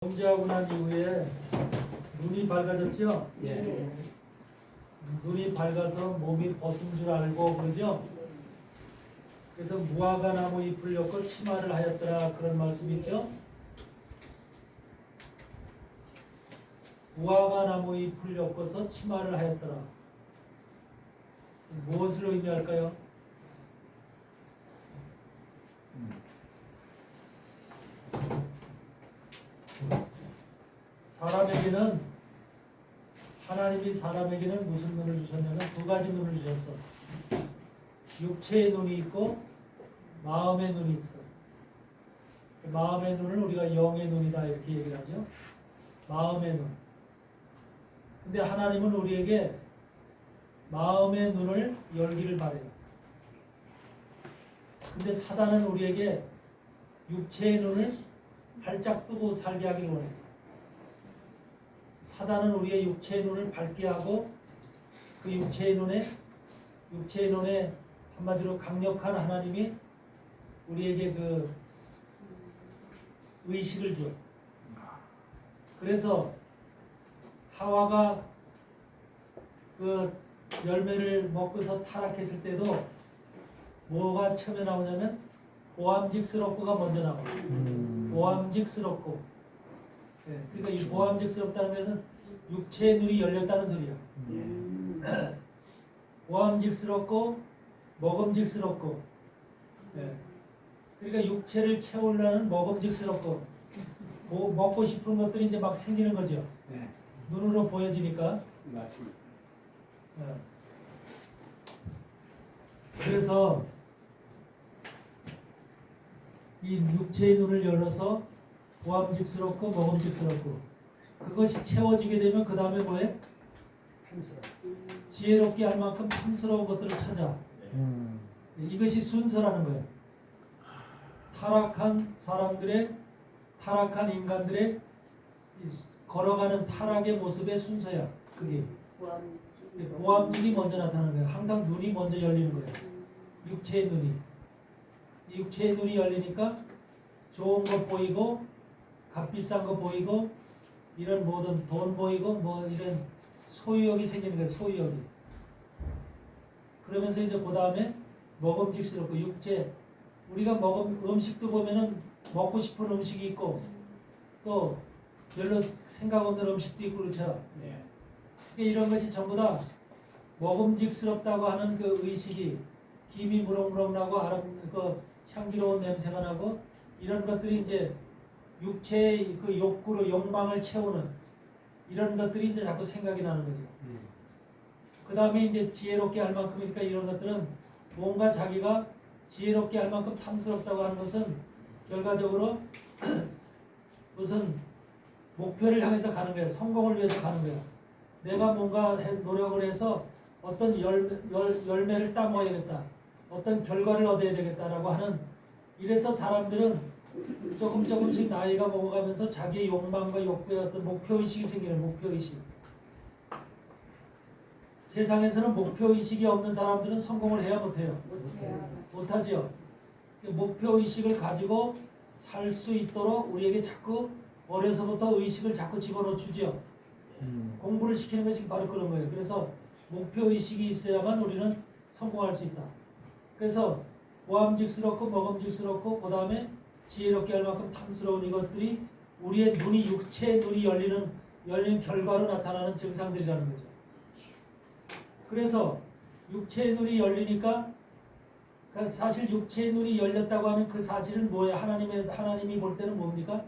범죄하고 난 이후에 눈이 밝아졌죠? 예. 눈이 밝아서 몸이 벗은 줄 알고 그러죠? 그래서 무화과 나무 잎을 엮고 치마를 하였더라 그런 말씀 있죠? 무화과 나무 잎을 엮어서 치마를 하였더라. 무엇을 의미할까요? 사람에게는 하나님이 사람에게는 무슨 눈을 주셨냐면 두 가지 눈을 주셨어. 육체의 눈이 있고 마음의 눈이 있어. 마음의 눈을 우리가 영의 눈이다 이렇게 얘기를 하죠. 마음의 눈. 근데 하나님은 우리에게 마음의 눈을 열기를 바래요. 근데 사단은 우리에게 육체의 눈을 활짝 뜨고 살게 하기를 원해요. 사단은 우리의 육체의 눈을 밝게 하고 그 육체의 눈에 한마디로 강력한 하나님이 우리에게 그 의식을 줘. 그래서 하와가 그 열매를 먹고서 타락했을 때도 뭐가 처음에 나오냐면 보암직스럽고가 먼저 나와요. 보암직스럽고. 네, 그러니까 이 보암직스럽다는 것은 육체의 눈이 열렸다는 소리야. 보암직스럽고 먹음직스럽고. 네. 그러니까 육체를 채우려는 먹음직스럽고 먹고 싶은 것들이 이제 막 생기는 거죠. 네. 눈으로 보여지니까. 맞습니다. 네. 그래서 이 육체의 눈을 열어서 보암직스럽고 먹음직스럽고 그것이 채워지게 되면 그 다음에 뭐해? 지혜롭게 할 만큼 탐스러운 것들을 찾아. 이것이 순서라는 거예요. 타락한 인간들의 걸어가는 타락의 모습의 순서야. 그게 보암직이 먼저 나타나는 거예요. 항상 눈이 먼저 열리는 거예요. 육체의 눈이. 육체의 눈이 열리니까 좋은 거 보이고 값비싼 거 보이고 이런 모든 돈 보이고 뭐 이런 소유욕이 생기는 거예요. 소유욕이. 그러면서 이제 그 다음에 먹음직스럽고 육체 우리가 먹은 음식도 보면은 먹고 싶은 음식이 있고 또 별로 생각 없는 음식도 있고 그렇죠. 네. 이런 것이 전부 다 먹음직스럽다고 하는 그 의식이 김이 무럭무럭 나고 그 향기로운 냄새가 나고 이런 것들이 이제 육체의 그 욕구로 욕망을 채우는 이런 것들이 이제 자꾸 생각이 나는 거죠. 그 다음에 이제 지혜롭게 할 만큼이니까 이런 것들은 뭔가 자기가 지혜롭게 할 만큼 탐스럽다고 하는 것은 결과적으로 무슨 목표를 향해서 가는 거예요. 성공을 위해서 가는 거예요. 내가 뭔가 노력을 해서 어떤 열매를 따먹어야겠다. 어떤 결과를 얻어야 되겠다라고 하는 이래서 사람들은 조금씩 나이가 먹어가면서 자기의 욕망과 욕구의 어떤 목표의식이 생기는 목표의식. 세상에서는 목표의식이 없는 사람들은 성공을 해야 못해요. 못하죠. 목표의식을 가지고 살 수 있도록 우리에게 자꾸 어려서부터 의식을 자꾸 집어넣어주죠. 공부를 시키는 것이 바로 그런 거예요. 그래서 목표의식이 있어야만 우리는 성공할 수 있다. 그래서 보암직스럽고 먹음직스럽고 그 다음에 지혜롭게 할 만큼 탐스러운 이것들이 우리의 눈이 육체의 눈이 열리는 결과로 나타나는 증상들이라는 거죠. 그래서 육체의 눈이 열리니까 사실 육체의 눈이 열렸다고 하는 그 사실은 뭐예요? 하나님이 볼 때는 뭡니까?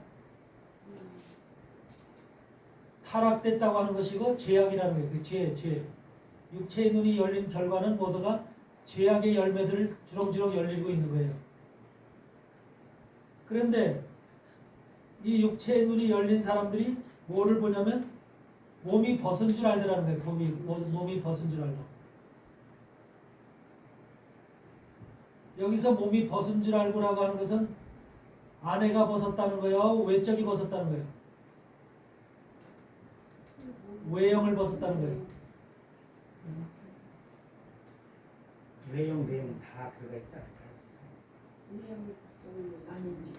타락됐다고 하는 것이고 죄악이라는 거예요. 그 죄. 육체의 눈이 열린 결과는 모두가 죄악의 열매들을 주렁주렁 열리고 있는 거예요. 그런데 이 육체의 눈이 열린 사람들이 뭐를 보냐면 몸이 벗은 줄 알더라는 거예요. 몸이 벗은 줄 알고. 여기서 몸이 벗은 줄 알고라고 하는 것은 안에가 벗었다는 거예요? 외적이 벗었다는 거예요? 외형을 벗었다는 거예요? 외형 내용 다 들어가 있지 않을까요? 외형을 아닌지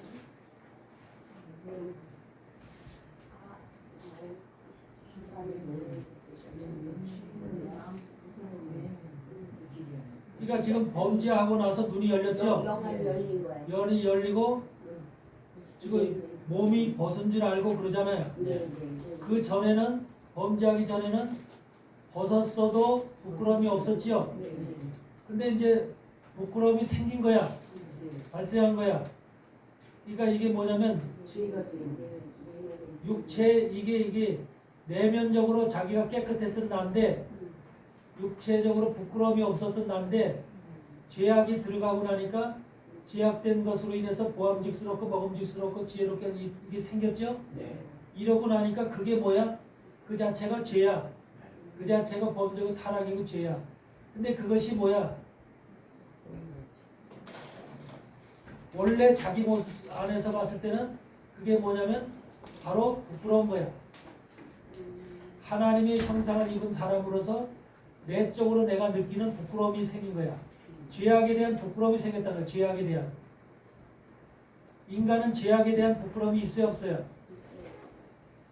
그러니까 지금 범죄하고 나서 눈이 열렸죠? 열린 거야. 열이 열리고 지금 몸이 벗은 줄 알고 그러잖아요. 그 전에는 범죄하기 전에는 벗었어도 부끄러움이 없었지요. 근데 이제 부끄러움이 생긴 거야. 발생한 거야. 그러니까 이게 뭐냐면 육체 이게 내면적으로 자기가 깨끗했던 난데 육체적으로 부끄러움이 없었던 난데 죄악이 들어가고 나니까 죄악된 것으로 인해서 보암직스럽고 먹음직스럽고 지혜롭게 이게 생겼죠. 네. 이러고 나니까 그게 뭐야? 그 자체가 죄야. 그 자체가 범죄고 타락이고 죄야. 근데 그것이 뭐야? 원래 자기 모습 안에서 봤을 때는 그게 뭐냐면 바로 부끄러운 거야. 하나님의 형상을 입은 사람으로서 내적으로 내가 느끼는 부끄러움이 생긴 거야. 죄악에 대한 부끄러움이 생겼다는 거야. 죄악에 대한. 인간은 죄악에 대한 부끄러움이 있어요, 없어요?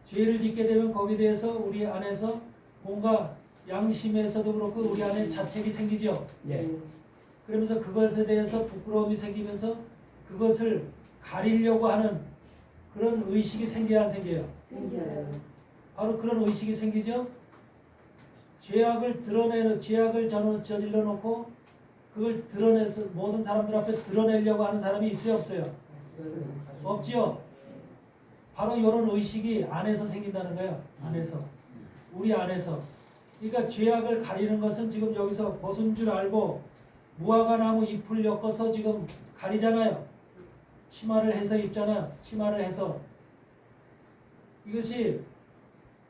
죄를 짓게 되면 거기에 대해서 우리 안에서 뭔가 양심에서도 그렇고 우리 안에 자책이 생기죠. 네. 그러면서 그것에 대해서 부끄러움이 생기면서 그것을 가리려고 하는 그런 의식이 생겨야 안 생겨요? 바로 그런 의식이 생기죠. 죄악을 저질러 놓고 그걸 드러내서 모든 사람들 앞에 드러내려고 하는 사람이 있어요, 없어요? 없지요. 바로 이런 의식이 안에서 생긴다는 거예요. 안에서. 우리 안에서. 그러니까 죄악을 가리는 것은 지금 여기서 벗은 줄 알고 무화과나무 잎을 엮어서 지금 가리잖아요. 치마를 해서 입잖아. 치마를 해서. 이것이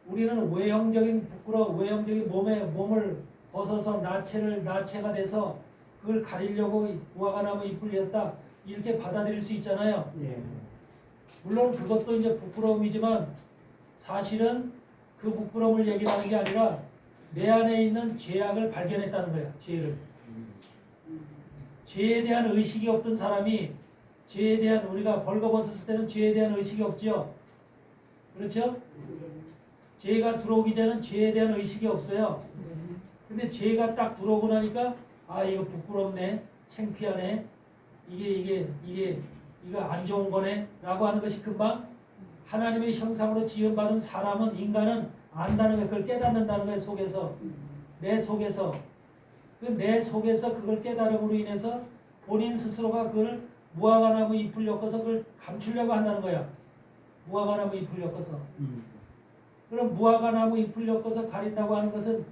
우리는 외형적인 외형적인 몸을 벗어서 나체가 돼서 그걸 가리려고 무화과나무 잎을 였다. 이렇게 받아들일 수 있잖아요. 네. 물론 그것도 이제 부끄러움이지만 사실은 그 부끄러움을 얘기하는 게 아니라 내 안에 있는 죄악을 발견했다는 거야. 죄를. 죄에 대한 의식이 없던 사람이 죄에 대한 우리가 벌거벗었을 때는 죄에 대한 의식이 없죠. 그렇죠? 죄가 들어오기 전에는 죄에 대한 의식이 없어요. 근데 죄가 딱 들어오고 나니까 아 이거 부끄럽네, 창피하네, 이거 안 좋은 거네 라고 하는 것이 금방 하나님의 형상으로 지음받은 사람은 인간은 안다는 거 그걸 깨닫는다는 거예요. 속에서 내 속에서 내 속에서 그걸 깨달음으로 인해서 본인 스스로가 그걸 무화과나무 잎을 엮어서 그걸 감추려고 한다는 거야. 무화과나무 잎을 엮어서. 그럼 무화과나무 잎을 엮어서 가린다고 하는 것은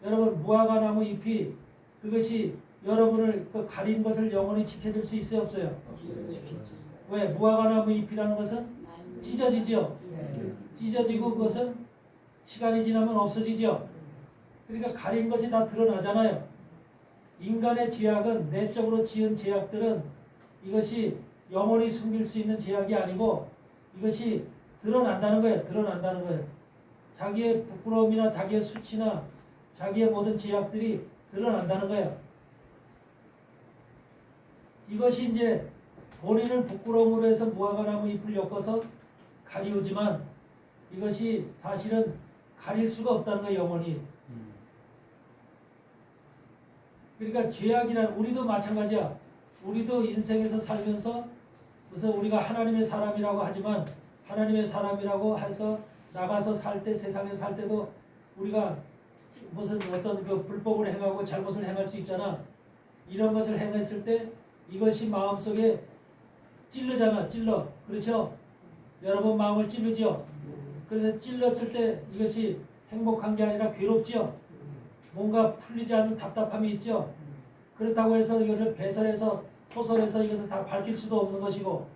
여러분 무화과나무 잎이 그것이 여러분을 그 가린 것을 영원히 지켜줄 수 있어요, 없어요? 왜? 무화과나무 잎이라는 것은 찢어지죠. 찢어지고 그것은 시간이 지나면 없어지죠. 그러니까 가린 것이 다 드러나잖아요. 인간의 죄악은 내적으로 지은 죄악들은 이것이 영원히 숨길 수 있는 죄악이 아니고 이것이 드러난다는 거예요. 드러난다는 거예요. 자기의 부끄러움이나 자기의 수치나 자기의 모든 죄악들이 드러난다는 거예요. 이것이 이제 본인은 부끄러움으로 해서 무화과나무 잎을 엮어서 가리우지만 이것이 사실은 가릴 수가 없다는 거예요. 영원히. 그러니까 죄악이란 우리도 마찬가지야. 우리도 인생에서 살면서 무슨 우리가 하나님의 사람이라고 하지만 하나님의 사람이라고 해서 나가서 살 때 세상에 살 때도 우리가 무슨 어떤 그 불법을 행하고 잘못을 행할 수 있잖아. 이런 것을 행했을 때 이것이 마음속에 찔르잖아. 찔러. 그렇죠? 여러분 마음을 찔르죠. 그래서 찔렀을 때 이것이 행복한 게 아니라 괴롭죠. 뭔가 풀리지 않는 답답함이 있죠. 그렇다고 해서 이것을 배설해서 토설해서 이것을 다 밝힐 수도 없는 것이고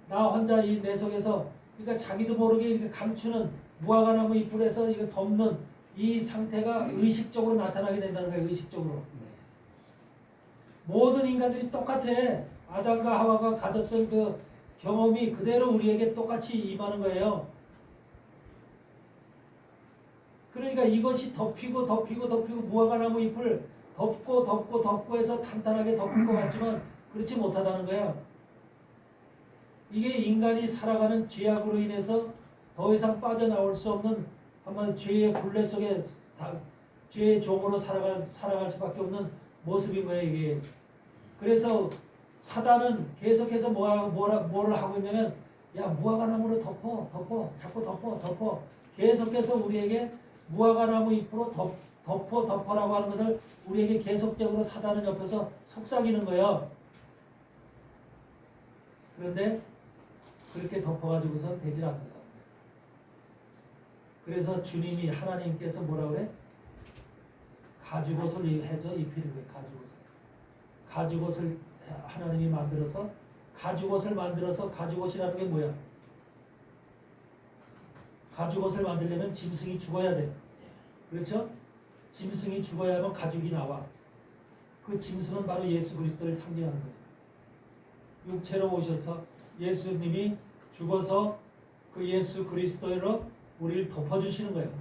나 혼자 이 내 속에서 그러니까 자기도 모르게 이렇게 감추는 무화과나무 잎을 해서 이거 덮는 이 상태가 의식적으로 나타나게 된다는 거예요. 의식적으로. 모든 인간들이 똑같아. 아담과 하와가 가졌던 그 경험이 그대로 우리에게 똑같이 임하는 거예요. 그러니까 이것이 덮이고 무화과나무 잎을 덮고 해서 탄탄하게 덮을 것 같지만 그렇지 못하다는 거야. 이게 인간이 살아가는 죄악으로 인해서 더 이상 빠져나올 수 없는 한번 죄의 굴레 속에 죄의 종으로 살아갈 수밖에 없는 모습인 거예요, 이게. 그래서 사단은 계속해서 뭐를 하고 있냐면, 야, 무화과나무로 자꾸 덮어. 계속해서 우리에게 무화과나무 잎으로 덮어라고 하는 것을 우리에게 계속적으로 사단은 옆에서 속삭이는 거예요. 그런데 그렇게 덮어가지고서 되질 않는다. 그래서 주님이 하나님께서 뭐라 그래? 가죽옷을 해줘 입히는 거예요. 가죽옷을 하나님이 만들어서 가죽옷이라는 게 뭐야? 가죽옷을 만들려면 짐승이 죽어야 돼. 그렇죠? 짐승이 죽어야만 가죽이 나와. 그 짐승은 바로 예수 그리스도를 상징하는 거예요. 육체로 오셔서 예수님이 죽어서 그 예수 그리스도로 우리를 덮어주시는 거예요.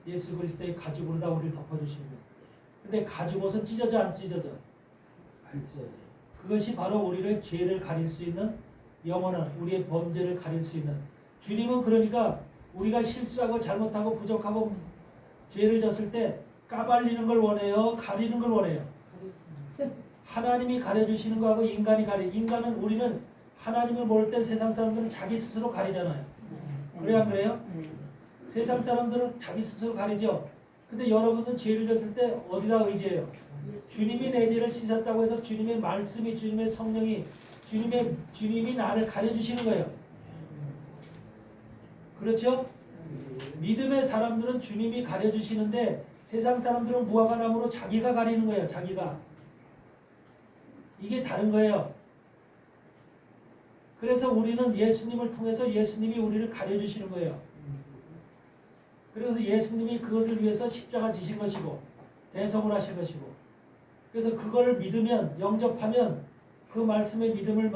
예수 그리스도의 가죽으로 다 우리를 덮어주시는 거예요. 근데 가죽옷은 찢어져 안 찢어져? 안 찢어져. 그것이 바로 우리를 죄를 가릴 수 있는 영원한 우리의 범죄를 가릴 수 있는 주님은 그러니까 우리가 실수하고 잘못하고 부족하고 죄를 졌을 때 까발리는 걸 원해요? 가리는 걸 원해요? 하나님이 가려주시는 거하고 인간은 우리는 하나님을 모를 때 세상 사람들은 자기 스스로 가리잖아요. 그래야 안 그래요? 세상 사람들은 자기 스스로 가리죠. 근데 여러분은 죄를 졌을 때 어디다 의지해요? 주님이 내 죄를 씻었다고 해서 주님의 말씀이 주님의 성령이 주님이 나를 가려주시는 거예요. 그렇죠? 믿음의 사람들은 주님이 가려주시는데 세상 사람들은 무화과나무로 자기가 가리는 거예요. 자기가. 이게 다른 거예요. 그래서 우리는 예수님을 통해서 예수님이 우리를 가려주시는 거예요. 그래서 예수님이 그것을 위해서 십자가 지신 것이고 대속을 하신 것이고 그래서 그걸 믿으면 영접하면 그 말씀의 믿음을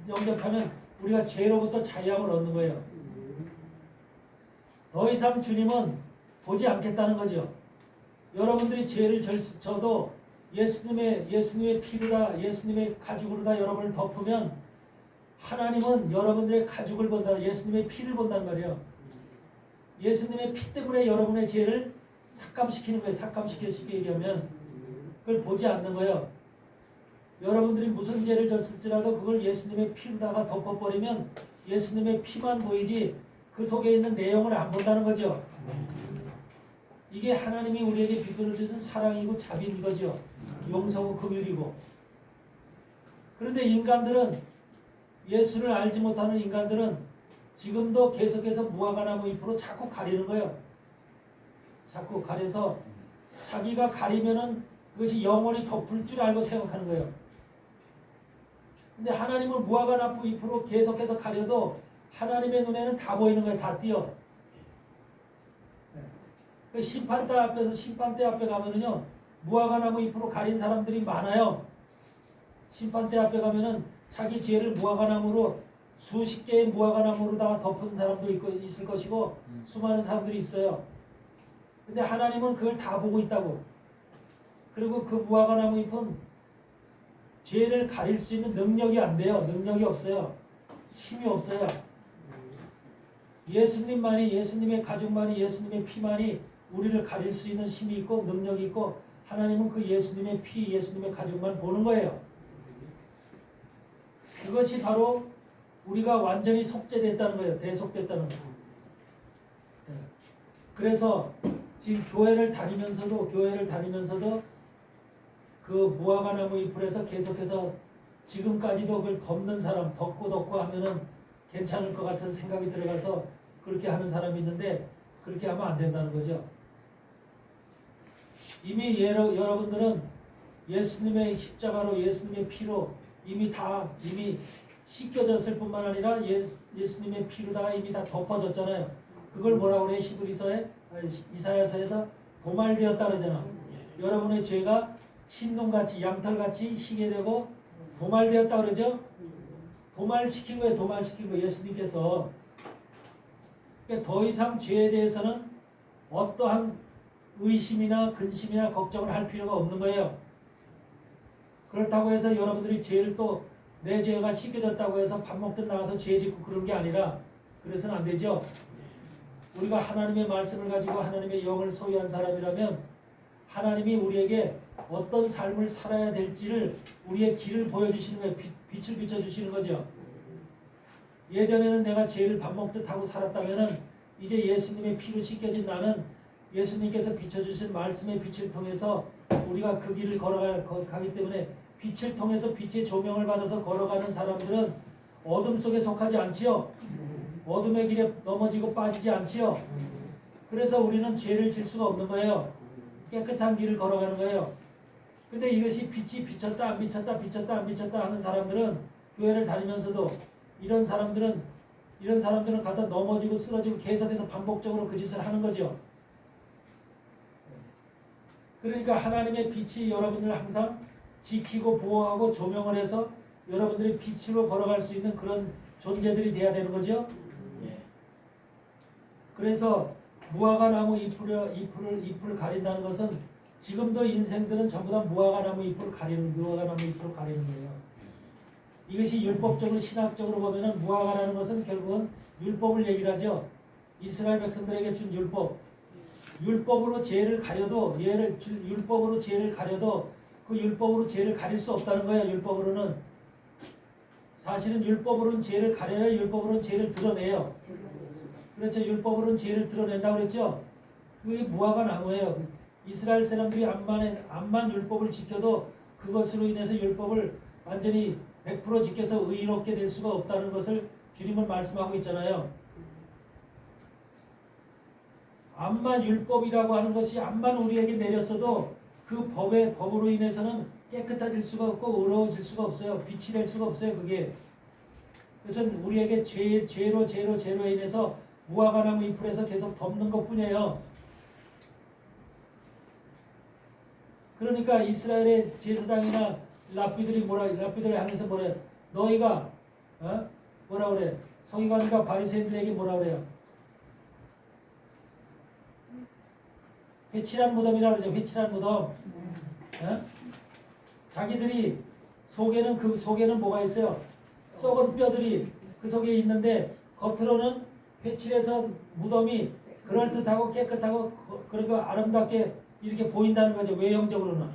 영접하면 우리가 죄로부터 자유함을 얻는 거예요. 더 이상 주님은 보지 않겠다는 거죠. 여러분들이 죄를 져도 예수님의 피로다 예수님의 가죽으로다 여러분을 덮으면 하나님은 여러분들의 가죽을 본다 예수님의 피를 본단 말이에요. 예수님의 피 때문에 여러분의 죄를 삭감시키는 거예요. 삭감시켜 쉽게 얘기하면 그걸 보지 않는 거예요. 여러분들이 무슨 죄를 졌을지라도 그걸 예수님의 피로다가 덮어버리면 예수님의 피만 보이지 그 속에 있는 내용을 안 본다는 거죠. 이게 하나님이 우리에게 비춰 주신 사랑이고 자비인 거죠. 용서고 긍휼이고. 그런데 인간들은 예수를 알지 못하는 인간들은 지금도 계속해서 무화과나무 잎으로 자꾸 가리는 거예요. 자꾸 가려서 자기가 가리면은 그것이 영원히 덮을 줄 알고 생각하는 거예요. 근데 하나님은 무화과나무 잎으로 계속해서 가려도 하나님의 눈에는 다 보이는 거예요. 다 띄어. 그 심판대 앞에 가면은요 무화과나무 잎으로 가린 사람들이 많아요. 심판대 앞에 가면은 자기 죄를 무화과나무로 수십 개의 무화과나무로다가 덮은 사람도 있을 것이고 수많은 사람들이 있어요. 근데 하나님은 그걸 다 보고 있다고. 그리고 그 무화과나무 잎은 죄를 가릴 수 있는 능력이 안 돼요. 능력이 없어요. 힘이 없어요. 예수님의 가죽만이 예수님의 피만이 우리를 가릴 수 있는 힘이 있고 능력이 있고 하나님은 그 예수님의 피, 예수님의 가죽만 보는 거예요. 그것이 바로 우리가 완전히 속죄됐다는 거예요. 대속됐다는 거예요. 그래서 지금 교회를 다니면서도 그 무화과나무 잎을에서 계속해서 지금까지도 그걸 덮는 사람 덮고 하면은 괜찮을 것 같은 생각이 들어가서 그렇게 하는 사람이 있는데 그렇게 하면 안 된다는 거죠. 이미 여러분들은 예수님의 십자가로 예수님의 피로 이미 씻겨졌을 뿐만 아니라 예수님의 피로다가 이미 다 덮어졌잖아요. 그걸 뭐라고 그래? 이사야서에서 도말되었다 그러잖아. 여러분의 죄가 신눈같이 양털같이 희게 되고 도말되었다 그러죠. 도말시킨 거예요. 예수님께서. 그러니까 더 이상 죄에 대해서는 어떠한 의심이나 근심이나 걱정을 할 필요가 없는 거예요. 그렇다고 해서 여러분들이 죄를 또 내 죄가 씻겨졌다고 해서 밥 먹듯 나가서 죄 짓고 그런 게 아니라 그래서는 안 되죠. 우리가 하나님의 말씀을 가지고 하나님의 영을 소유한 사람이라면 하나님이 우리에게 어떤 삶을 살아야 될지를 우리의 길을 보여주시는 거예요. 빛을 비춰주시는 거죠. 예전에는 내가 죄를 밥 먹듯 하고 살았다면은 이제 예수님의 피로 씻겨진 나는 예수님께서 비춰주신 말씀의 빛을 통해서 우리가 그 길을 걸어가기 때문에 빛을 통해서 빛의 조명을 받아서 걸어가는 사람들은 어둠 속에 속하지 않지요. 어둠의 길에 넘어지고 빠지지 않지요. 그래서 우리는 죄를 질 수가 없는 거예요. 깨끗한 길을 걸어가는 거예요. 근데 이것이 빛이 비쳤다 안 비쳤다 비쳤다 안 비쳤다 하는 사람들은 교회를 다니면서도 이런 사람들은 가다 넘어지고 쓰러지고 계속해서 반복적으로 그 짓을 하는 거죠. 그러니까 하나님의 빛이 여러분들을 항상 지키고 보호하고 조명을 해서 여러분들이 빛으로 걸어갈 수 있는 그런 존재들이 돼야 되는 거죠. 그래서 무화과 나무 잎을 가린다는 것은 지금도 인생들은 전부 다 무화과 나무 잎으로 가리는 거예요. 이것이 율법적으로 신학적으로 보면은 무화과라는 것은 결국은 율법을 얘기를 하죠. 이스라엘 백성들에게 준 율법으로 죄를 가려도 율법으로 죄를 가려도 그 율법으로 죄를 가릴 수 없다는 거예요. 율법으로는 사실은 율법으로는 죄를 가려야 율법으로는 죄를 드러내요. 그렇죠. 율법으로는 죄를 드러낸다고 그랬죠. 그게 무화과 나무예요. 이스라엘 사람들이 암만 율법을 지켜도 그것으로 인해서 율법을 완전히 100% 지켜서 의롭게 될 수가 없다는 것을 주님은 말씀하고 있잖아요. 암만 율법이라고 하는 것이 암만 우리에게 내렸어도 그 법으로 인해서는 깨끗해질 수가 없고 의로워질 수가 없어요. 빛이 될 수가 없어요. 그게. 그래서 우리에게 죄로 인해서 무화과나무 잎에서 계속 덮는 것뿐이에요. 그러니까 이스라엘의 제사장이나 랍비들을 향해서 뭐래? 너희가 뭐라 그래? 서기관과 바리새인들에게 뭐라 그래요? 회칠한 무덤이라 그러죠. 회칠한 무덤. 자기들이 속에는 뭐가 있어요? 썩은 뼈들이 그 속에 있는데 겉으로는 회칠해서 무덤이 그럴듯하고 깨끗하고 그리고 아름답게 이렇게 보인다는 거죠. 외형적으로는.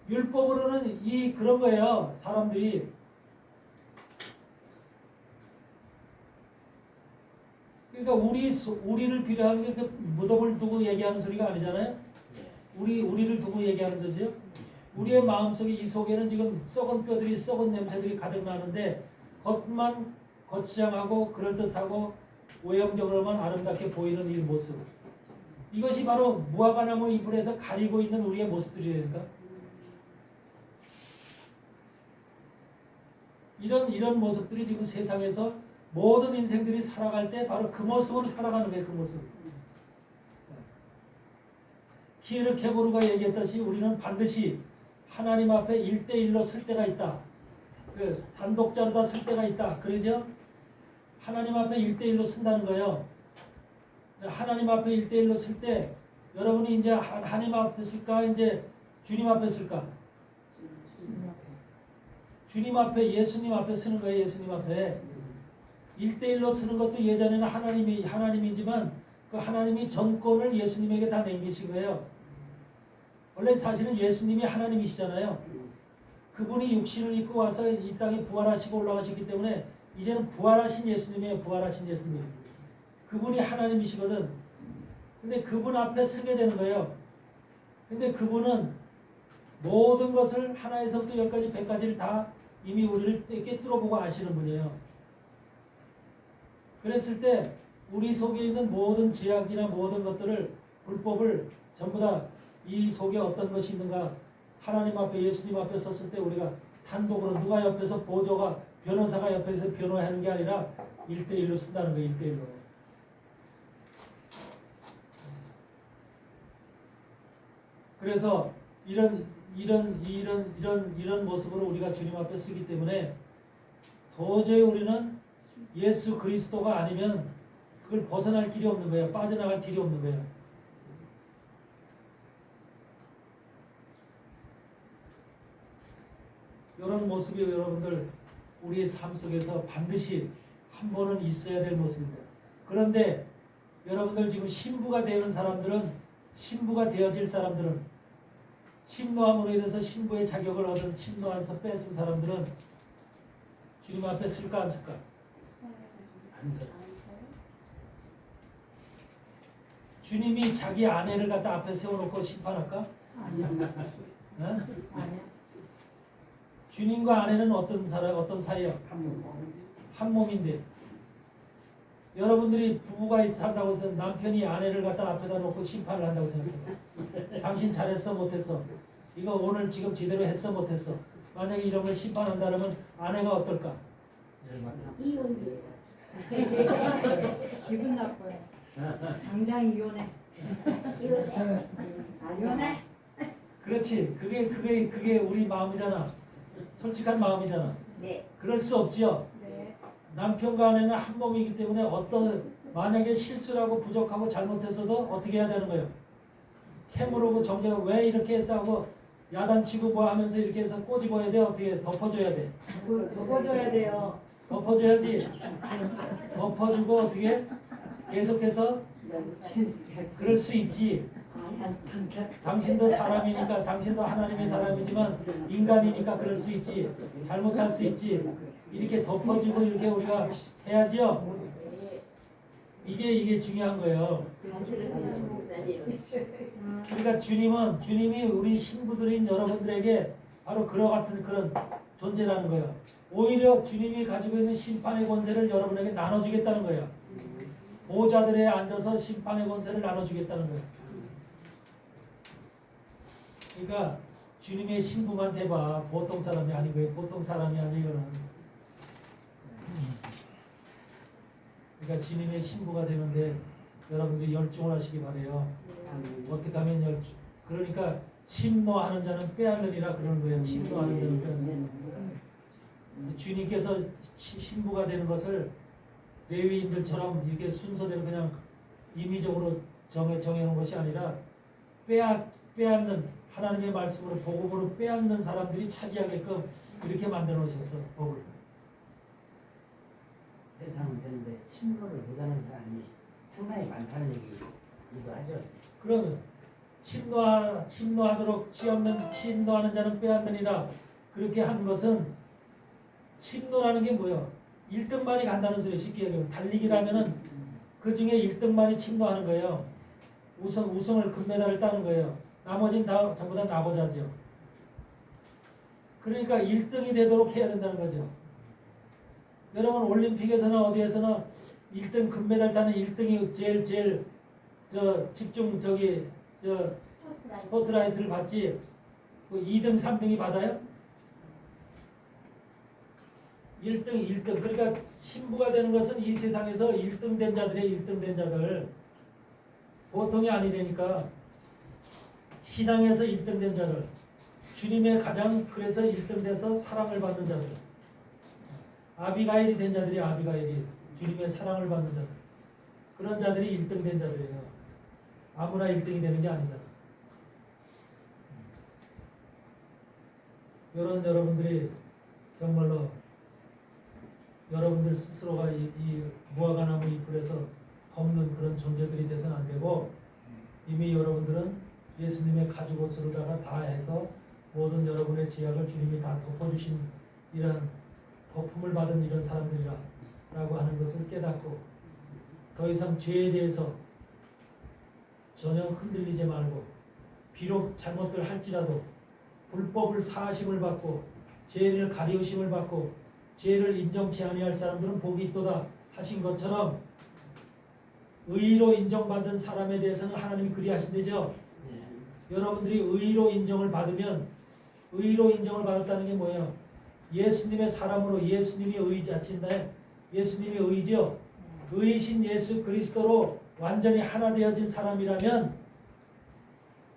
율법으로는 그런 거예요. 사람들이. 그러니까 우리를 비례하는 게 그 무덤을 두고 얘기하는 소리가 아니잖아요. 우리를 두고 얘기하는 거죠. 우리의 마음속에 이 속에는 지금 썩은 뼈들이 썩은 냄새들이 가득 나는데 겉만 거치장하고 그럴듯하고 외형적으로만 아름답게 보이는 이 모습. 이것이 바로 무화과나무 잎을 해서 가리고 있는 우리의 모습들이니까. 이런 모습들이 지금 세상에서 모든 인생들이 살아갈 때 바로 그 모습으로 살아가는 거예요. 그 모습. 키르케고르가 얘기했듯이 우리는 반드시 하나님 앞에 1대1로 설 때가 있다. 그 단독자로 다 설 때가 있다. 그러죠? 하나님 앞에 1대1로 쓴다는 거예요. 하나님 앞에 1대1로 설 때 여러분이 이제 하나님 앞에 쓸까? 이제 주님 앞에 쓸까? 주님 앞에 예수님 앞에 쓰는 거예요. 예수님 앞에 1대1로 쓰는 것도 예전에는 하나님이지만 그 하나님이 전권을 예수님에게 다 남기신 거예요. 원래 사실은 예수님이 하나님이시잖아요. 그분이 육신을 입고 와서 이 땅에 부활하시고 올라가셨기 때문에 이제는 부활하신 예수님이에요. 부활하신 예수님. 그분이 하나님이시거든. 근데 그분 앞에 서게 되는 거예요. 근데 그분은 모든 것을 하나에서부터 10가지, 100가지를 다 이미 우리를 꿰뚫어 보고 아시는 분이에요. 그랬을 때 우리 속에 있는 모든 죄악이나 모든 것들을 불법을 전부 다 이 속에 어떤 것이 있는가 하나님 앞에 예수님 앞에 섰을 때 우리가 단독으로 누가 옆에서 보조가 변호사가 옆에서 변호하는 게 아니라 1대1로 쓴다는 거예요. 1대1로. 그래서 이런 모습으로 우리가 주님 앞에 쓰기 때문에 도저히 우리는 예수 그리스도가 아니면 그걸 벗어날 길이 없는 거예요. 빠져나갈 길이 없는 거예요. 이런 모습이 여러분들 우리의 삶 속에서 반드시 한 번은 있어야 될 모습입니다. 그런데 여러분들 지금 신부가 되는 사람들은 신부가 되어질 사람들은 침노함으로 인해서 신부의 자격을 얻은 침노함에서 뺏은 사람들은 주님 앞에 쓸까 안 쓸까? 안 서. 주님이 자기 아내를 갖다 앞에 세워놓고 심판할까? 어? 주님과 아내는 어떤 사람, 어떤 사이요? 한 몸인데 여러분들이 부부가 산다고 해서 남편이 아내를 갖다 앞에다 놓고 심판을 한다고 생각해요. 당신 잘했어 못했어? 이거 오늘 지금 제대로 했어 못했어? 만약에 이런 걸 심판한다면 아내가 어떨까? 기분 나빠요. 당장 이혼해. 이혼해. 그렇지. 그게 우리 마음이잖아. 솔직한 마음이잖아. 네. 그럴 수 없지요. 네. 남편과 아내는 한 몸이기 때문에 만약에 실수라고 부족하고 잘못했어도 어떻게 해야 되는 거예요? 캐물고 정제가 왜 이렇게 싸고 야단치고 뭐 하면서 이렇게 해서 꼬집어야 돼? 어떻게 덮어줘야 돼? 덮어줘야 돼요. 덮어줘야지. 덮어주고 어떻게 계속해서 그럴 수 있지. 당신도 사람이니까 당신도 하나님의 사람이지만 인간이니까 그럴 수 있지. 잘못할 수 있지. 이렇게 덮어주고 이렇게 우리가 해야죠. 이게 중요한 거예요. 그러니까 주님이 우리 신부들인 여러분들에게 바로 그와 같은 그런 존재라는 거예요. 오히려 주님이 가지고 있는 심판의 권세를 여러분에게 나눠주겠다는 거예요. 보호자들에 앉아서 심판의 권세를 나눠주겠다는 거예요. 그러니까 주님의 신부만 돼봐. 보통 사람이 아니고요. 보통 사람이 아니에요. 그러니까 주님의 신부가 되는데 여러분들이 열중을 하시기 바래요. 어떻게 하면 열중? 그러니까 침노하는 자는 빼앗느니라 그러는 거예요. 침노하는 자는 빼앗느니라. 주님께서 신부가 되는 것을 레위인들처럼 이렇게 순서대로 그냥 임의적으로 정해놓은 것이 아니라 빼앗는 하나님의 말씀으로 복음으로 빼앗는 사람들이 차지하게끔 이렇게 만들어 놓으셨어. 법을. 세상은 되는데 침노를 못하는 사람이 상당히 많다는 얘기기도 하죠. 그러면 침노하도록 침노하는 자는 빼앗느니라 그렇게 한 것은 침노라는 게 뭐예요? 1등만이 간다는 소리예요. 쉽게 얘기하면 달리기라면은 그 중에 1등만이 침노하는 거예요. 우승을 금메달을 따는 거예요. 나머지는 다 전부 다 나고자죠. 그러니까 1등이 되도록 해야 된다는 거죠. 여러분 올림픽에서나 어디에서나 1등 금메달 따는 1등이 제일 집중 스포트라이트를 받지. 2등, 3등이 받아요? 1등. 그러니까 신부가 되는 것은 이 세상에서 1등 된 자들의 1등 된 자들. 보통이 아니라니까. 신앙에서 1등 된 자들. 주님의 가장 그래서 1등 돼서 사랑을 받는 자들. 아비가일이 된 자들이 아비가일이 주님의 사랑을 받는 자들. 그런 자들이 1등 된 자들이에요. 아무나 1등이 되는 게 아니잖아. 이런 여러분들이 정말로 여러분들 스스로가 이 무화과나무 잎을에서 덮는 그런 존재들이 돼서는 안 되고 이미 여러분들은 예수님의 가죽옷으로다가 다 해서 모든 여러분의 죄악을 주님이 다 덮어주신 이런 덮음을 받은 이런 사람들이라고 하는 것을 깨닫고 더 이상 죄에 대해서 전혀 흔들리지 말고 비록 잘못을 할지라도 불법을 사하심을 받고 죄를 가리우심을 받고 죄를 인정치 아니할 사람들은 복이 있도다 하신 것처럼 의로 인정받은 사람에 대해서는 하나님이 그리하신대죠. 여러분들이 의로 인정을 받으면 의로 인정을 받았다는 게 뭐예요? 예수님의 사람으로 예수님이 의자친데 예수님이 의죠. 의이신 예수 그리스도로 완전히 하나 되어진 사람이라면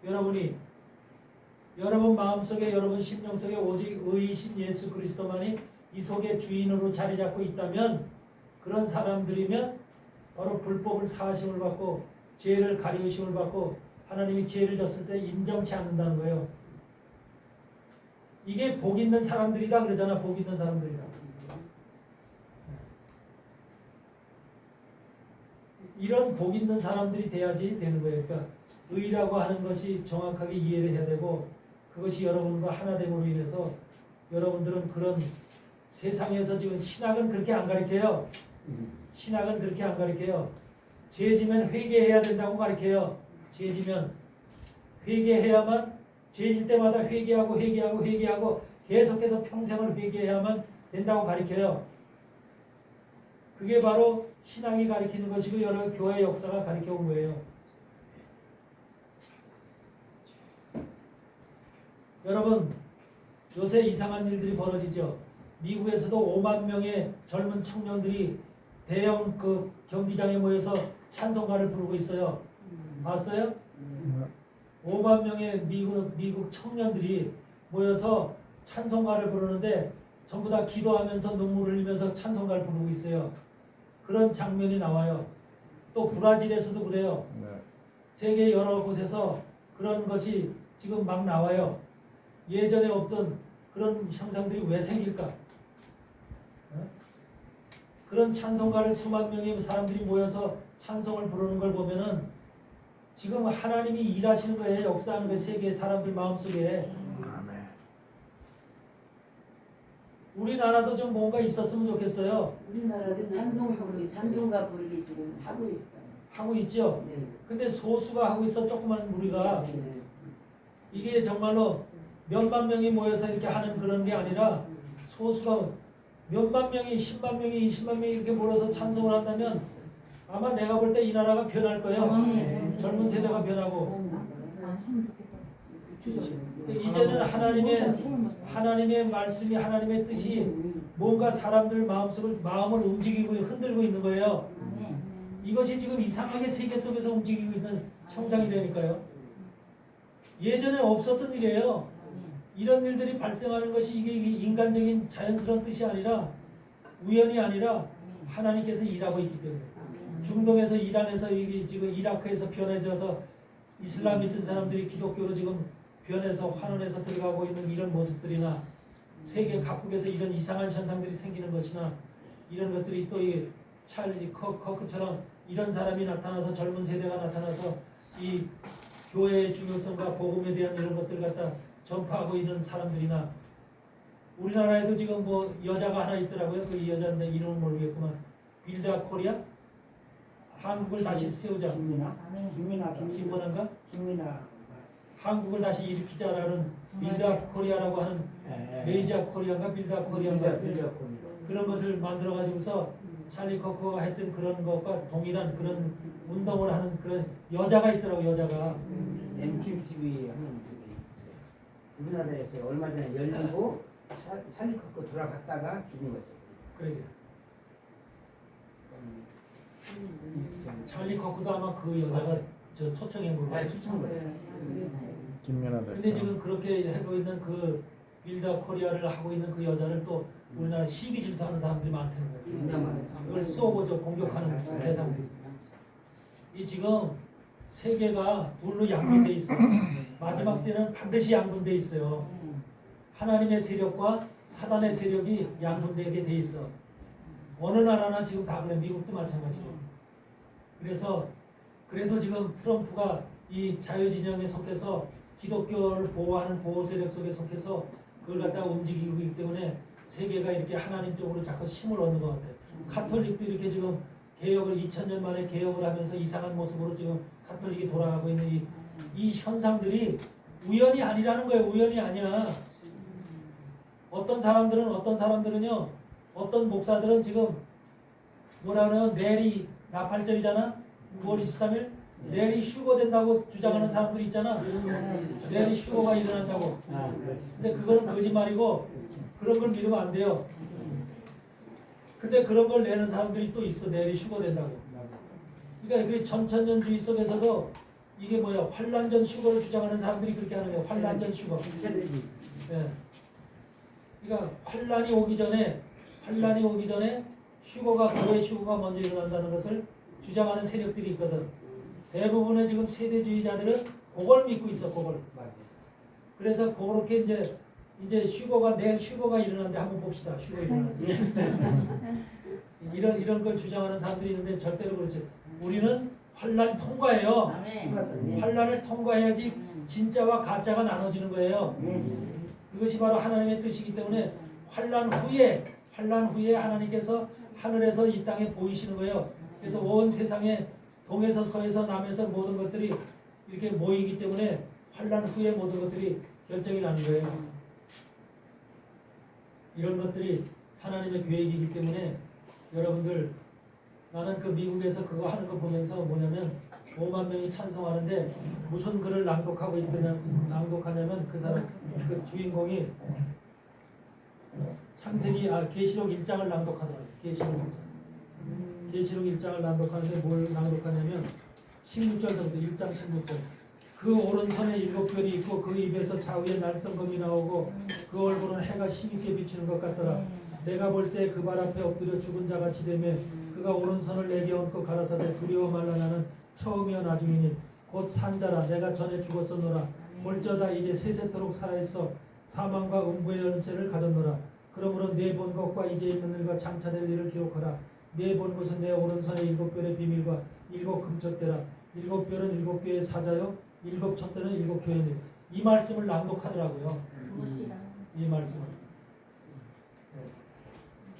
여러분 마음속에 여러분 심령 속에 오직 의이신 예수 그리스도만이 이 속에 주인으로 자리 잡고 있다면 그런 사람들이면 바로 불법을 사하심을 받고 죄를 가리우심을 받고 하나님이 죄를 졌을 때 인정치 않는다는 거예요. 이게 복 있는 사람들이다 그러잖아. 복 있는 사람들이다. 이런 복 있는 사람들이 돼야지 되는 거예요. 그러니까 의라고 하는 것이 정확하게 이해를 해야 되고 그것이 여러분과 하나됨으로 인해서 여러분들은 그런 세상에서 지금 신학은 그렇게 안 가르쳐요. 신학은 그렇게 안 가르쳐요. 죄지면 회개해야 된다고 가르쳐요. 죄지면 회개해야만 죄질 때마다 회개하고 계속해서 평생을 회개해야만 된다고 가르쳐요. 그게 바로 신앙이 가르치는 것이고 여러 교회 역사가 가르쳐 온 거예요. 여러분 요새 이상한 일들이 벌어지죠. 미국에서도 5만 명의 젊은 청년들이 대형 그 경기장에 모여서 찬송가를 부르고 있어요. 봤어요? 5만 명의 미국 청년들이 모여서 찬송가를 부르는데 전부 다 기도하면서 눈물을 흘리면서 찬송가를 부르고 있어요. 그런 장면이 나와요. 또 브라질에서도 그래요. 세계 여러 곳에서 그런 것이 지금 막 나와요. 예전에 없던 그런 현상들이 왜 생길까? 그런 찬송가를 수만 명의 사람들이 모여서 찬송을 부르는 걸 보면은 지금 하나님이 일하시는 거예요. 역사하는 거예요. 세계 사람들 마음속에. 우리나라도 좀 뭔가 있었으면 좋겠어요. 우리나라도 찬송가 부르기 지금 하고 있어요. 하고 있죠. 네. 근데 소수가 하고 있어. 조그만 무리가. 이게 정말로 몇만 명이 모여서 이렇게 하는 그런 게 아니라 소수가 몇만 명이 10만 명이 20만 명이 이렇게 몰아서 찬송을 한다면 아마 내가 볼 때 이 나라가 변할 거예요. 젊은 세대가 변하고. 이제는 하나님의 말씀이 하나님의 뜻이 뭔가 사람들 마음을 움직이고 흔들고 있는 거예요. 이것이 지금 이상하게 세계 속에서 움직이고 있는 형상이라니까요. 예전에 없었던 일이에요. 이런 일들이 발생하는 것이 이게 인간적인 자연스러운 뜻이 아니라 우연이 아니라 하나님께서 일하고 있기 때문에. 중동에서 이란에서 이게 지금 이라크에서 변해져서 이슬람 믿는 사람들이 기독교로 지금 변해서 환원해서 들어가고 있는 이런 모습들이나 세계 각국에서 이런 이상한 현상들이 생기는 것이나 이런 것들이 또 이 찰리 커크처럼 이런 사람이 나타나서 젊은 세대가 나타나서 이 교회의 중요성과 복음에 대한 이런 것들 갖다 전파하고 있는 사람들이나 우리나라에도 지금 뭐 여자가 하나 있더라고요. 그 여자인데 이름은 모르겠구만. 빌드업 코리아? 한국을 다시 세우자. 김문환가? 한국을 다시 일으키자라는 빌드업 코리아라고 하는 레이즈업 코리아인가 빌드업 코리아인가 그런 것을 만들어 가지고서 찰리 커크가 했던 그런 것과 동일한 그런 운동을 하는 그런 여자가 있더라고. 여자가 MTV 하는 분이 있어요. 우리나라에서 얼마 전에 열리고 살리 걷고 돌아갔다가 죽은 거죠. 그러게. 찰리 커크도 아마 그 여자가 저 초청한 걸로. 네, 초청 거예요. 김연아 근데 지금 그렇게 하고 있는 그 빌드업 코리아를 하고 있는 그 여자를 또 우리나라 시기 질투하는 사람들이 많다는 거예요. 그걸 쏘고 저 공격하는 대상들이. 이 지금 세계가 둘로 양분돼 있어요. 마지막 때는 반드시 양분돼 있어요. 하나님의 세력과 사단의 세력이 양분되게 돼 있어. 어느 나라나 지금 다 그래. 미국도 마찬가지고. 그래서 그래도 지금 트럼프가 이 자유진영에 속해서 기독교를 보호하는 보호 세력 속에 속해서 그걸 갖다가 움직이고 있기 때문에 세계가 이렇게 하나님 쪽으로 자꾸 힘을 얻는 것 같아요. 카톨릭도 이렇게 지금 개혁을 2000년 만에 개혁을 하면서 이상한 모습으로 지금 카톨릭이 돌아가고 있는 이 현상들이 우연이 아니라는 거예요. 우연이 아니야. 어떤 사람들은요. 어떤 목사들은 지금 뭐라 그러면 내일이 나팔절이잖아. 9월 23일 내일이 휴거 된다고 주장하는 사람들이 있잖아. 내일이 휴거가 일어난다고. 근데 그거는 거짓말이고 그런 걸 믿으면 안 돼요. 근데 그런 걸 내는 사람들이 또 있어. 내일이 휴거 된다고. 그러니까 그 전천년주의 속에서도 이게 뭐야 환란전 휴거를 주장하는 사람들이 그렇게 하는 거예요. 환란전 휴거. 네. 그러니까 환란이 오기 전에 휴거가 교회 휴거가 먼저 일어난다는 것을 주장하는 세력들이 있거든. 대부분의 지금 세대주의자들은 그걸 믿고 있어. 그걸. 그래서 그렇게 이제 휴거가 내일 휴거가 일어나는데 한번 봅시다. 휴거 일어나는데. 이런 걸 주장하는 사람들이 있는데 절대로 그렇지. 우리는 환란 통과예요. 아멘. 환란을 통과해야지 진짜와 가짜가 나눠지는 거예요. 그것이 바로 하나님의 뜻이기 때문에 환란 후에 하나님께서 하늘에서 이 땅에 보이시는 거예요. 그래서 온 세상에 동에서 서에서 남에서 모든 것들이 이렇게 모이기 때문에 환란 후에 모든 것들이 결정이 나는 거예요. 이런 것들이 하나님의 계획이기 때문에 여러분들, 나는 그 미국에서 그거 하는 거 보면서 뭐냐면 5만 명이 찬송하는데 무슨 글을 낭독하냐면 그 사람 그 주인공이 계시록 1장을 낭독하더라고요. 계시록 1장을 낭독하는데 뭘 낭독하냐면 16절부터 1장 16절. 그 오른손에 7별이 있고 그 입에서 좌우에 날성검이 나오고 그 얼굴은 해가 힘있게 비치는 것 같더라. 내가 볼 때 그 발 앞에 엎드려 죽은 자같이 되며 그가 오른손을 내게 얹고 가라사대 두려워 말라. 나는 처음이여 나중이니 곧 산자라. 내가 전에 죽었었노라. 볼저다 이제 세세토록 살아있어 사망과 음부의 연세를 가졌노라. 그러므로 내 본 것과 이제 있는 일과 장차될 일을 기록하라. 내 본 것은 내 오른손의 7별의 비밀과 7 금촛대라. 7별은 7개의 사자요 7 촛대는 7 교회니. 이 말씀을 낭독하더라고요. 이 말씀을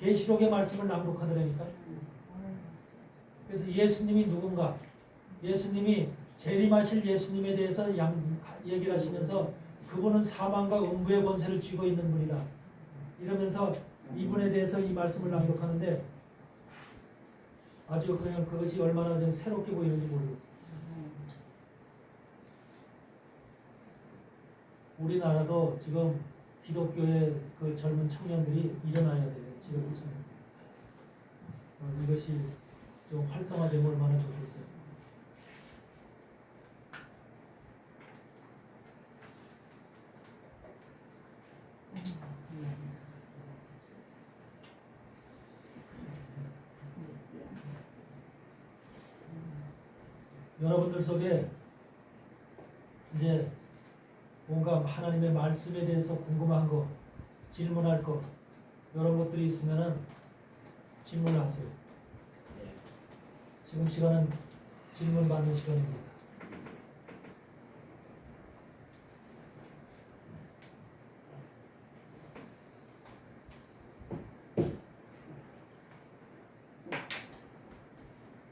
계시록의 말씀을 낭독하더라니까. 그래서 예수님이 누군가, 예수님이 재림하실 예수님에 대해서 얘기를 하시면서 그분은 사망과 음부의 권세를 쥐고 있는 분이다 이러면서 이분에 대해서 이 말씀을 낭독하는데 아주 그냥 그것이 얼마나 좀 새롭게 보이는지 모르겠어요. 우리나라도 지금 기독교의 그 젊은 청년들이 일어나야 돼요. 지금 이것이 좀 활성화되면 얼마나 좋겠어요. 여러분들 속에 이제 뭔가 하나님의 말씀에 대해서 궁금한 거, 질문할 거 이런 것들이 있으면은 질문하세요. 지금 시간은 질문 받는 시간입니다.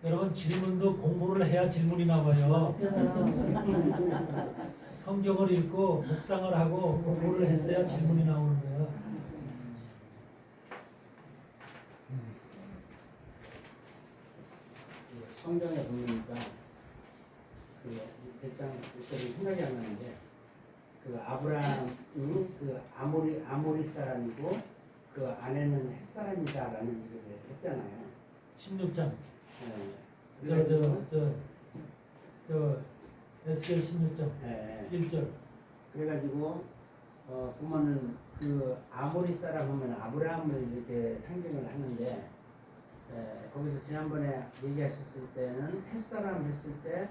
여러분 질문도 공부를 해야 질문이 나와요. 성경을 읽고 묵상을 하고 공부를 했어야 질문이 나오는 거예요. 성경에 보니까 그 대장 생각이 안 나는데 그 아브라함이 그 아모리 사람이고 그 아내는 햇 사람이다라는 얘기를 했잖아요. 16장. 네. 저 에스겔 16장. 네. 1절. 그래가지고 보면은 그 아모리 사람 하면 아브라함을 이렇게 상징을 하는데 거기서 지난번에 얘기하셨을 때는 햇사람 했을 때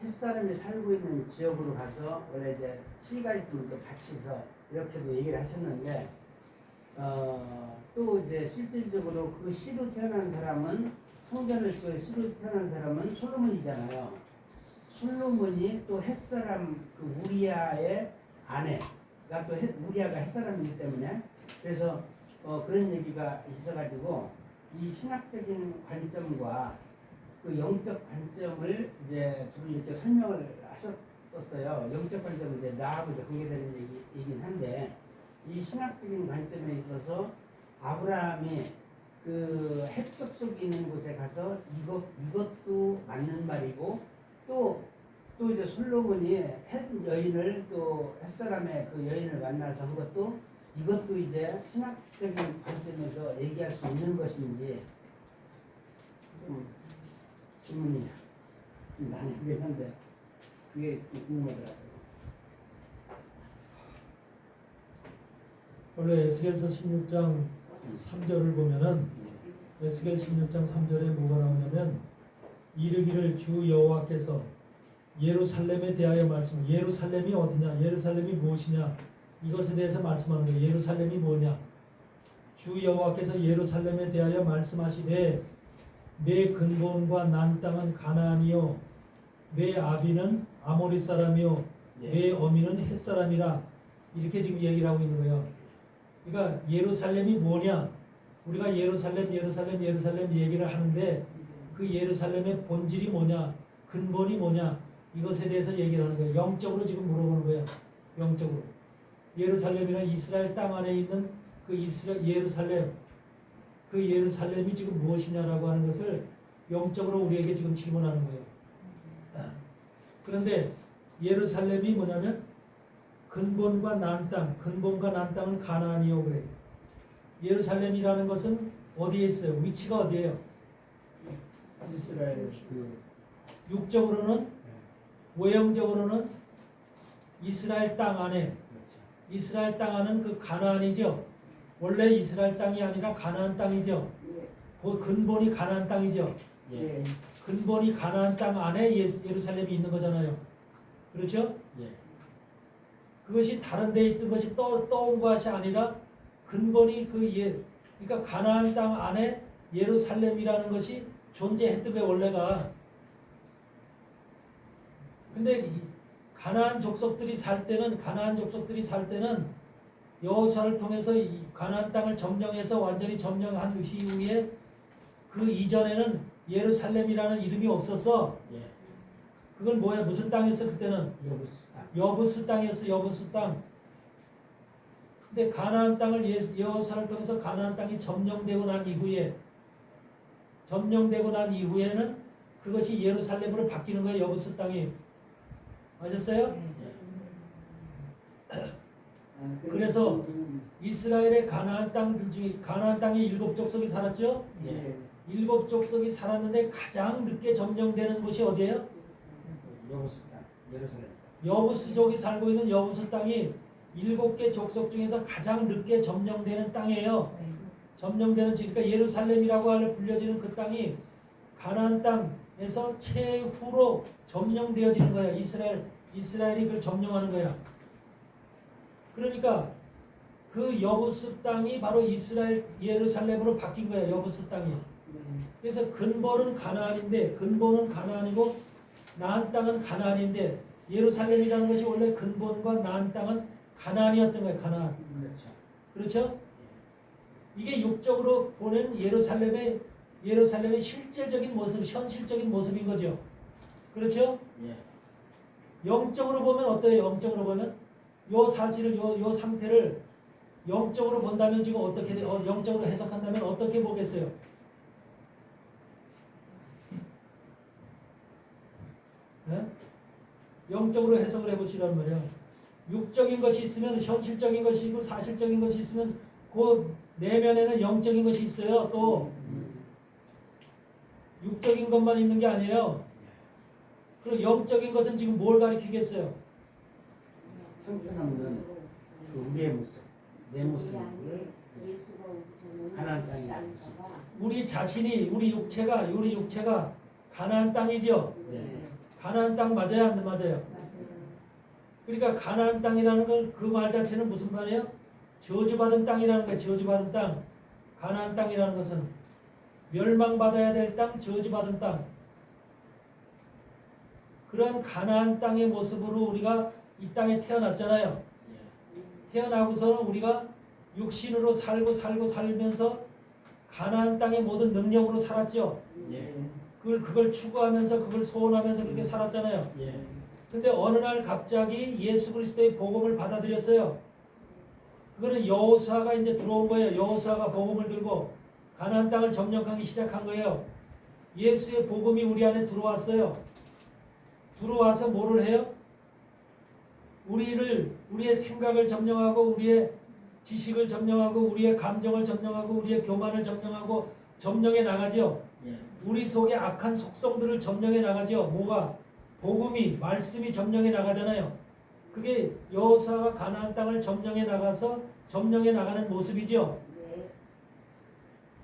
햇사람이 살고 있는 지역으로 가서 원래 이제 씨가 있으면 또 같이서 이렇게도 얘기를 하셨는데 또 이제 실질적으로 그 씨로 태어난 사람은 성전을 지어 씨로 태어난 사람은 솔로몬이잖아요. 솔로몬이 또 햇사람 그 우리아의 아내가 또 우리아가 햇사람이기 때문에 그래서 그런 얘기가 있어가지고 이 신학적인 관점과 그 영적 관점을 이제 둘이 이렇게 설명을 하셨었어요. 영적 관점은 이제 나하고 이제 관계되는 얘기긴 한데 이 신학적인 관점에 있어서 아브라함이 그 햇석 속에 있는 곳에 가서 이것도 맞는 말이고 또 이제 솔로몬이 햇 여인을 또 햇사람의 그 여인을 만나서 한 것도 이것도 이제 신학적인 관점에서 얘기할 수 있는 것인지 좀 질문이 좀 나뉘긴 한데 그게 궁금하더라고요. 원래 에스겔서 16장 3절을 보면은 에스겔 16장 3절에 뭐가 나오냐면 이르기를 주 여호와께서 예루살렘에 대하여 말씀. 예루살렘이 어디냐? 예루살렘이 무엇이냐? 이것에 대해서 말씀하는 거예요. 예루살렘이 뭐냐? 주 여호와께서 예루살렘에 대하여 말씀하시되 내 근본과 난 땅은 가나안이요 내 아비는 아모리 사람이요 내 어미는 헷 사람이라 이렇게 지금 얘기를 하고 있는 거예요. 그러니까 예루살렘이 뭐냐? 우리가 예루살렘 얘기를 하는데 그 예루살렘의 본질이 뭐냐? 근본이 뭐냐? 이것에 대해서 얘기를 하는 거예요. 영적으로 지금 물어보는 거예요. 영적으로. 예루살렘이란 이스라엘 땅 안에 있는 그 예루살렘, 그 예루살렘이 지금 무엇이냐라고 하는 것을 영적으로 우리에게 지금 질문하는 거예요. 그런데 예루살렘이 뭐냐면 근본과 난 땅은 가나안이요 그래요. 예루살렘이라는 것은 어디에 있어요? 위치가 어디예요? 이스라엘 육적으로는 외형적으로는 이스라엘 땅 안에 그렇죠. 이스라엘 땅 안은 그 가나안이죠. 원래 이스라엘 땅이 아니라 가나안 땅이죠. 그 근본이 가나안 땅이죠. 예. 근본이 가나안 땅 안에 예루살렘이 있는 거잖아요. 그렇죠? 예. 그것이 다른 데 있던 것이 떠온 것이 아니라 근본이 그러니까 가나안 땅 안에 예루살렘이라는 것이 존재했던 게 원래가. 근데 가나안 족속들이 살 때는 여호수아를 통해서 이 가나안 땅을 점령해서 완전히 점령한 이후에 그 이전에는 예루살렘이라는 이름이 없었어. 예. 그건 뭐야? 무슨 땅이었어 그때는? 여부스 땅이었어. 여부스 땅. 근데 가나안 땅을 여호수아를 통해서 가나안 땅이 점령되고 난 이후에는 그것이 예루살렘으로 바뀌는 거예요. 여부스 땅이. 아셨어요? 그래서 이스라엘의 가나안 땅들 중에 가나안 땅에 7 족속이 살았죠. 예. 7 족속이 살았는데 가장 늦게 점령되는 곳이 어디예요? 여부스 땅, 예루살렘. 여부스족이 살고 있는 여부스 땅이 7개 족속 중에서 가장 늦게 점령되는 땅이에요. 점령되는 그러니까 예루살렘이라고 불려지는 그 땅이 가나안 땅에서 최후로 점령되어지는 거야. 이스라엘이 그걸 점령하는 거야. 그러니까 그 여부스 땅이 바로 예루살렘으로 바뀐 거야. 여부스 땅이. 그래서 근본은 가나안이고 나은 땅은 가나안인데 예루살렘이라는 것이 원래 근본과 나은 땅은 가나안이었던 거예요. 가나안. 그렇죠. 그렇죠? 이게 육적으로 보는 예루살렘의 실제적인 모습, 현실적인 모습인 거죠. 그렇죠? 예. 영적으로 보면 어때요? 영적으로 보면 요 사실을 요 상태를 영적으로 본다면 지금 어떻게 영적으로 해석한다면 어떻게 보겠어요? 네? 영적으로 해석을 해보시란 말이에요. 육적인 것이 있으면 현실적인 것이 있고 사실적인 것이 있으면 그 내면에는 영적인 것이 있어요. 또 육적인 것만 있는 게 아니에요. 그리고 영적인 것은 지금 뭘 가리키겠어요? 형편없는 그 우리의 모습, 내 모습을 가나안 땅이라는 모습. 우리 자신이 우리 육체가 가나안 땅이죠. 네. 가나안 땅 맞아요, 안 맞아요? 그러니까 가나안 땅이라는 건 그 말 자체는 무슨 말이에요? 저주받은 땅이라는 거예요. 저주받은 땅. 가나안 땅이라는 것은 멸망받아야 될 땅, 저주받은 땅. 그런 가나안 땅의 모습으로 우리가 이 땅에 태어났잖아요. 태어나고서는 우리가 육신으로 살면서 가나안 땅의 모든 능력으로 살았죠. 예. 그걸 추구하면서 그걸 소원하면서 그렇게 살았잖아요. 예. 근데 어느 날 갑자기 예수 그리스도의 복음을 받아들였어요. 그거는 여호수아가 이제 들어온 거예요. 여호수아가 복음을 들고 가나안 땅을 점령하기 시작한 거예요. 예수의 복음이 우리 안에 들어왔어요. 들어와서 뭐를 해요? 우리의 생각을 점령하고 우리의 지식을 점령하고 우리의 감정을 점령하고 우리의 교만을 점령하고 점령해 나가죠. 예. 우리 속에 악한 속성들을 점령해 나가죠. 뭐가? 복음이, 말씀이 점령해 나가잖아요. 그게 여호수아가 가나안 땅을 점령해 나가서 점령해 나가는 모습이죠.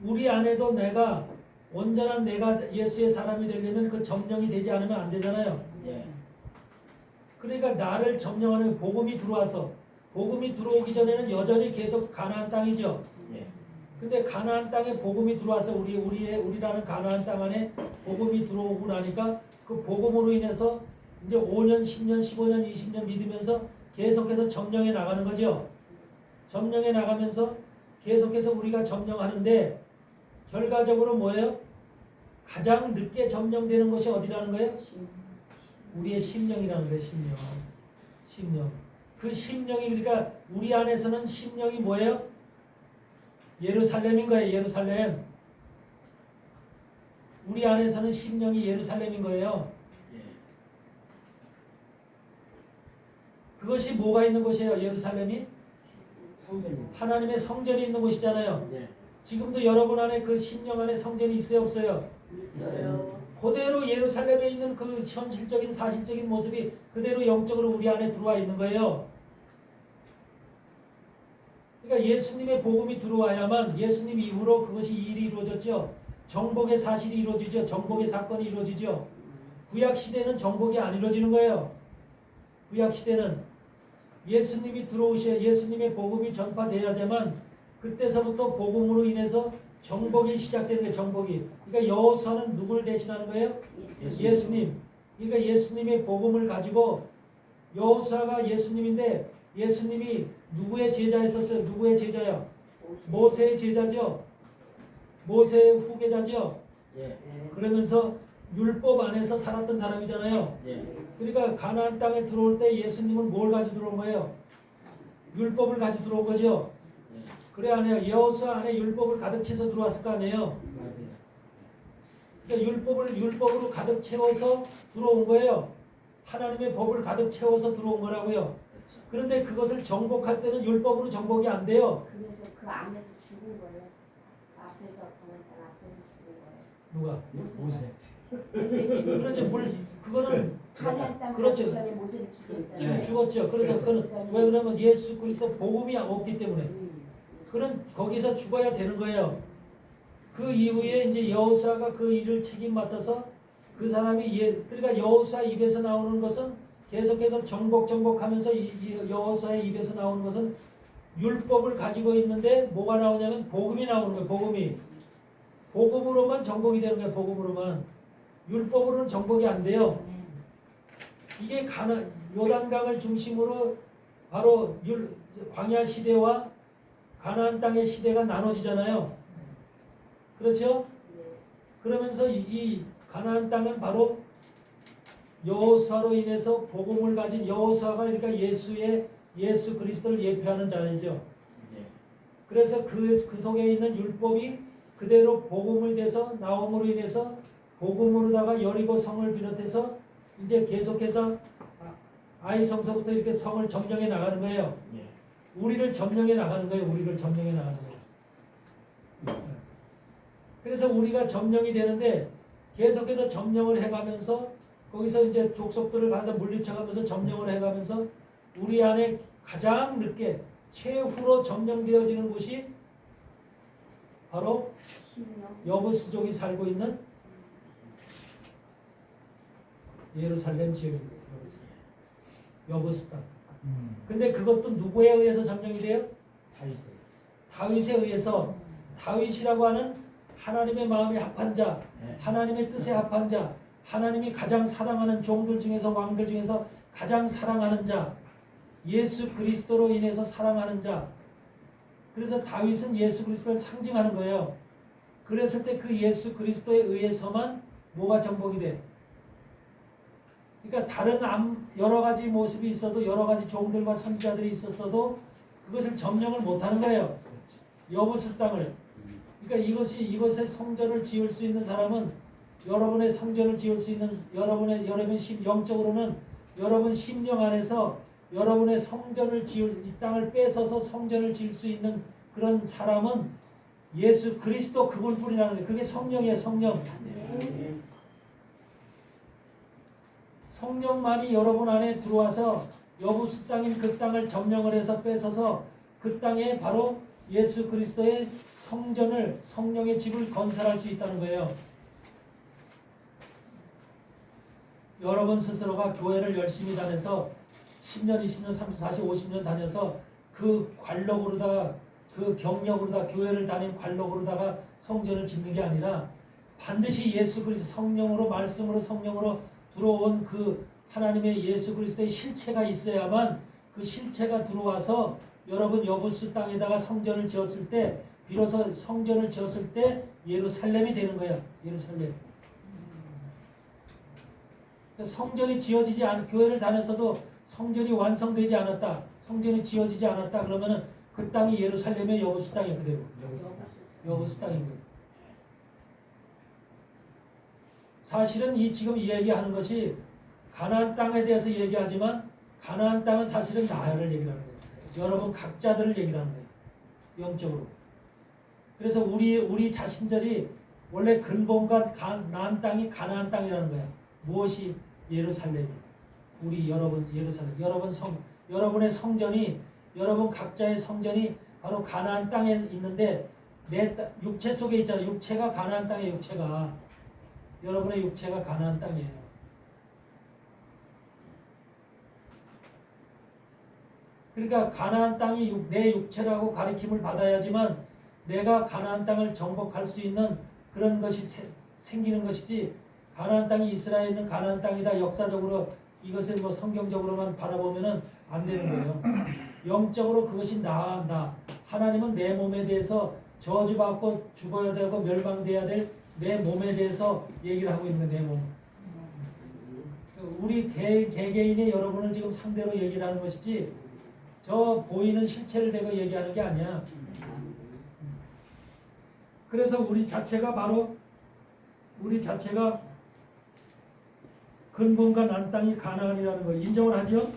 우리 안에도 온전한 내가 예수의 사람이 되려면 그 점령이 되지 않으면 안 되잖아요. 예. 그러니까 나를 점령하는 복음이 들어와서 복음이 들어오기 전에는 여전히 계속 가나안 땅이죠. 예. 근데 가나안 땅에 복음이 들어와서 우리라는 가나안 땅 안에 복음이 들어오고 나니까 그 복음으로 인해서 이제 5년, 10년, 15년, 20년 믿으면서 계속해서 점령해 나가는 거죠. 점령해 나가면서 계속해서 우리가 점령하는데 결과적으로 뭐예요? 가장 늦게 점령되는 것이 어디라는 거예요? 우리의 심령이라는 거예요. 심령. 그 심령이 그러니까 우리 안에서는 심령이 뭐예요? 예루살렘인 거예요. 예루살렘. 우리 안에서는 심령이 예루살렘인 거예요. 그것이 뭐가 있는 곳이에요? 예루살렘이? 성전이. 하나님의 성전이 있는 곳이잖아요. 네. 지금도 여러분 안에 그 심령 안에 성전이 있어요? 없어요? 있어요. 그대로 예루살렘에 있는 그 현실적인 사실적인 모습이 그대로 영적으로 우리 안에 들어와 있는 거예요. 그러니까 예수님의 복음이 들어와야만 예수님 이후로 그것이 일이 이루어졌죠. 정복의 사실이 이루어지죠. 정복의 사건이 이루어지죠. 구약 시대는 정복이 안 이루어지는 거예요. 구약 시대는 예수님이 들어오셔야 예수님의 복음이 전파돼야지만 그때서부터 복음으로 인해서 정복이 시작되는 거예요. 정복이. 그러니까 여호수아는 누구를 대신하는 거예요? 예수님. 그러니까 예수님의 복음을 가지고 여호수아가 예수님인데 예수님이 누구의 제자였었어요? 누구의 제자요? 모세의 제자죠. 모세의 후계자죠. 예. 그러면서 율법 안에서 살았던 사람이잖아요. 예. 그러니까 가나안 땅에 들어올 때 예수님은 뭘 가지고 들어온 거예요? 율법을 가지고 들어온 거죠. 예. 그래 안 해요? 여호수아 안에 율법을 가득 채워서 들어왔을 거 아니에요? 맞아요. 그러니까 율법으로 가득 채워서 들어온 거예요. 하나님의 법을 가득 채워서 들어온 거라고요. 그렇죠. 그런데 그것을 정복할 때는 율법으로 정복이 안 돼요. 그래서 그 안에서 죽은 거예요. 앞에서 가나안 땅 앞에서 죽은 거예요. 누가? 모세. 그렇죠. 그거는 가나안 땅 그렇죠. 가기 전에 모세를 죽였잖아요. 죽었죠. 그래서 그는 왜 그러면 예수 그리스도 복음이 없기 때문에 그런 거기서 죽어야 되는 거예요. 그 이후에 이제 여호수아가 그 일을 책임 맡아서 그 사람이 그러니까 여호수아 입에서 나오는 것은 계속해서 정복하면서 여호수아의 입에서 나오는 것은 율법을 가지고 있는데 뭐가 나오냐면 복음이 나오는 거예요. 복음으로만 정복이 되는 거예요. 복음으로만. 율법으로는 정복이 안 돼요. 이게 요단강을 중심으로 바로 광야 시대와 가나안 땅의 시대가 나눠지잖아요. 그렇죠? 그러면서 이 가나안 땅은 바로 여호수아로 인해서 복음을 가진 여호수아가 그러니까 예수 그리스도를 예표하는 자이죠. 예. 그래서 그 속에 있는 율법이 그대로 복음을 돼서 나옴으로 인해서 복음으로다가 여리고 성을 비롯해서 이제 계속해서 아이 성서부터 이렇게 성을 점령해 나가는 거예요. 예. 우리를 점령해 나가는 거예요. 우리를 점령해 나가는 거예요. 그래서 우리가 점령이 되는데 계속해서 점령을 해가면서 거기서 이제 족속들을 가서 물리쳐가면서 점령을 해가면서 우리 안에 가장 늦게 최후로 점령되어지는 곳이 바로 여부스족이 살고 있는 예루살렘 지역입니다. 여부스 땅. 근데 그것도 누구에 의해서 점령이 돼요? 다윗에. 다윗에 의해서. 다윗이라고 하는 하나님의 마음에 합한 자, 예. 하나님의 뜻에 합한 자, 하나님이 가장 사랑하는 종들 중에서 왕들 중에서 가장 사랑하는 자, 예수 그리스도로 인해서 사랑하는 자. 그래서 다윗은 예수 그리스도를 상징하는 거예요. 그랬을 때 그 예수 그리스도에 의해서만 뭐가 정복이 돼? 그러니까 다른 여러 가지 모습이 있어도 여러 가지 종들과 선지자들이 있었어도 그것을 점령을 못하는 거예요. 여부스 땅을. 그러니까 이것의 성전을 지을 수 있는 사람은 여러분의 성전을 지을 수 있는 여러분 영적으로는 여러분 심령 안에서 여러분의 성전을 이 땅을 뺏어서 성전을 지을 수 있는 그런 사람은 예수 그리스도 그분뿐이라는 거예요. 그게 성령이에요. 성령. 예. 성령만이 여러분 안에 들어와서 여부스 땅인 그 땅을 점령을 해서 뺏어서 그 땅에 바로 예수 그리스도의 성전을 성령의 집을 건설할 수 있다는 거예요. 여러분 스스로가 교회를 열심히 다녀서 10년, 20년, 30, 40, 50년 다녀서 그 관록으로다가 그 경력으로다 교회를 다닌 관록으로다가 성전을 짓는 게 아니라 반드시 예수 그리스도 성령으로 말씀으로 성령으로 들어온 그 하나님의 예수 그리스도의 실체가 있어야만 그 실체가 들어와서 여러분 여부수 땅에다가 성전을 지었을 때 비로소 성전을 지었을 때 예루살렘이 되는 거야. 예루살렘. 성전이 지어지지 않은 교회를 다녔어도 성전이 완성되지 않았다. 성전이 지어지지 않았다. 그러면은 그 땅이 예루살렘의 여부수 땅이야 그대로. 여부수 땅인 거예요. 사실은 지금 얘기하는 것이 가나안 땅에 대해서 얘기하지만 가나안 땅은 사실은 나를 얘기하는 거예요. 여러분 각자들을 얘기하는 거예요. 영적으로. 그래서 우리 자신들이 원래 근본과 난 땅이 가나안 땅이라는 거야. 무엇이 예루살렘이? 우리 여러분 예루살렘. 여러분의 성전이 여러분 각자의 성전이 바로 가나안 땅에 있는데 내 육체 속에 있잖아요. 육체가 가나안 땅의 육체가 여러분의 육체가 가나안 땅이에요. 그러니까 가나안 땅이 내 육체라고 가리킴을 받아야지만 내가 가나안 땅을 정복할 수 있는 그런 것이 생기는 것이지 가나안 땅이 이스라엘에 있는 가나안 땅이다 역사적으로 이것을 뭐 성경적으로만 바라보면은 안 되는 거예요. 영적으로 그것이 나 하나님은 내 몸에 대해서 저주받고 죽어야 되고 멸망돼야 될 내 몸에 대해서 얘기를 하고 있는 거예요. 내 몸. 우리 개개인의 여러분을 지금 상대로 얘기를 하는 것이지 저 보이는 실체를 대고 얘기하는 게 아니야. 그래서 우리 자체가 근본과 난 땅이 가나안이라는 걸 인정을 하죠.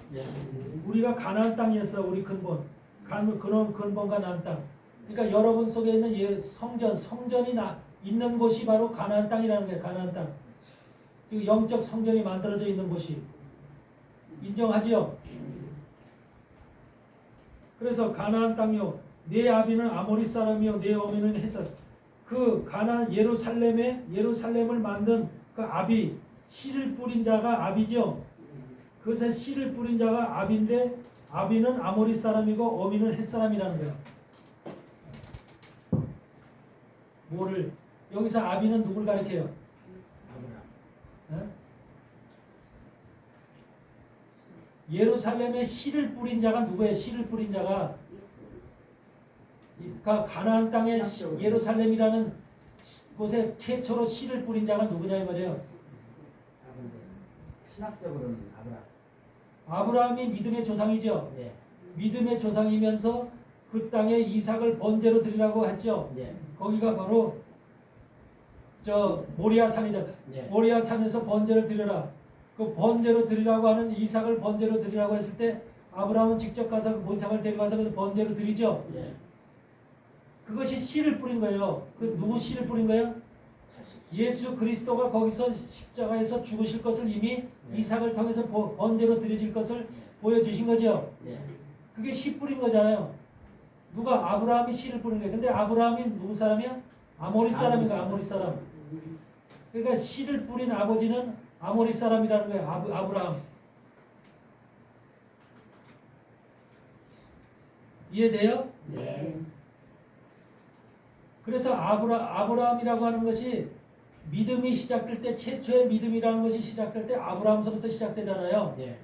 우리가 가나안 땅이었어. 우리 그런 근본과 난 땅. 그러니까 여러분 속에 있는 성전이 있는 곳이 바로 가나안 땅이라는 거예요. 가나안 땅. 그 영적 성전이 만들어져 있는 곳이 인정하지요. 그래서 가나안 땅이요 내 아비는 아모리 사람이요 내 어미는 헷을 그 가나안 예루살렘을 만든 그 아비 씨를 뿌린 자가 아비죠. 그것에 씨를 뿌린 자가 아비인데 아비는 아모리 사람이고 어미는 헷 사람이라는 거예요. 뭐를 여기서 아비는 누굴 가리켜요? 예루살렘에 씨를 뿌린 자가 누구예요? 씨를 뿌린 자가 그러니까 가나안 땅에 예루살렘이라는 곳에 최초로 씨를 뿌린 자가 누구냐 이 말이에요. 신학적으로는 아브라함이 믿음의 조상이죠. 네. 믿음의 조상이면서 그 땅에 이삭을 번제로 드리라고 했죠. 네. 거기가 바로 저 모리아 산이죠. 네. 모리아 산에서 번제를 드려라. 그 번제로 드리라고 하는 이삭을 번제로 드리라고 했을 때 아브라함은 직접 가서 그 이삭을 데려가서 그 번제로 드리죠. 네. 그것이 씨를 뿌린 거예요. 그 누구 씨를 뿌린 거예요? 예수 그리스도가 거기서 십자가에서 죽으실 것을 이미 네. 이삭을 통해서 번제로 드려질 것을 보여주신 거죠. 네. 그게 씨 뿌린 거잖아요. 누가 아브라함이 씨를 뿌린 거예요. 근데 아브라함이 누구 사람이야? 아모리 사람인가? 아모리 사람. 그러니까 씨를 뿌린 아버지는 아모리 사람이라는 거예요. 아브라함. 이해돼요? 네. 그래서 아브라함이라고 하는 것이 믿음이 시작될 때 최초의 믿음이라는 것이 시작될 때 아브라함서부터 시작되잖아요. 네.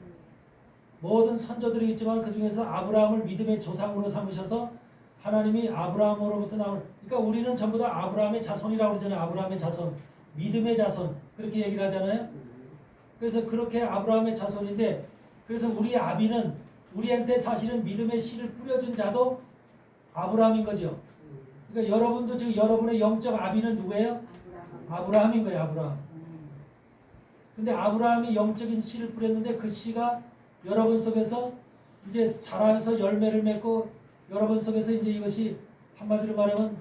모든 선조들이 있지만 그 중에서 아브라함을 믿음의 조상으로 삼으셔서 하나님이 아브라함으로부터 나온 그러니까 우리는 전부 다 아브라함의 자손이라고 그러잖아요. 아브라함의 자손, 믿음의 자손 그렇게 얘기를 하잖아요. 그래서 그렇게 아브라함의 자손인데 그래서 우리 아비는 우리한테 사실은 믿음의 씨를 뿌려준 자도 아브라함인 거죠. 그러니까 여러분도 지금 여러분의 영적 아비는 누구예요? 아브라함인 거예요. 아브라함. 근데 아브라함이 영적인 씨를 뿌렸는데 그 씨가 여러분 속에서 이제 자라면서 열매를 맺고 여러분 속에서 이제 이것이 한마디로 말하면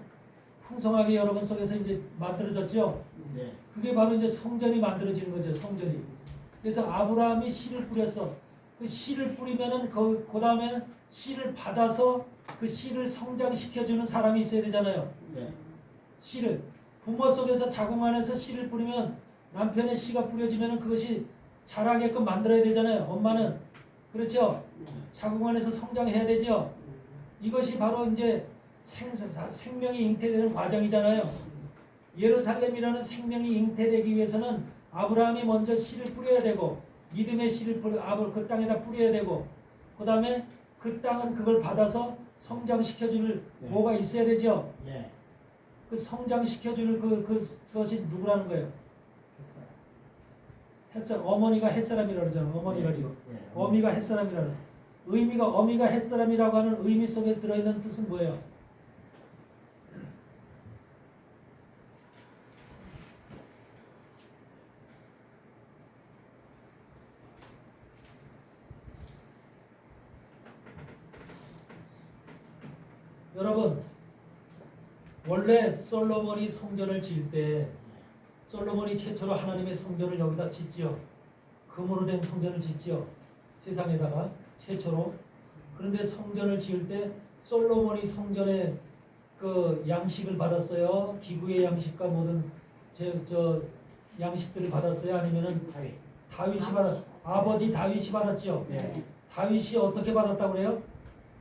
풍성하게 여러분 속에서 이제 만들어졌죠. 네. 그게 바로 이제 성전이 만들어지는 거죠. 성전이. 그래서 아브라함이 씨를 뿌렸어. 그 씨를 뿌리면은 그 다음에는 씨를 받아서 그 씨를 성장시켜주는 사람이 있어야 되잖아요. 네. 씨를 부모 속에서 자궁 안에서 씨를 뿌리면 남편의 씨가 뿌려지면은 그것이 자라게끔 만들어야 되잖아요. 엄마는 그렇죠. 자궁 안에서 성장해야 되죠. 이것이 바로 이제 생명이 잉태되는 과정이잖아요. 예루살렘이라는 생명이 잉태되기 위해서는 아브라함이 먼저 씨를 뿌려야 되고 믿음의 씨를 그 땅에다 뿌려야 되고 그 다음에 그 땅은 그걸 받아서 성장시켜줄 네. 뭐가 있어야 되죠. 예. 그 성장시켜줄 그것이 누구라는 거예요. 햇사람. 어머니가 햇사람이라고 그러잖아. 어머니가 지금. 예. 어미가 햇사람이라는 어미가 햇사람이라고 하는 의미 속에 들어있는 뜻은 뭐예요? 여러분, 원래 솔로몬이 성전을 지을 때 솔로몬이 최초로 하나님의 성전을 여기다 짓지요. 금으로 된 성전을 짓지요. 세상에다가 최초로. 그런데 성전을 지을 때 솔로몬이 성전의 그 양식을 받았어요. 기구의 양식과 모든 저 양식들을 받았어요. 아니면은 다윗이 아버지 다윗이 받았죠. 예. 다윗이 어떻게 받았다고 그래요?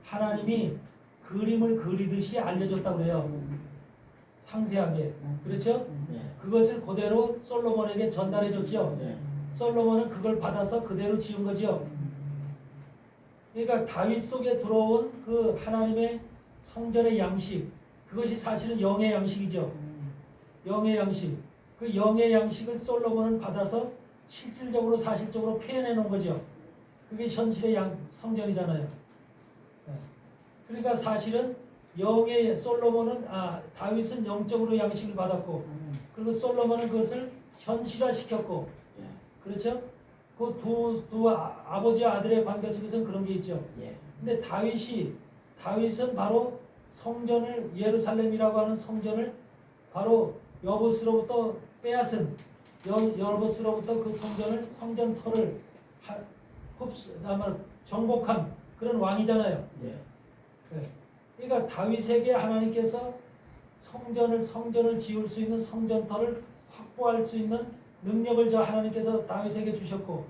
하나님이 그림을 그리듯이 알려줬다고 그래요. 상세하게. 그렇죠? 예. 그것을 그대로 솔로몬에게 전달해 줬죠. 예. 솔로몬은 그걸 받아서 그대로 지은 거죠. 그러니까 다윗 속에 들어온 그 하나님의 성전의 양식, 그것이 사실은 영의 양식이죠. 영의 양식. 그 영의 양식을 솔로몬은 받아서 실질적으로 사실적으로 표현해 놓은 거죠. 그게 현실의 성전이잖아요. 그러니까 사실은 영의 다윗은 영적으로 양식을 받았고, 그리고 솔로몬은 그것을 현실화시켰고, 그렇죠? 그 두 아버지와 아들의 관계 속에서는 그런 게 있죠. 예. 근데 다윗은 바로 성전을 예루살렘이라고 하는 성전을 바로 여보스로부터 빼앗은 여보스로부터 그 성전터를 아마 정복한 그런 왕이잖아요. 예. 그러니까 다윗에게 하나님께서 성전을 지을 수 있는 성전터를 확보할 수 있는 능력을 하나님께서 다윗에게 주셨고,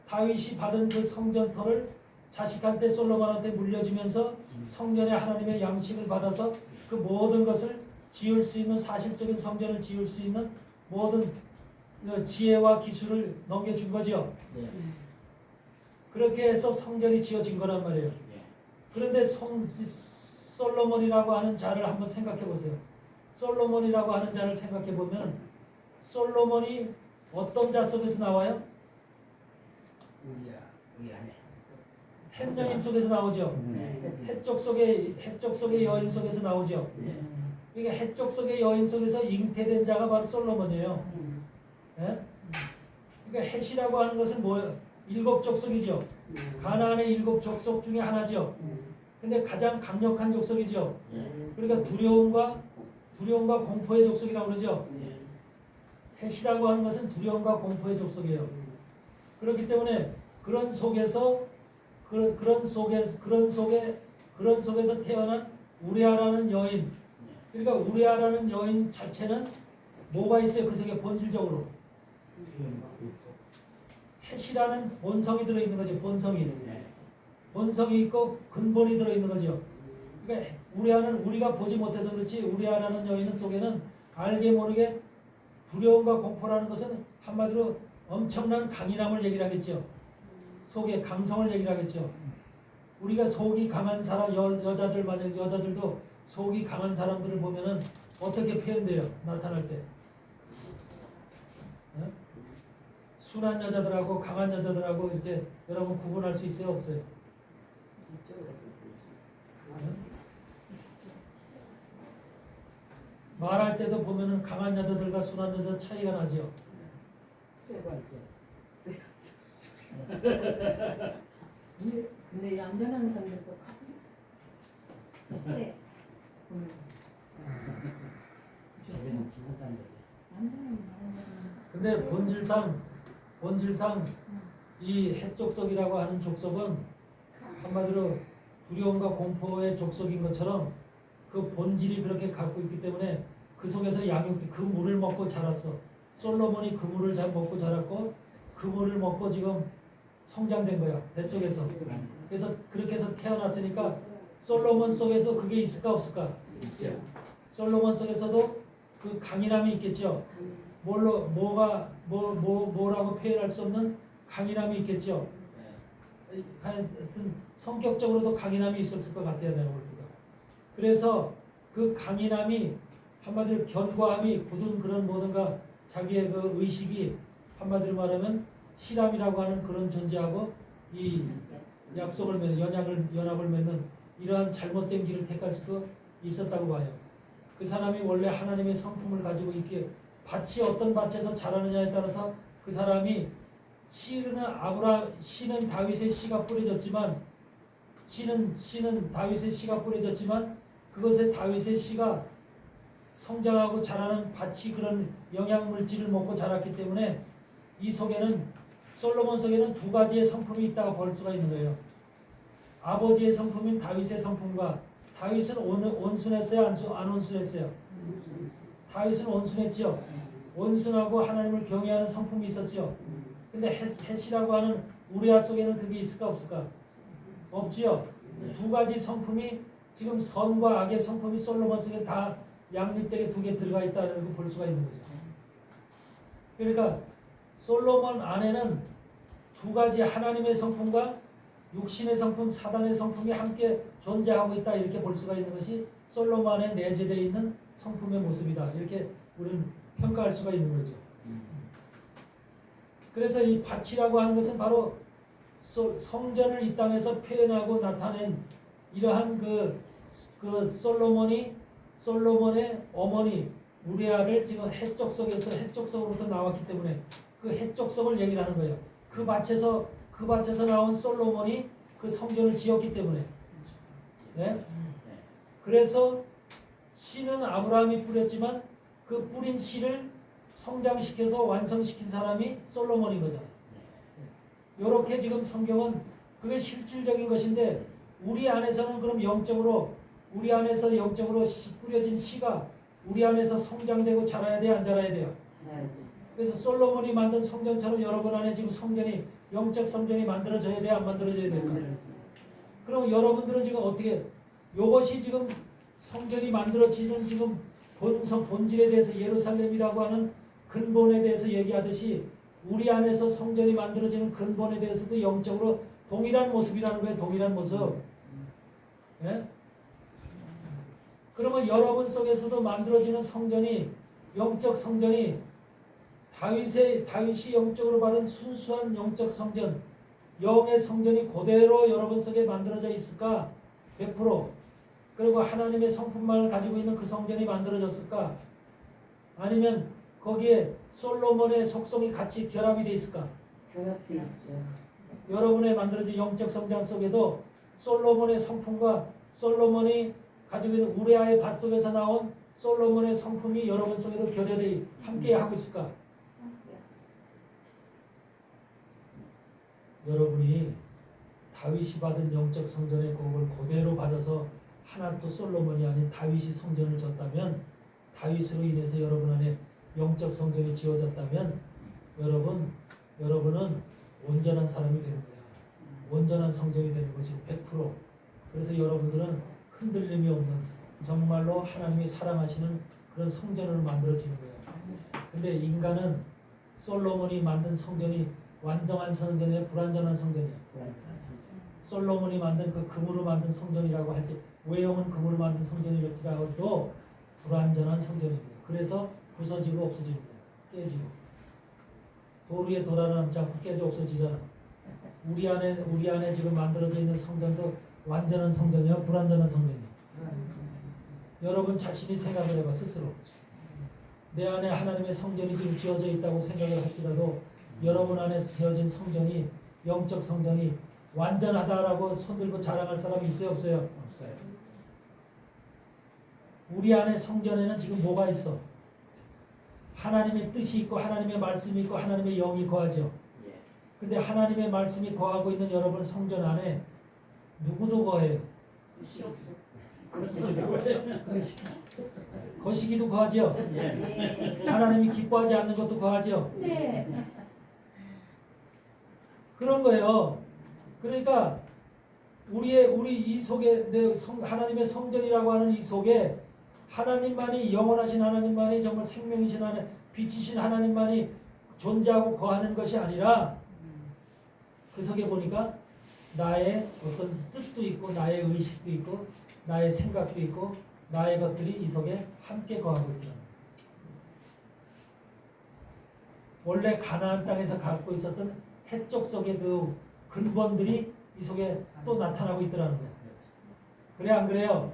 다윗이 받은 그 성전터를 자식한테 솔로몬한테 물려주면서 성전에 하나님의 양식을 받아서 그 모든 것을 지을 수 있는 사실적인 성전을 지을 수 있는 모든 지혜와 기술을 넘겨준 거죠. 예. 그렇게 해서 성전이 지어진 거란 말이에요. 그런데 솔로몬이라고 하는 자를 한번 생각해 보세요. 솔로몬이라고 하는 자를 생각해 보면 솔로몬이 어떤 자 속에서 나와요? 우리 안에. 햇여인 속에서 나오죠. 해쪽 속의 여인 속에서 나오죠. 예. 그러니까 해쪽 속의 여인 속에서 잉태된 자가 바로 솔로몬이에요. 예? 그러니까 헷이라고 하는 것은 뭐예요? 7 족속이죠. 가나안의 7 족속 중에 하나죠. 근데 가장 강력한 족속이죠. 그러니까 두려움과 공포의 족속이라고 그러죠. 헷이라고 하는 것은 두려움과 공포의 족속이에요. 그렇기 때문에 그런 속에서 태어난 우리아라는 여인, 그러니까 우리아라는 여인 자체는 뭐가 있어요? 그 속에 본질적으로 헷이라는 본성이 들어있는 거죠. 본성이 있고 근본이 들어있는 거죠. 그러니까 우리가 보지 못해서 그렇지 우리아라는 여인 속에는 알게 모르게 두려움과 공포라는 것은 한마디로 엄청난 강인함을 얘기를 하겠죠. 속에 강성을 얘기를 하겠죠. 우리가 속이 강한 사람, 여자들 만약에 여자들도 속이 강한 사람들을 보면은 어떻게 표현돼요? 나타날 때. 네? 순한 여자들하고 강한 여자들하고 이렇게 여러분 구분할 수 있어요? 없어요? 네? 말할 때도 보면은 강한 여자들과 순한 여자 차이가 나죠. 근데 얌전한 사람들도 세. 저희는 비슷한 거죠. 근데 본질상 이 헷족속이라고 하는 족속은 한마디로 두려움과 공포의 족속인 것처럼 그 본질이 그렇게 갖고 있기 때문에 그 속에서 그 물을 먹고 자랐어. 솔로몬이 그 물을 먹고 자랐고 그 물을 먹고 지금 성장된 거야. 뱃속에서. 그래서 그렇게 해서 태어났으니까 솔로몬 속에서 그게 있을까 없을까? 있죠. 솔로몬 속에서도 그 강인함이 있겠죠. 뭐라고 표현할 수 없는 강인함이 있겠죠. 하여튼 성격적으로도 강인함이 있었을 것 같아요, 내가 볼 때도. 그래서 그 강인함이 한마디로 견고함이 굳은 그런 뭐든가 자기의 그 의식이 한마디로 말하면 히람이라고 하는 그런 존재하고 이 약속을 맺는 연합을 맺는 이러한 잘못된 길을 택할 수도 있었다고 봐요. 그 사람이 원래 하나님의 성품을 가지고 있기에 밭이 어떤 밭에서 자라느냐에 따라서 그 사람이 씨는 다윗의 씨가 뿌려졌지만 씨는 다윗의 씨가 뿌려졌지만 그것에 다윗의 씨가 성장하고 자라는 밭이 그런 영양 물질을 먹고 자랐기 때문에 이 속에는 솔로몬 속에는 두 가지의 성품이 있다고 볼 수가 있는 거예요. 아버지의 성품인 다윗의 성품과 다윗은 온순했어요, 안 온순했어요? 다윗은 온순했죠. 온순하고 하나님을 경외하는 성품이 있었죠. 근데 헷이라고 하는 우리아 속에는 그게 있을까 없을까? 없지요. 두 가지 성품이 지금 선과 악의 성품이 솔로몬 속에 다 양립되게 두 개 들어가 있다는 걸 볼 수가 있는 거죠. 그러니까 솔로몬 안에는 두 가지 하나님의 성품과 육신의 성품, 사단의 성품이 함께 존재하고 있다 이렇게 볼 수가 있는 것이 솔로몬에 내재되어 있는 성품의 모습이다. 이렇게 우리는 평가할 수가 있는 거죠. 그래서 이 밭이라고 하는 것은 바로 성전을 이 땅에서 표현하고 나타낸 이러한 그 솔로몬의 어머니 우리아를 지금 해족속으로부터 나왔기 때문에 그 해족속을 얘기를 하는 거예요. 그 밭에서 나온 솔로몬이 그 성전을 지었기 때문에. 네? 그래서 씨는 아브라함이 뿌렸지만 그 뿌린 씨를 성장시켜서 완성시킨 사람이 솔로몬인 거잖아요. 이렇게 지금 성경은 그게 실질적인 것인데 우리 안에서는 그럼 우리 안에서 영적으로 뿌려진 씨가 우리 안에서 성장되고 자라야 돼, 안 자라야 돼요? 그래서 솔로몬이 만든 성전처럼 여러분 안에 지금 영적 성전이 만들어져야 돼, 안 만들어져야 될까? 그럼 여러분들은 지금 어떻게 이것이 지금 성전이 만들어지는 지금 본질에 대해서 예루살렘이라고 하는 근본에 대해서 얘기하듯이 우리 안에서 성전이 만들어지는 근본에 대해서도 영적으로 동일한 모습이라는 거예요. 동일한 모습. 예? 그러면 여러분 속에서도 만들어지는 성전이 영적 성전이 다윗이 영적으로 받은 순수한 영적 성전, 영의 성전이 그대로 여러분 속에 만들어져 있을까? 100%. 그리고 하나님의 성품만을 가지고 있는 그 성전이 만들어졌을까? 아니면 거기에 솔로몬의 속성이 같이 결합이 돼 있을까? 결합돼 있죠. 여러분의 만들어진 영적 성장 속에도 솔로몬의 성품과 솔로몬이 가지고 있는 우레아의 밭 속에서 나온 솔로몬의 성품이 여러분 속에도 결여돼 함께 하고 있을까? 여러분이 다윗이 받은 영적 성전의 그걸 그대로 받아서 하나 또 솔로몬이 아닌 다윗이 성전을 졌다면 다윗으로 인해서 여러분 안에 영적 성전이 지어졌다면 여러분은 온전한 사람이 되는 거야. 온전한 성전이 되는 것이 100%. 그래서 여러분들은 흔들림이 없는 정말로 하나님이 사랑하시는 그런 성전으로 만들어지는 거야. 근데 인간은 솔로몬이 만든 성전이 완전한 성전이야, 불완전한 성전이야. 솔로몬이 만든 그 금으로 만든 성전이라고 할지 외형은 금으로 만든 성전이랄지라도 불완전한 성전입니다. 그래서 부서지고 없어집니다. 깨지고 돌 위에 돌 하나 남지 않고 깨져 없어지잖아. 우리 안에 지금 만들어져 있는 성전도 완전한 성전이야, 불완전한 성전이야. 여러분 자신이 생각을 해봐 스스로. 내 안에 하나님의 성전이 지금 지어져 있다고 생각을 할지라도 여러분 안에 지어진 성전이 영적 성전이 완전하다라고 손들고 자랑할 사람이 있어요 없어요? 없어요. 우리 안에 성전에는 지금 뭐가 있어? 하나님의 뜻이 있고 하나님의 말씀이 있고 하나님의 영이 거하죠. 근데 하나님의 말씀이 거하고 있는 여러분 성전 안에 누구도 거해요? 거시기도 거하죠. 하나님이 기뻐하지 않는 것도 거하죠. 그런 거예요. 그러니까 우리 이 속에 하나님의 성전이라고 하는 이 속에 하나님만이 영원하신 하나님만이 정말 생명이신 하나님, 빛이신 하나님만이 존재하고 거하는 것이 아니라 그 속에 보니까 나의 어떤 뜻도 있고 나의 의식도 있고 나의 생각도 있고 나의 것들이 이 속에 함께 거하고 있다. 원래 가나안 땅에서 갖고 있었던 해적 속의 그 근본들이 이 속에 또 나타나고 있더라는 거예요. 그래 안 그래요?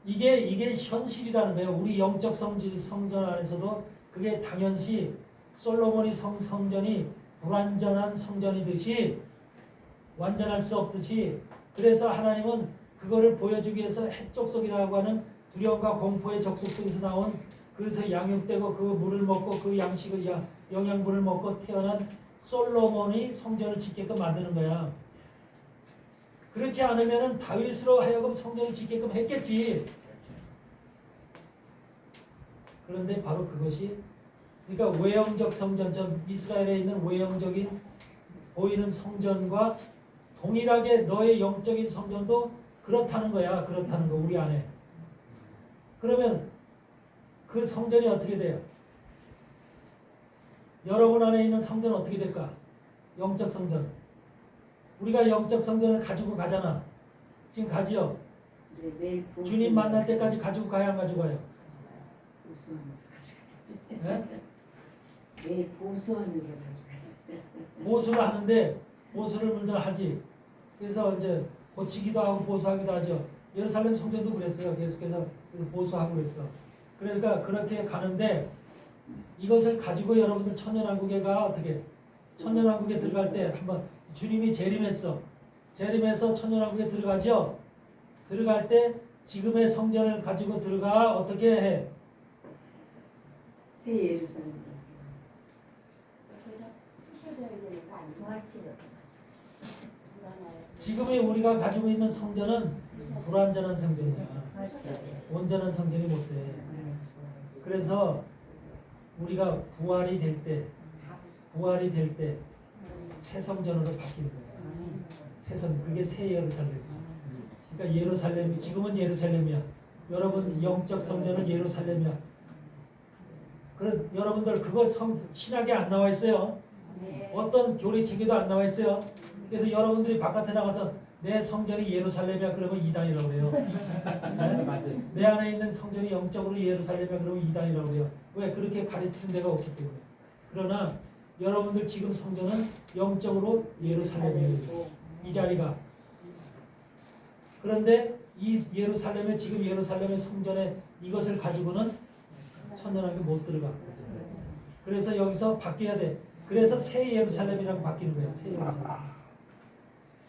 이게 현실이라는 거예요. 우리 영적 성전 안에서도 그게 당연시 솔로몬이 성전이 불완전한 성전이듯이 완전할 수 없듯이 그래서 하나님은 그거를 보여주기 위해서 해족속이라고 하는 두려움과 공포의 적속 속에서 나온 그래서 양육되고 그 물을 먹고 그 양식을 영양분을 먹고 태어난 솔로몬이 성전을 짓게끔 만드는 거야. 그렇지 않으면 다윗으로 하여금 성전을 짓게끔 했겠지. 그런데 바로 그것이 그러니까 외형적 성전, 이스라엘에 있는 외형적인 보이는 성전과 동일하게 너의 영적인 성전도 그렇다는 거야. 그렇다는 거 우리 안에. 그러면 그 성전이 어떻게 돼요? 여러분 안에 있는 성전은 어떻게 될까? 영적 성전. 우리가 영적 성전을 가지고 가잖아. 지금 가지요. 주님 만날 때까지 가지고 가야 안 가지고 가요? 보수하면서 가져가야지. 네? 매일 보수하면서 가져가야지. 보수를 하는데 보수를 먼저 하지. 그래서 이제 고치기도 하고 보수하기도 하죠. 예루살렘 성전도 그랬어요. 계속해서 보수하고 그랬어. 그러니까 그렇게 가는데 이것을 가지고 여러분들 천년왕국에가 어떻게 천년왕국에 들어갈 때 한번 주님이 재림했어. 재림해서 천년왕국에 들어가죠. 들어갈 때 지금의 성전을 가지고 들어가 어떻게 해? 새 예루살렘. 거기다 부셔져야 되니까 안 좋아할지도. 지금의 우리가 가지고 있는 성전은 불완전한 성전이야. 온전한 성전이 못 돼. 그래서 우리가 부활이 될 때 새 성전으로 바뀌는 거야. 새 성, 그게 새 예루살렘. 그러니까 예루살렘이 지금은 예루살렘이야. 여러분 영적 성전은 예루살렘이야. 그런 여러분들 그거 신학에 안 나와 있어요. 어떤 교리책에도 안 나와 있어요. 그래서 여러분들이 바깥에 나가서 내 성전이 예루살렘이야 그러면 이단이라고 해요. 네? 내 안에 있는 성전이 영적으로 예루살렘이야 그러면 이단이라고 해요. 왜? 그렇게 가르치는 데가 없기 때문에. 그러나 여러분들 지금 성전은 영적으로 예루살렘이에요. 이 자리가. 그런데 이 예루살렘에 지금 예루살렘의 성전에 이것을 가지고는 천년왕국에 못 들어가. 그래서 여기서 바뀌어야 돼. 그래서 새 예루살렘이라고 바뀌는 거예요. 새 예루살렘.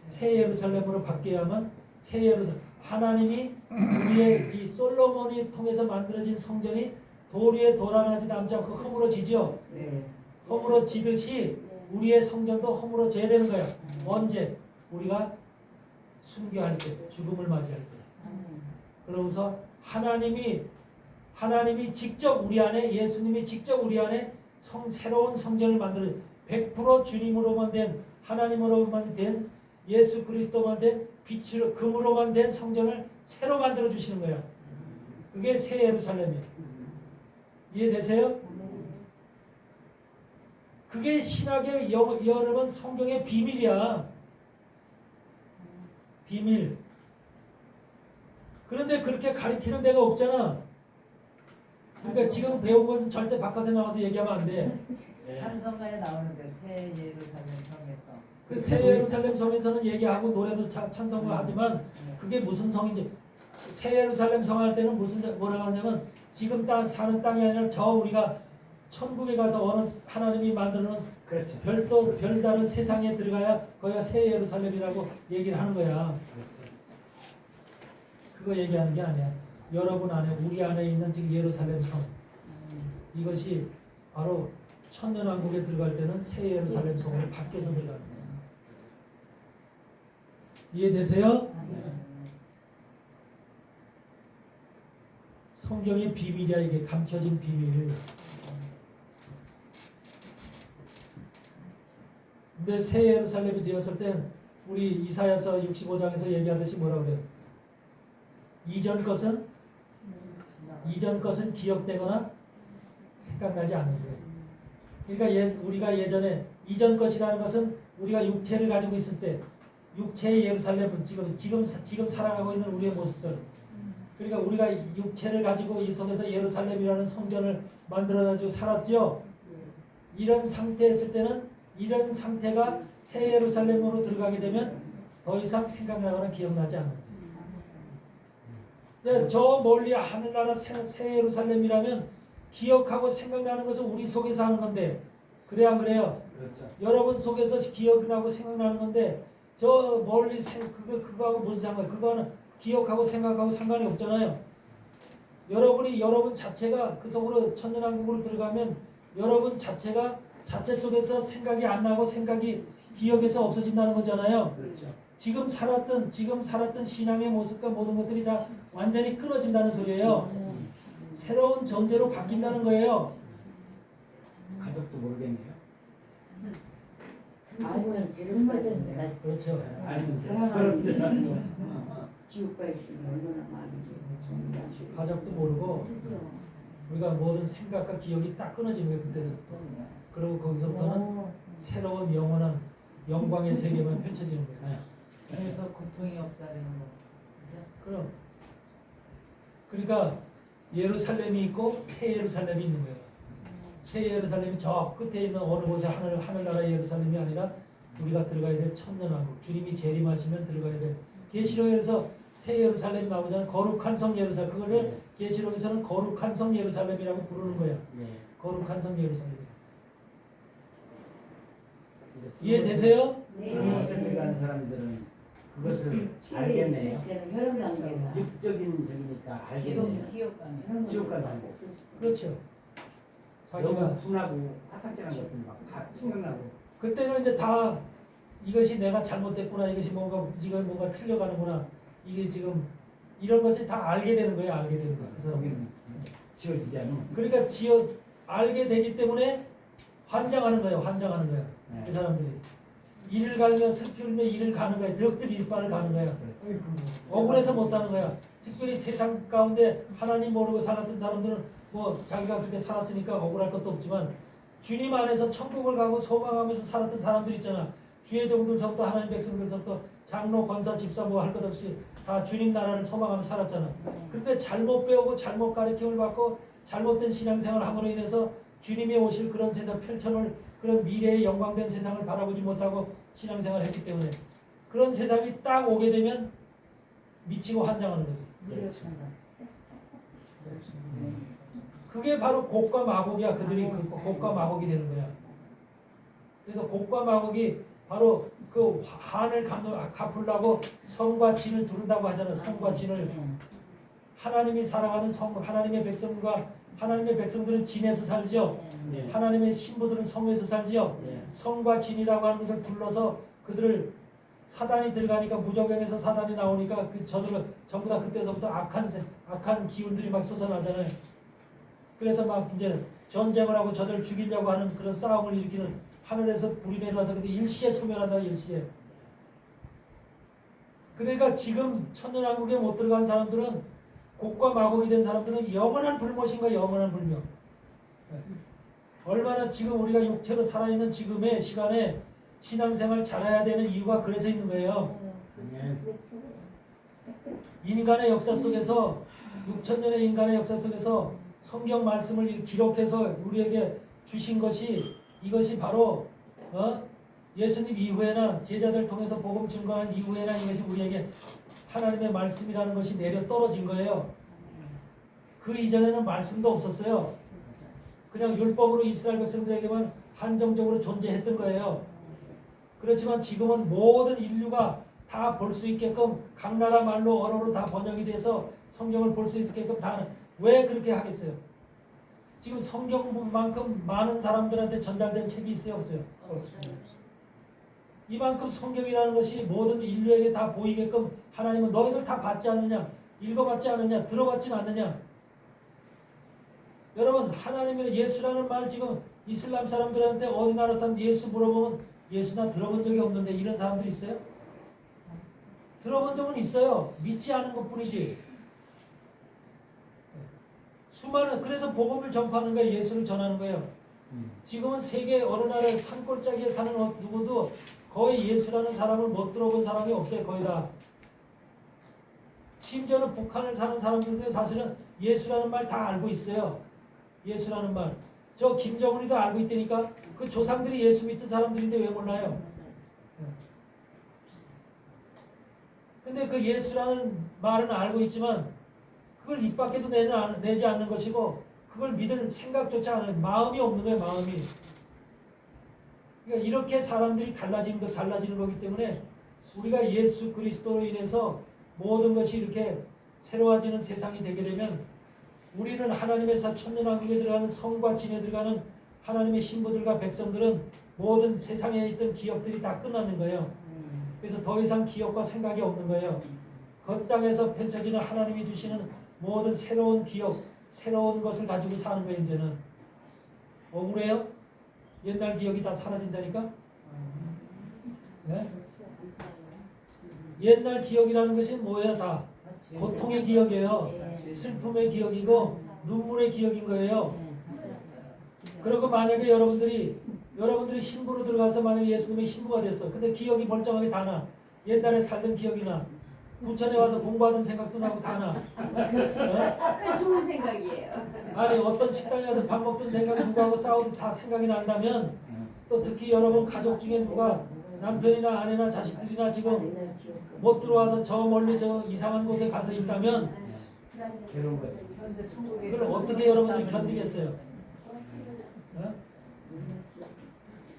새 예루살렘으로 바뀌어야만 새 예루살렘. 하나님이 우리의 이 솔로몬이 통해서 만들어진 성전이 돌 위에 도란하지 남지 않고 허물어지죠. 허물어지듯이 우리의 성전도 허물어져야 되는 거야. 언제? 우리가 순교할 때, 죽음을 맞이할 때. 그러면서 하나님이 직접 우리 안에 예수님이 직접 우리 안에 새로운 성전을 만들어 100% 주님으로만 된 하나님으로만 된 예수 그리스도만 된 빛으로 금으로만 된 성전을 새로 만들어 주시는 거야. 그게 새 예루살렘이에요. 이해되세요? 그게 신학의 여러분 성경의 비밀이야. 비밀. 그런데 그렇게 가르치는 데가 없잖아. 그러니까 지금 배운 것은 절대 바깥에 나가서 얘기하면 안 돼. 찬송가에 나오는데 새 예루살렘 성에서 그 새 예루살렘 성에서는 얘기하고 노래도 찬송을 하지만 그게 무슨 성인지 새 예루살렘 성 할 때는 뭐라고 하냐면 지금 사는 땅이 아니라 저 우리가 천국에 가서 어느 하나님이 만들어놓은 그렇죠. 별다른 세상에 들어가야 거기가 새 예루살렘이라고 얘기를 하는 거야. 그거 얘기하는 게 아니야. 여러분 안에 우리 안에 있는 지금 예루살렘 성 이것이 바로 천년왕국에 들어갈 때는 새 예루살렘 성으로 바뀌어서 들어가는 거야. 이해되세요? 성경의 비밀이야. 이게 감춰진 비밀. 근데 새 예루살렘이 되었을 땐 우리 이사야서 65장에서 얘기하듯이 뭐라 그래요? 이전 것은 기억되거나 생각나지 않는 거예요. 그러니까 우리가 예전에 이전 것이라는 것은 우리가 육체를 가지고 있을 때 육체의 예루살렘은 지금 살아가고 있는 우리의 모습들. 그러니까 우리가 육체를 가지고 이 속에서 예루살렘이라는 성전을 만들어가지고 살았죠. 이런 상태였을 때는 이런 상태가 새 예루살렘으로 들어가게 되면 더 이상 생각나거나 기억나지 않는 거예요. 근데 저 멀리 하늘나라 새 예루살렘이라면 기억하고 생각나는 것은 우리 속에서 하는 건데 그래 안 그래요? 그렇죠. 여러분 속에서 기억나고 생각나는 건데 저 멀리 그거하고 무슨 상관? 그거는 기억하고 생각하고 상관이 없잖아요. 여러분 자체가 그 속으로 천년왕국으로 들어가면 여러분 자체가 자체 속에서 생각이 안 나고 생각이 기억에서 없어진다는 거잖아요. 그렇죠. 지금 살았던 신앙의 모습과 모든 것들이 다 완전히 끊어진다는 소리예요. 새로운 존재로 바뀐다는 거예요. 가족도 모르겠네요. 알면 정말 전 그렇죠. 알면서 사랑하는 지옥가 있으면 얼마나 많은지 정말 가족도 모르고 우리가 모든 생각과 기억이 딱 끊어지는 거예요. 그때서부터. 그리고 거기서부터는 새로운 영원한 영광의 세계만 펼쳐지는 거예요. 그래서 고통이 없다는 거. 그죠? 그럼 그러니까 예루살렘이 있고 새 예루살렘이 있는 거예요. 새 예루살렘이 저 끝에 있는 어느 곳에 하늘나라 예루살렘이 아니라 우리가 들어가야 될 천년왕국, 주님이 재림하시면 들어가야 될 계시록에서 새 예루살렘이 나오잖아요. 거룩한 성 예루살렘. 그거를 계시록에서는 거룩한 성 예루살렘이라고 부르는 거예요. 거룩한 성 예루살렘. 이해되세요? 그것을 가는 사람들은 그것을 알겠네요. 때는 혈흔 단계다. 육적인 적이니까 알겠네요. 지옥 가면. 지옥 가는 거. 그렇죠. 너무 자기가 분하고 화딱지난 것들 막다 생각나고. 그때는 이제 다 이것이 내가 잘못됐구나, 이것이 뭔가 틀려가는구나, 이게 지금 이런 것을 다 알게 되는 거예요. 알게 되는 거예요. 그 사람은. 거기는 지워지지 않으면. 그러니까 알게 되기 때문에 환장하는 거예요. 환장하는 거예요. 네. 그 사람들이 이를 갈면 슬피 울며 이를 가는 거예요. 덕들 이빨을 가는 거예요. 억울해서 못 사는 거야. 특별히 세상 가운데 하나님 모르고 살았던 사람들은 뭐 자기가 그렇게 살았으니까 억울할 것도 없지만 주님 안에서 천국을 가고 소망하면서 살았던 사람들 있잖아. 주의 종들서부터 하나님 백성들서부터 장로, 권사, 집사 뭐 할 것 없이 다 주님 나라를 소망하며 살았잖아. 그런데 잘못 배우고 잘못 가르침을 받고 잘못된 신앙생활을 함으로 인해서 주님이 오실 그런 세상 펼쳐놓을 그런 미래의 영광된 세상을 바라보지 못하고 신앙생활을 했기 때문에 그런 세상이 딱 오게 되면 미치고 환장하는 거지. 그게 바로 곡과 마곡이야. 그들이 그 곡과 마곡이 되는 거야. 그래서 곡과 마곡이 바로 그 한을 갚으려고 성과 진을 두른다고 하잖아. 성과 진을. 하나님이 살아가는 성, 하나님의 백성과 하나님의 백성들은 진에서 살죠. 네. 하나님의 신부들은 성에서 살지요. 네. 성과 진이라고 하는 것을 둘러서 그들을 사단이 들어가니까 무적행에서 사단이 나오니까 저들은 전부 다 그때서부터 악한 기운들이 막 솟아나잖아요. 그래서 막 이제 전쟁을 하고 저들을 죽이려고 하는 그런 싸움을 일으키는 하늘에서 불이 내려와서 근데 일시에 소멸한다. 일시에. 그러니까 지금 천년왕국에 못 들어간 사람들은 곡과 마곡이 된 사람들은 영원한 불못인가 영원한 불명. 얼마나 지금 우리가 육체로 살아있는 지금의 시간에 신앙생활 잘해야 되는 이유가 그래서 있는 거예요. 인간의 역사 속에서 6천년의 인간의 역사 속에서 성경 말씀을 기록해서 우리에게 주신 것이 이것이 바로 예수님 이후에나 제자들 통해서 복음 증거한 이후에나 이것이 우리에게 하나님의 말씀이라는 것이 내려 떨어진 거예요. 그 이전에는 말씀도 없었어요. 그냥 율법으로 이스라엘 백성들에게만 한정적으로 존재했던 거예요. 그렇지만 지금은 모든 인류가 다 볼 수 있게끔 각 나라 말로 언어로 다 번역이 돼서 성경을 볼 수 있게끔 다 왜 그렇게 하겠어요? 지금 성경만큼 많은 사람들한테 전달된 책이 있어요? 없어요? 이만큼 성경이라는 것이 모든 인류에게 다 보이게끔 하나님은 너희들 다 봤지 않느냐? 읽어봤지 않느냐? 들어봤지 않느냐? 여러분 하나님의 예수라는 말 지금 이슬람 사람들한테 어디 나라 사람 예수 물어보면 예수 나 들어본 적이 없는데 이런 사람들 있어요? 들어본 적은 있어요. 믿지 않은 것뿐이지. 수많은 그래서 복음을 전파하는 거예요. 예수를 전하는 거예요. 지금은 세계 어느 나라 산골짜기에 사는 누구도 거의 예수라는 사람을 못 들어본 사람이 없어요. 거의 다. 심지어는 북한을 사는 사람들도 사실은 예수라는 말 다 알고 있어요. 예수라는 말. 저 김정은이도 알고 있다니까. 그 조상들이 예수 믿던 사람들인데 왜 몰라요? 근데 그 예수라는 말은 알고 있지만 그걸 입 밖에도 내지 않는 것이고 그걸 믿을 생각조차 안 해요. 마음이 없는 거예요. 마음이. 그러니까 이렇게 사람들이 달라지는 거기 때문에 우리가 예수 그리스도로 인해서 모든 것이 이렇게 새로워지는 세상이 되게 되면 우리는 하나님의 천년왕국에 들어가는 성과 진에 들어가는 하나님의 신부들과 백성들은 모든 세상에 있던 기업들이 다 끝나는 거예요. 그래서 더 이상 기업과 생각이 없는 거예요. 그 땅에서 펼쳐지는 하나님이 주시는 모든 새로운 기업, 새로운 것을 가지고 사는 거예요. 이제는. 억울해요? 옛날 기억이 다 사라진다니까? 네? 옛날 기억이라는 것이 뭐예요? 다 고통의 기억이에요. 슬픔의 기억이고 눈물의 기억인 거예요. 그리고 만약에 여러분들이 신부로 들어가서 만약에 예수님의 신부가 됐어. 근데 기억이 멀쩡하게 다 나. 옛날에 살던 기억이 나. 부천에 와서 공부하던 생각도 나고 다 나. 그 좋은 생각이에요. 아니 어떤 식당에 가서 밥 먹던 생각이 누구하고 싸우도 다 생각이 난다면 또 특히 여러분 가족 중에 누가 남편이나 아내나 자식들이나 지금 못 들어와서 저 멀리 저 이상한 곳에 가서 있다면 괴로운 거죠. 현재 천국에서 그걸 어떻게 여러분들이 견디겠어요? 어?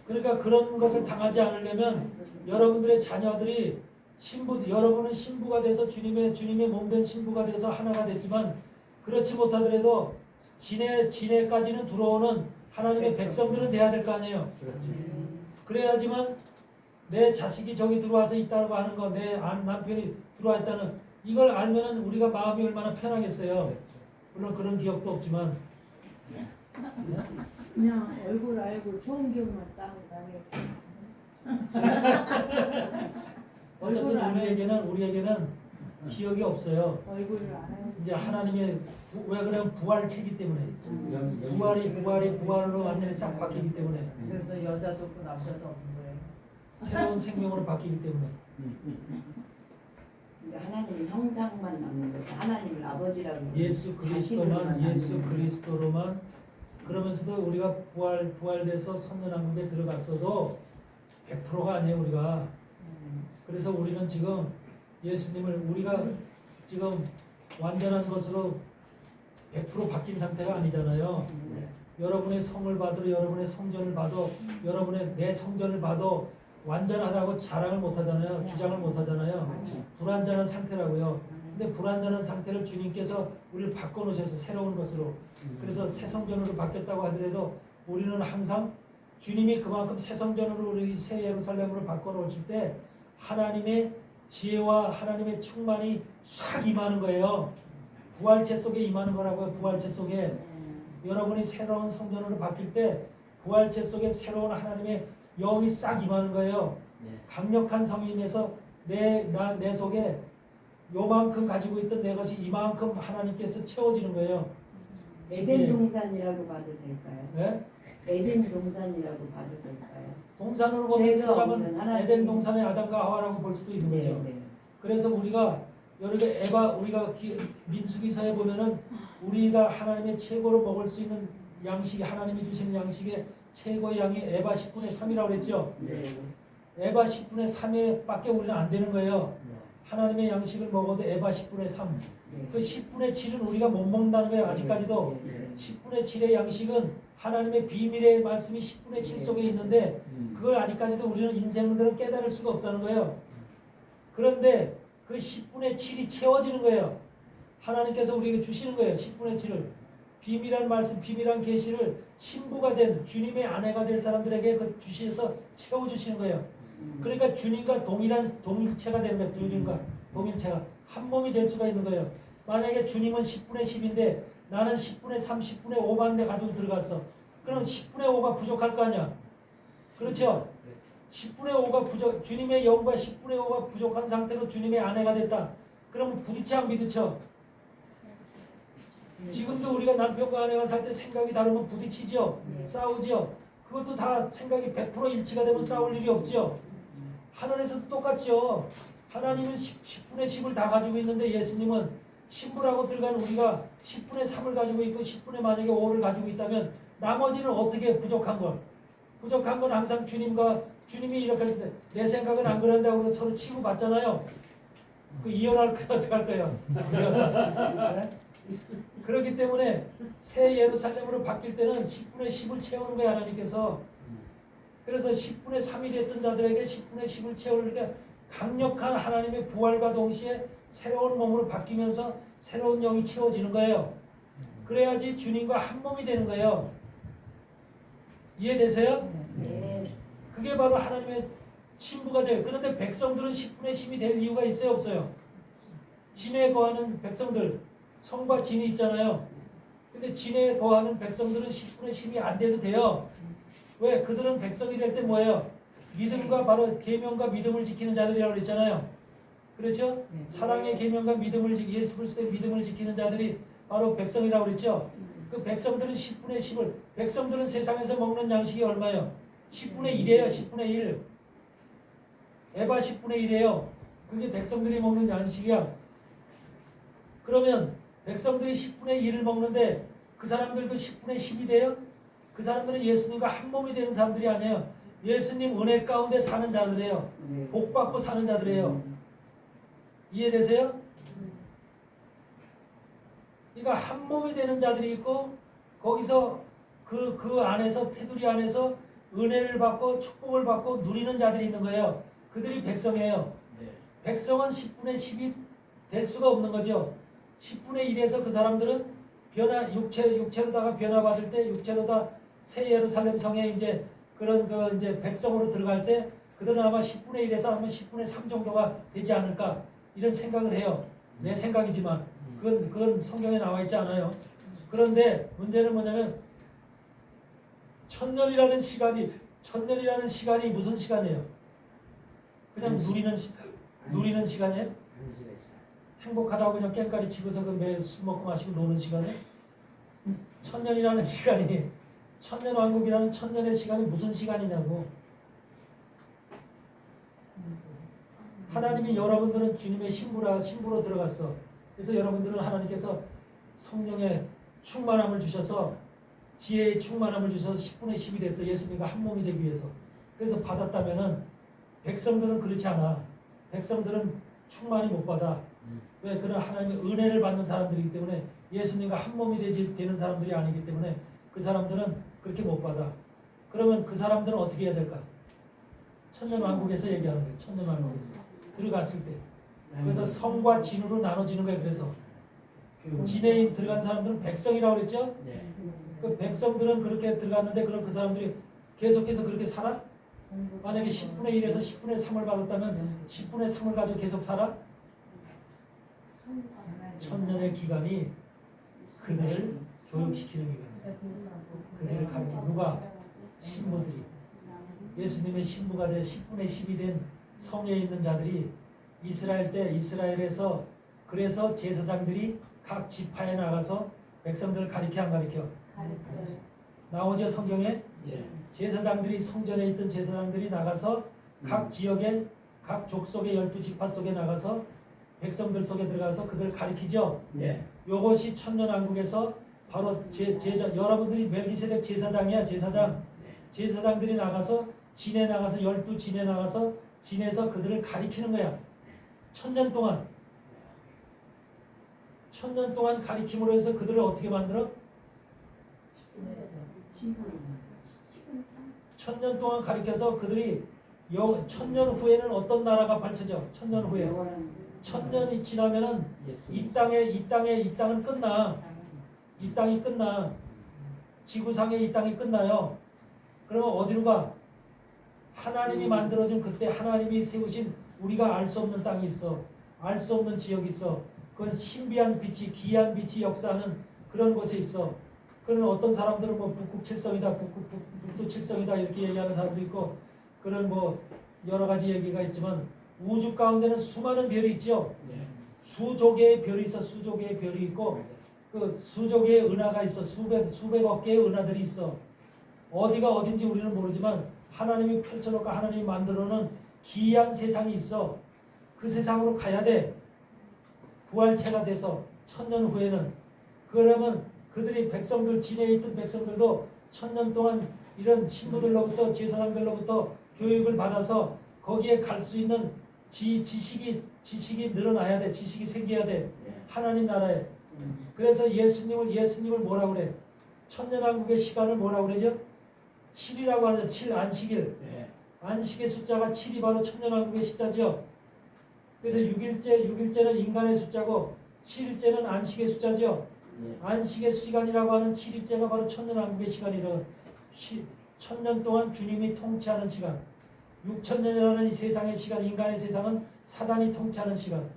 그러니까 그런 것을 당하지 않으려면 여러분들의 자녀들이 여러분은 신부가 돼서 주님의 몸된 신부가 돼서 하나가 됐지만 그렇지 못하더라도 진해까지는 들어오는 하나님의 백성들은 돼야 될 거 아니에요. 그래야지만 내 자식이 저기 들어와서 있다고 하는 거, 내 남편이 들어와 있다는 이걸 알면은 우리가 마음이 얼마나 편하겠어요. 물론 그런 기억도 없지만 그냥 얼굴 알고 좋은 기억만 따고 어쨌든 우리에게는 기억이 없어요. 얼굴을 알아요. 이제 하나님의 왜 그러면 부활체기 때문에 부활로 완전히 싹 바뀌기 때문에 그래서 여자도 없고 남자도 없는 거예요. 새로운 생명으로 바뀌기 때문에 하나님의 형상만 남는 거죠. 하나님을 아버지라고 예수 그리스도로만 그러면서도 우리가 부활돼서 선년왕국에 들어갔어도 100%가 아니에요. 우리가. 그래서 우리는 지금 예수님을 우리가 지금 완전한 것으로 100% 바뀐 상태가 아니잖아요. 여러분의 성을 봐도 여러분의 성전을 봐도 여러분의 내 성전을 봐도 완전하다고 자랑을 못하잖아요. 주장을 못하잖아요. 불완전한 상태라고요. 근데 불완전한 상태를 주님께서 우리를 바꿔놓으셔서 새로운 것으로 그래서 새 성전으로 바뀌었다고 하더라도 우리는 항상 주님이 그만큼 새 성전으로 우리 새 예루살렘으로 바꿔놓으실 때 하나님의 지혜와 하나님의 충만이 싹 임하는 거예요. 부활체 속에 임하는 거라고요. 부활체 속에 여러분이 새로운 성전으로 바뀔 때 부활체 속에 새로운 하나님의 영이 싹 임하는 거예요. 강력한 성이 임해서 내 속에 요만큼 가지고 있던 내 것이 이만큼 하나님께서 채워지는 거예요. 에덴 동산이라고 봐도 될까요? 네? 에덴 동산이라고 봐도 될까요? 동산으로 죄가 보면 없는 하나님. 에덴 동산의 아담과 하와라고 볼 수도 있는 거죠. 네. 그래서 우리가 우리가 민수기서에 보면은 우리가 하나님의 최고로 먹을 수 있는 양식이 하나님이 주시는 양식의 최고의 양이 에바 10분의 3이라고 그랬죠. 네. 에바 10분의 3에밖에 우리는 안 되는 거예요. 하나님의 양식을 먹어도 에바 10분의 3. 그 10분의 7은 우리가 못 먹는다는 거예요. 아직까지도. 10분의 7의 양식은 하나님의 비밀의 말씀이 10분의 7 속에 있는데 그걸 아직까지도 우리는 인생들은 깨달을 수가 없다는 거예요. 그런데 그 10분의 7이 채워지는 거예요. 하나님께서 우리에게 주시는 거예요. 10분의 7을. 비밀한 말씀, 비밀한 계시를 신부가 된 주님의 아내가 될 사람들에게 그 주셔서 채워주시는 거예요. 그러니까 주님과 동일체가 되는 거예요. 주님과 동일체가 한 몸이 될 수가 있는 거예요. 만약에 주님은 10분의 10인데 나는 10분의 3, 10분의 5만 대 가지고 들어갔어. 그럼 10분의 5가 부족할 거 아니야. 그렇죠? 10분의 5가 부족, 주님의 영과 10분의 5가 부족한 상태로 주님의 아내가 됐다. 그러면 부딪혀 안 부딪혀? 지금도 우리가 남편과 아내가 살 때 생각이 다르면 부딪히지요. 싸우지요. 그것도 다 생각이 100% 일치가 되면 싸울 일이 없지요. 하늘에서도 똑같죠. 하나님은 10분의 10을 다 가지고 있는데 예수님은 신부라고 들어간 우리가 10분의 3을 가지고 있고 10분의 만약에 5를 가지고 있다면 나머지는 어떻게 부족한 걸? 부족한 건 항상 주님이 이렇게 했을 때 내 생각은 안 그런다고 그래서 서로 치고받잖아요. 그 이혼할 거야 어떡할 거예요? 네? 그렇기 때문에 새 예루살렘으로 바뀔 때는 10분의 10을 채우는 거예요 하나님께서. 그래서 10분의 3이 됐던 자들에게 10분의 10을 채우니까 강력한 하나님의 부활과 동시에 새로운 몸으로 바뀌면서 새로운 영이 채워지는 거예요. 그래야지 주님과 한 몸이 되는 거예요. 이해되세요? 네. 그게 바로 하나님의 신부가 돼요. 그런데 백성들은 10분의 10이 될 이유가 있어요 없어요? 진에 거하는 백성들, 성과 진이 있잖아요. 근데 진에 거하는 백성들은 10분의 10이 안 돼도 돼요. 왜? 그들은 백성이 될 때 뭐예요? 믿음과 바로 계명과 믿음을 지키는 자들이라고 그랬잖아요. 그렇죠? 사랑의 계명과 믿음을 예수 그리스도의 믿음을 지키는 자들이 바로 백성이라고 그랬죠. 그 백성들은 10분의 10을 백성들은 세상에서 먹는 양식이 얼마예요? 10분의 1이에요. 10분의 1. 에바 10분의 1이에요. 그게 백성들이 먹는 양식이야. 그러면 백성들이 10분의 1을 먹는데 그 사람들도 10분의 10이 돼요? 그 사람들은 예수님과 한 몸이 되는 사람들이 아니에요. 예수님 은혜 가운데 사는 자들이에요. 복 받고 사는 자들이에요. 이해되세요? 그러니까 한 몸이 되는 자들이 있고 거기서 그 안에서 테두리 안에서 은혜를 받고 축복을 받고 누리는 자들이 있는 거예요. 그들이 백성이에요. 백성은 10분의 10이 될 수가 없는 거죠. 10분의 1에서 그 사람들은 육체로다가 변화받을 때 육체로다 새 예루살렘 성에 이제 그런 이제 백성으로 들어갈 때 그들은 아마 10분의 1에서 아마 10분의 3 정도가 되지 않을까 이런 생각을 해요. 내 생각이지만 그건 성경에 나와 있지 않아요. 그런데 문제는 뭐냐면 천년이라는 시간이 무슨 시간이에요? 그냥 누리는 시간이에요? 행복하다고 그냥 깽까리 치고서 술 먹고 마시고 노는 시간이에요? 천년이라는 시간이 천년왕국이라는 천년의 시간이 무슨 시간이냐고. 하나님이 여러분들은 주님의 신부로 들어갔어. 그래서 여러분들은 하나님께서 성령의 충만함을 주셔서 지혜의 충만함을 주셔서 10분의 10이 됐어. 예수님과 한 몸이 되기 위해서. 그래서 받았다면은 백성들은 그렇지 않아. 백성들은 충만히 못 받아. 왜? 그런 하나님의 은혜를 받는 사람들이기 때문에 예수님과 한 몸이 되는 사람들이 아니기 때문에 그 사람들은 그렇게 못 받아. 그러면 그 사람들은 어떻게 해야 될까? 천년왕국에서 얘기하는 거예요. 천년왕국에서 들어갔을 때. 그래서 성과 진으로 나눠지는 거예요. 그래서 진에 들어간 사람들은 백성이라고 그랬죠? 그 백성들은 그렇게 들어갔는데 그럼 그 사람들이 계속해서 그렇게 살아? 만약에 10분의 1에서 10분의 3을 받았다면 10분의 3을 가지고 계속 살아? 천년의 기간이 그들을 교육시키는 기간이에요. 그들을 가르쳐 누가? 신부들이. 예수님의 신부가 된 10분의 10이 된 성에 있는 자들이 이스라엘에서 그래서 제사장들이 각 지파에 나가서 백성들을 가르쳐 안 가르쳐? 나오죠 성경에? 제사장들이 성전에 있던 제사장들이 나가서 각 지역에 각 족속의 12지파 속에 나가서 백성들 속에 들어가서 그들 가르치죠. 요것이 천년왕국에서 바로 여러분들이 멜기세덱 제사장이야. 제사장들이 나가서 진에 나가서 12진에 나가서 진에서 그들을 가리키는 거야. 천년 동안 가리킴으로 해서 그들을 어떻게 만들어? 천년 동안 가리켜서 그들이 천년 후에는 어떤 나라가 펼쳐져? 천년 후에 천년이 지나면은 이 땅은 끝나. 이 땅이 끝나. 지구상의 이 땅이 끝나요. 그러면 어디로 가? 하나님이 만들어준 그때 하나님이 세우신 우리가 알 수 없는 땅이 있어. 알 수 없는 지역이 있어. 그건 신비한 빛이 기이한 빛이 역사하는 그런 곳에 있어. 그런 어떤 사람들은 뭐 북극 칠성이다, 북두 칠성이다 이렇게 얘기하는 사람도 있고 그런 뭐 여러 가지 얘기가 있지만 우주 가운데는 수많은 별이 있죠. 네. 수조 개의 별이 있어. 수조 개의 별이 있고 그 수조 개의 은하가 있어. 수백억 개의 은하들이 있어. 어디가 어딘지 우리는 모르지만 하나님이 펼쳐놓고 하나님이 만들어놓은 기이한 세상이 있어. 그 세상으로 가야 돼. 부활체가 돼서 1000년 후에는. 그러면 그들이 백성들 진해에 있던 백성들도 1000년 동안 이런 신부들로부터 제사장들로부터 교육을 받아서 거기에 갈 수 있는 지식이 늘어나야 돼. 지식이 생겨야 돼. 네. 하나님 나라에. 그래서 예수님을 뭐라고 그래? 천년왕국의 시간을 뭐라고 그러죠? 7이라고 하죠. 7 안식일. 네. 안식의 숫자가 7이 바로 천년왕국의 숫자죠. 그래서 6일째는 인간의 숫자고 7일째는 안식의 숫자죠. 네. 안식의 시간이라고 하는 7일째가 바로 천년왕국의 시간이라 1000년 동안 주님이 통치하는 시간. 6000년이라는 이 세상의 시간, 인간의 세상은 사단이 통치하는 시간.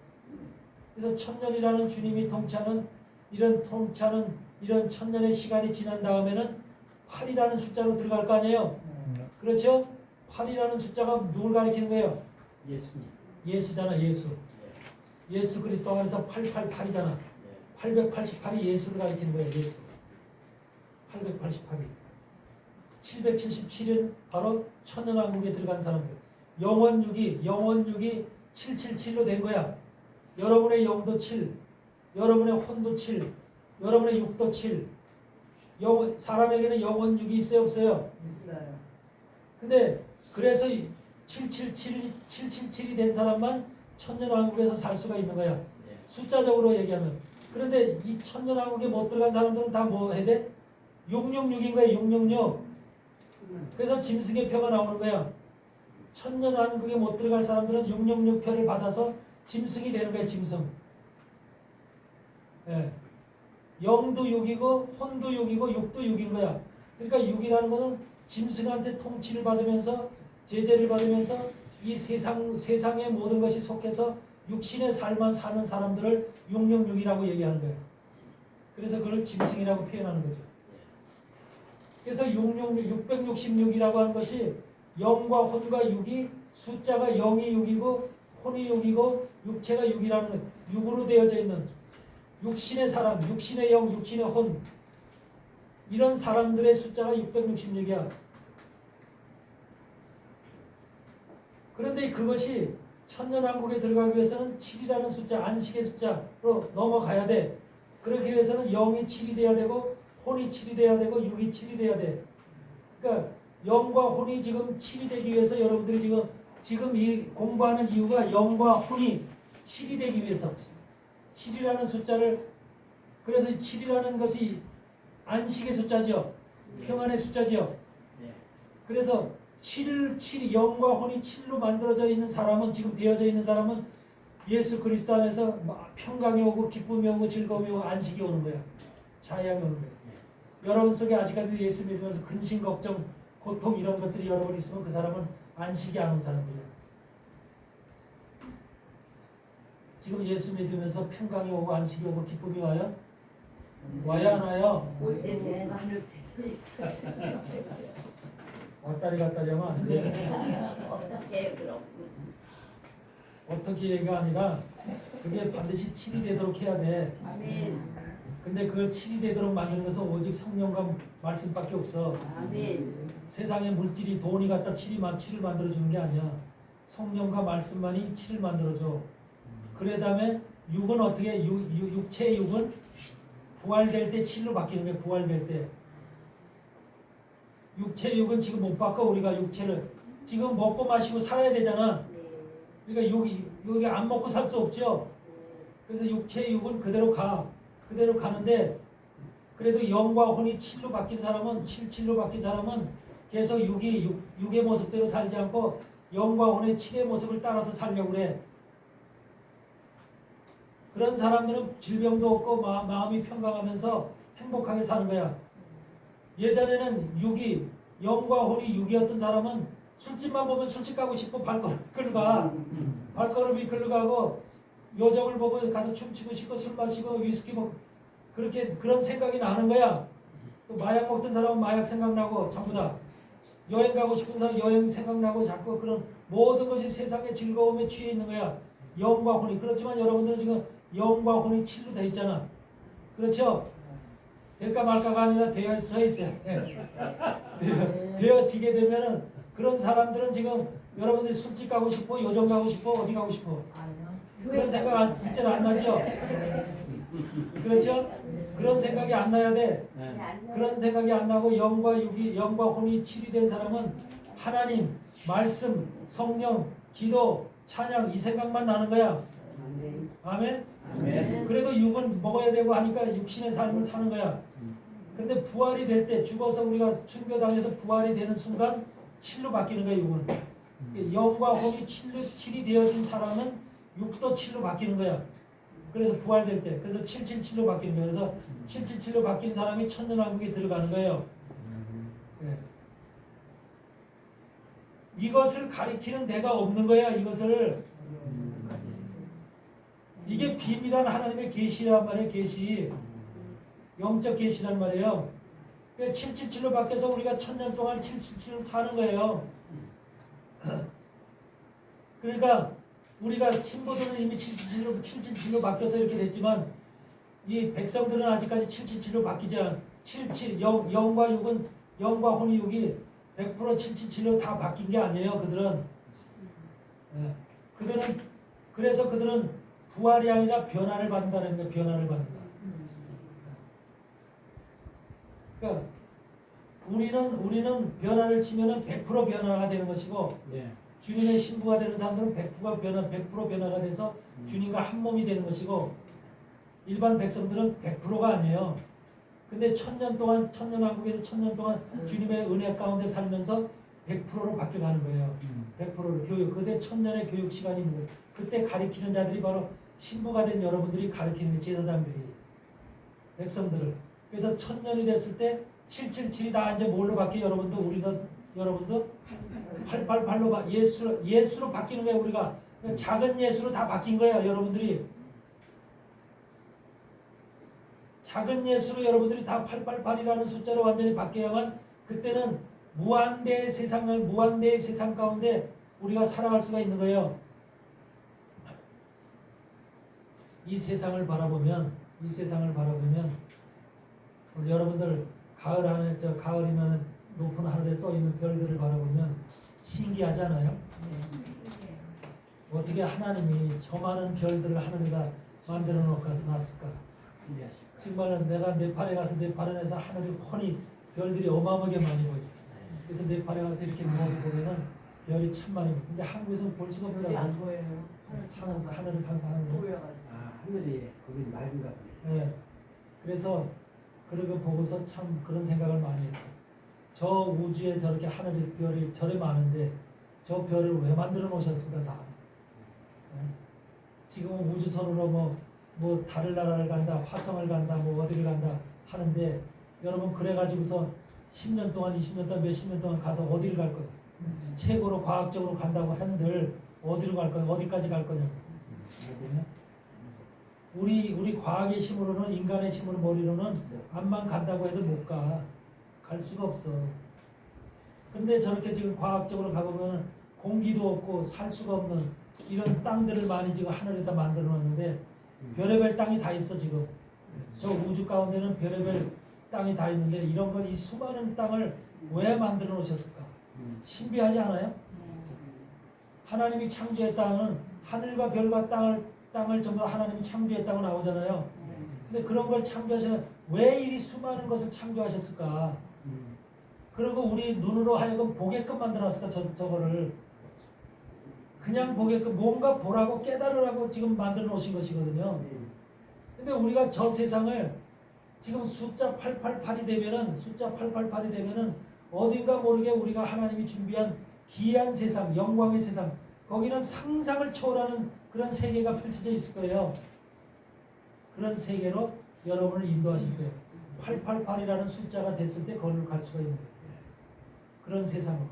그래서 1000년이라는 주님이 통치하는 이런 1000년의 시간이 지난 다음에는 8이라는 숫자로 들어갈 거 아니에요. 그렇죠? 8이라는 숫자가 누굴 가리키는 거예요? 예수님. 예수잖아, 예수. 네. 예수 그리스도 안에서 888이잖아. 네. 888이 예수를 가리키는 거예요, 예수. 888이. 777은 바로 천년왕국에 들어간 사람들. 영원 6이 777로 된 거야. 여러분의 영도 7, 여러분의 혼도 7, 여러분의 육도 7. 사람에게는 영원 6이 있어요, 없어요? 있어요. 근데 그래서 777이 된 사람만 천년왕국에서 살 수가 있는 거야. 네. 숫자적으로 얘기하면. 그런데 이 천년왕국에 못 들어간 사람들은 다 뭐 해야 돼? 666인 거야, 666. 그래서 짐승의 표가 나오는 거야. 천년왕국에 못 들어갈 사람들은 666표를 받아서 짐승이 되는 거야, 짐승. 예. 영도 6이고 혼도 6이고 육도 6인 거야. 그러니까 6이라는 거는 짐승한테 통치를 받으면서 제재를 받으면서 이 세상의 모든 것이 속해서 육신의 삶만 사는 사람들을 666이라고 얘기하는 거예요. 그래서 그걸 짐승이라고 표현하는 거죠. 그래서 666이라고 하는 것이 영과 혼과 6이 숫자가 0이 6이고 혼이 6이고 육체가 6이라는 거예요. 6으로 되어져 있는 육신의 사람, 육신의 영, 육신의 혼 이런 사람들의 숫자가 666이야. 그런데 그것이 천년왕국에 들어가기 위해서는 7이라는 숫자, 안식의 숫자로 넘어가야 돼. 그러기 위해서는 0이 7이 돼야 되고 혼이 7이 돼야 되고 6이 7이 돼야 돼. 그러니까 영과 혼이 지금 7이 되기 위해서 여러분들이 지금 이 공부하는 이유가 영과 혼이 7이 되기 위해서 7이라는 숫자를 그래서 7이라는 것이 안식의 숫자죠. 평안의 숫자죠. 네. 그래서 영과 혼이 7로 만들어져 있는 사람은 지금 되어져 있는 사람은 예수 그리스도 안에서 평강이 오고 기쁨이 오고 즐거움이 오고 안식이 오는 거야. 자양이 오는 거야. 여러분 속에 아직까지 예수 믿으면서 근심, 걱정, 고통 이런 것들이 여러분 있으면 그 사람은 안식이 안 온 사람들이야. 지금 예수 믿으면서 평강이 오고 안식이 오고 기쁨이 와요? 와야 안 와요? 올때 내가 하늘 태서 왔다리 갔다리 하면 안 돼. 어떻게 그럼 어떻게 얘기가 아니라 그게 반드시 7이 되도록 해야 돼. 아멘. 근데 그걸 7이 되도록 만드는 것은 오직 성령과 말씀밖에 없어. 아멘. 세상의 물질이 돈이 갖다 7을 만들어주는 게 아니야. 성령과 말씀만이 7을 만들어줘. 그래 다음에 6은 어떻게 육체의 6은 부활될 때 7로 바뀌는 거야. 부활될 때. 육체의 6은 지금 못 바꿔. 우리가 육체를 지금 먹고 마시고 살아야 되잖아. 그러니까 여기 안 먹고 살 수 없죠. 그래서 육체의 6은 그대로 가는데 그래도 영과 혼이 7로 바뀐 사람은 7로 바뀐 사람은 계속 6의 모습대로 살지 않고 영과 혼의 7의 모습을 따라서 살려고 그래. 그런 사람들은 질병도 없고 마음이 평강하면서 행복하게 사는 거야. 예전에는 영과 혼이 6이었던 사람은 술집만 보면 술집 가고 싶고 발걸음이 글로 가고 요정을 보고 가서 춤추고 싶고 술 마시고 위스키 먹고 그런 생각이 나는 거야. 또 마약 먹던 사람은 마약 생각나고 전부 다. 여행 가고 싶은 사람 여행 생각나고 자꾸 그런 모든 것이 세상의 즐거움에 취해 있는 거야. 영과 혼이. 그렇지만 여러분들은 지금 영과 혼이 칠로 돼 있잖아. 그렇죠? 될까 말까가 아니라 되어 서 있어요. 되어지게 되면은 그런 사람들은 지금 여러분들이 술집 가고 싶어, 요정 가고 싶어, 어디 가고 싶어? 그런 생각 일절 안 나죠? 그렇죠? 그런 생각이 안 나야 돼. 그런 생각이 안 나고 영과 육이, 영과 혼이 칠이 된 사람은 하나님, 말씀, 성령, 기도, 찬양 이 생각만 나는 거야. 아멘? 아멘. 그래도 육은 먹어야 되고 하니까 육신의 삶을 사는 거야. 근데 부활이 될 때 죽어서 우리가 순교당해서 부활이 되는 순간 칠로 바뀌는 거야 육은. 영과 혼이 칠이 되어진 사람은 육도 칠로 바뀌는 거야. 그래서 부활될 때 그래서 777로 바뀌는 거예요. 그래서 777로 바뀐 사람이 천년왕국에 들어가는 거예요. 네. 이것을 가리키는 데가 없는 거야. 이것을 이게 비밀한 하나님의 계시란 말이에요. 계시 영적 계시란 말이에요. 777로 바뀌어서 우리가 1000년 동안 777로 사는 거예요. 그러니까 우리가 신부들은 이미 777로 바뀌어서 이렇게 됐지만 이 백성들은 아직까지 777로 바뀌지 않아. 77 영과 육은 영과 혼이 육이 100% 777로 다 바뀐 게 아니에요. 그들은 그들은 그래서 그들은 부활이 아니라 변화를 받는다는 거예요. 변화를 받는다. 그러니까 우리는 변화를 치면은 100% 변화가 되는 것이고 주님의 신부가 되는 사람들은 100% 변화가 돼서 주님과 한 몸이 되는 것이고 일반 백성들은 100%가 아니에요. 근데 1000년 동안 천년왕국에서 1000년 동안 주님의 은혜 가운데 살면서 100%로 바뀌어가는 거예요. 100%로 교육. 그때 1000년의 교육 시간이 있는 거예요. 그때 가리키는 자들이 바로 신부가 된 여러분들이 가리키는 거예요. 제사장들이 백성들을. 그래서 1000년이 됐을 때 777이 다 이제 뭘로 바뀌어? 여러분도 888로 예수로 바뀌는 거예요. 우리가 작은 예수로 다 바뀐 거예요. 여러분들이 작은 예수로 여러분들이 다 888이라는 숫자로 완전히 바뀌어야만 그때는 무한대의 세상 가운데 우리가 살아갈 수가 있는 거예요. 이 세상을 바라보면 우리 여러분들 가을이면 높은 하늘에 떠 있는 별들을 바라보면 신기하잖아요. 어떻게 하나님이 저 많은 별들을 하늘에다 만들어 놨을까? 정말은 내가 네팔에 가서 네팔에서 하늘이 훤히 별들이 어마어마하게 많이 보여. 그래서 네팔에 가서 이렇게 누워서 보면은 별이 참 많이 보여. 근데 한국에서는 볼 수가 없더라고요. 안 보여요. 하늘을 보여가지고. 하늘이 거기 맑은가 보네. 네. 그래서 그러고 보고서 참 그런 생각을 많이 했어. 저 우주에 저렇게 하늘에 별이 저래 많은데 저 별을 왜 만들어 놓으셨을까 다. 네. 지금 우주선으로 뭐 다른 나라를 간다, 화성을 간다, 뭐 어디를 간다 하는데 여러분 그래가지고서 10년 동안, 20년 동안, 몇십 년 동안 가서 어디를 갈 거예요? 최고로 과학적으로 간다고 한들 어디로 갈 거냐? 어디까지 갈 거냐? 우리 과학의 힘으로는 인간의 힘으로 머리로는 암만 간다고 해도 못 가. 갈 수가 없어. 근데 저렇게 지금 과학적으로 가보면 공기도 없고 살 수가 없는 이런 땅들을 많이 지금 하늘에다 만들어 놨는데 별의별 땅이 다 있어 지금. 저 우주 가운데는 별의별 땅이 다 있는데 이런 걸 이 수많은 땅을 왜 만들어 놓으셨을까? 신비하지 않아요? 하나님이 창조의 땅은 하늘과 별과 땅을 전부 하나님이 창조했다고 나오잖아요. 근데 그런 걸 창조하시는 왜 이리 수많은 것을 창조하셨을까? 그리고 우리 눈으로 하여금 보게끔 만들어놨을까? 저거를 그냥 보게끔 뭔가 보라고 깨달으라고 지금 만들어 놓으신 것이거든요. 근데 우리가 저 세상을 지금 숫자 888이 되면은 어딘가 모르게 우리가 하나님이 준비한 기이한 세상, 영광의 세상, 거기는 상상을 초월하는 그런 세계가 펼쳐져 있을 거예요. 그런 세계로 여러분을 인도하실 거예요. 888이라는 숫자가 됐을 때 거기로 갈 수가 있는 거예요. 그런 세상으로.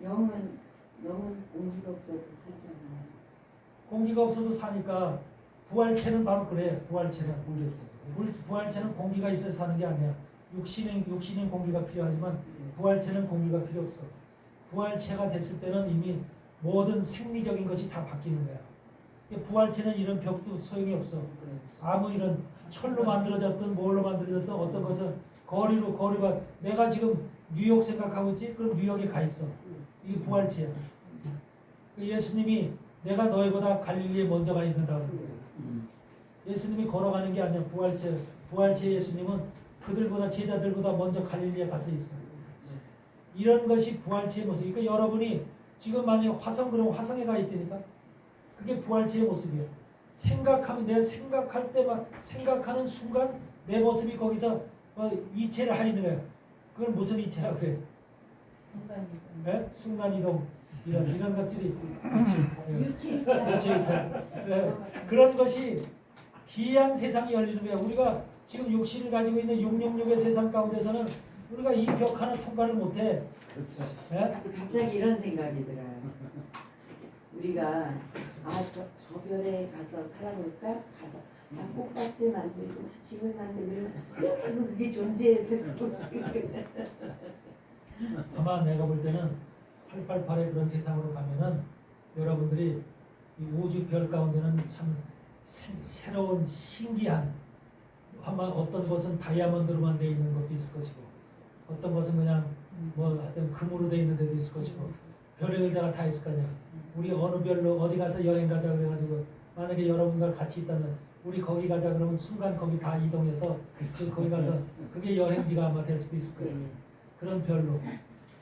영은 공기가 없어도 살잖아요. 공기가 없어도 사니까 부활체는 바로 그래. 부활체는 공기가 있어서 사는 게 아니야. 육신인 공기가 필요하지만 부활체는 공기가 필요 없어. 부활체가 됐을 때는 이미 모든 생리적인 것이 다 바뀌는 거야. 부활체는 이런 벽도 소용이 없어. 아무 이런 철로 만들어졌든 뭘로 만들어졌든 어떤 것은 거리가 내가 지금 뉴욕 생각하고 있지? 그럼 뉴욕에 가 있어. 이게 부활체야. 예수님이 내가 너희보다 갈릴리에 먼저 가 있는다고 그런 거야. 예수님이 걸어가는 게 아니야. 부활체 예수님은 그들보다 제자들보다 먼저 갈릴리에 가서 있어. 이런 것이 부활체의 모습. 그러니까 여러분이 지금 만약에 화성 그러면 화성에 가 있다니까. 그게 부활체의 모습이야. 생각하면 내가 생각할 때만 생각하는 순간 내 모습이 거기서 이체를 하는 거야. 그걸 무슨 이체라고 그래? 네? 순간이동 이런 것들이 그런 것이 기이한 세상이 열리는 거야. 우리가 지금 육신을 가지고 있는 666의 세상 가운데서는 우리가 이 벽 하나 통과를 못해. 그렇죠. 네? 갑자기 이런 생각이 들어요. 우리가 저 별에 가서 살아볼까? 가서 꽃밭을 만들고 집을 만들고 결국 그게 존재해서 그렇고 아마 내가 볼 때는 888의 그런 세상으로 가면은 여러분들이 이 우주 별 가운데는 참 새로운 신기한 아마 어떤 것은 다이아몬드로만 되어 있는 것도 있을 것이고 어떤 것은 그냥 뭐 하여튼 금으로 되어 있는 데도 있을 것이고 별의별 데가 다 있을 거 아니야. 우리 어느 별로 어디 가서 여행 가자 그래가지고 만약에 여러분과 같이 있다면 우리 거기 가자 그러면 순간 거기 다 이동해서 거기 가서 그게 여행지가 아마 될 수도 있을 거예요. 그런 별로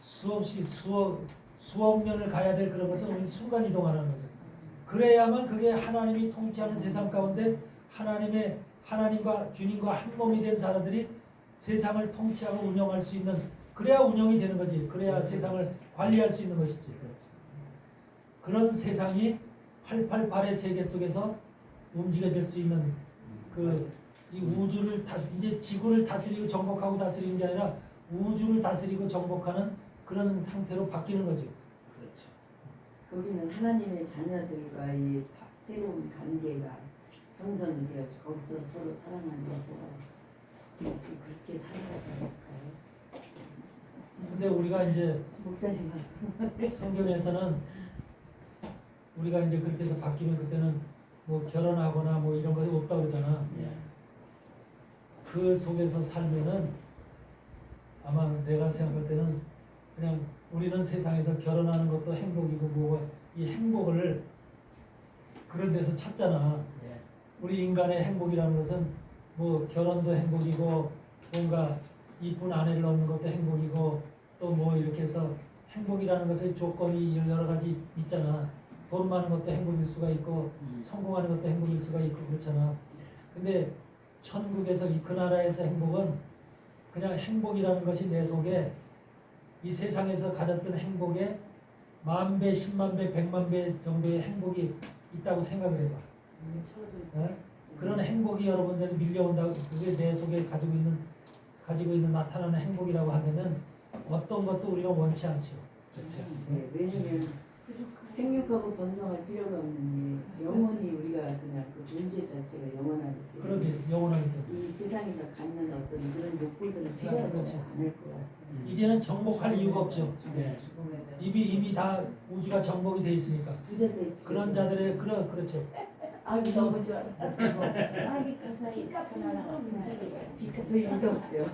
수없이 수억 년을 가야 될 그런 것은 우리 순간 이동하는 거죠. 그래야만 그게 하나님이 통치하는 세상 가운데 하나님과 주님과 한 몸이 된 사람들이 세상을 통치하고 운영할 수 있는 그래야 운영이 되는 거지. 그래야 세상을 관리할 수 있는 것이지. 그런 세상이 888의 세계 속에서 움직여질 수 있는 이 우주를 이제 지구를 다스리고 정복하고 다스리는 게 아니라 우주를 다스리고 정복하는 그런 상태로 바뀌는 거죠. 그렇죠. 거기는 하나님의 자녀들과 이 새로운 관계가 형성이 되어서 거기서 서로 사랑하면서 지금 그렇게 살아가지 않을까요? 근데 우리가 이제 목사님 성경에서는 우리가 이제 그렇게 해서 바뀌면 그때는 뭐 결혼하거나 뭐 이런 것이 없다고 그러잖아. 그 속에서 살면은 아마 내가 생각할 때는 그냥 우리는 세상에서 결혼하는 것도 행복이고 뭐가 이 행복을 그런 데서 찾잖아. 우리 인간의 행복이라는 것은 뭐 결혼도 행복이고 뭔가 이쁜 아내를 얻는 것도 행복이고 또 뭐 이렇게 해서 행복이라는 것의 조건이 여러 가지 있잖아. 돈 많은 것도 행복일 수가 있고 성공하는 것도 행복일 수가 있고 그렇잖아. 근데 천국에서 그 나라에서 행복은 그냥 행복이라는 것이 내 속에 이 세상에서 가졌던 행복의 10,000배, 100,000배, 100,000배 정도의 행복이 있다고 생각을 해봐. 네? 그런 행복이 여러분들이 밀려온다고 그게 내 속에 가지고 있는 나타나는 행복이라고 하면 어떤 것도 우리가 원치 않죠. 네, 왜냐면 생육하고 번성할 필요가 없는 게 영원히 우리가 그냥 그 존재 자체가 영원하기 때문에 그러게 영원하기 때문에 이 세상에서 갖는 어떤 그런 욕구들은 필요하지 그렇죠. 않을 거야. 이제는 정복할 이유가 없죠. 네. 이미 다 우주가 정복이 돼 있으니까 부자들 그런 자들의 그렇죠. 아기 너무 좋아. 아기 그 사이 비카페인도 없죠.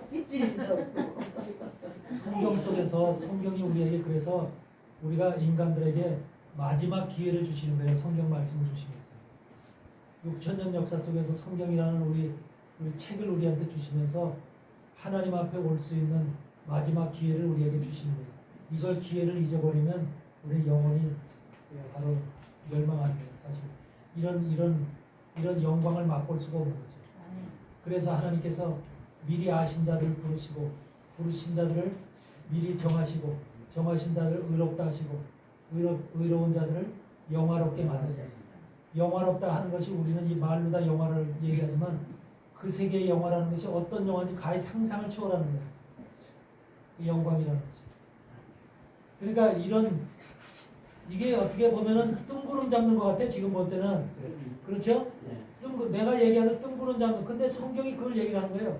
빗질도 없고. 성경 속에서 성경이 우리에게 그래서 우리가 인간들에게 마지막 기회를 주시는 거예요. 성경 말씀을 주시면서 6,000년 역사 속에서 성경이라는 우리 책을 우리한테 주시면서 하나님 앞에 올 수 있는 마지막 기회를 우리에게 주시는 거예요. 이걸 기회를 잊어버리면 우리 영혼이 바로 멸망하는 거예요. 사실 이런 영광을 맛볼 수가 없는 거죠. 그래서 하나님께서 미리 아신 자들을 부르신 자들을 미리 정하시고 정하신 자들을 의롭다 하시고 의로운 자들을 영화롭게 만드셨습니다. 영화롭다 하는 것이 우리는 이 말로 다 영화를 얘기하지만 그 세계의 영화라는 것이 어떤 영화인지 가히 상상을 초월하는 거예요. 그 영광이라는 거죠. 그러니까 이게 어떻게 보면은 뜬구름 잡는 것 같아. 지금 볼 때는 그렇죠? 내가 얘기하는 뜬구름 잡는. 근데 성경이 그걸 얘기하는 거예요.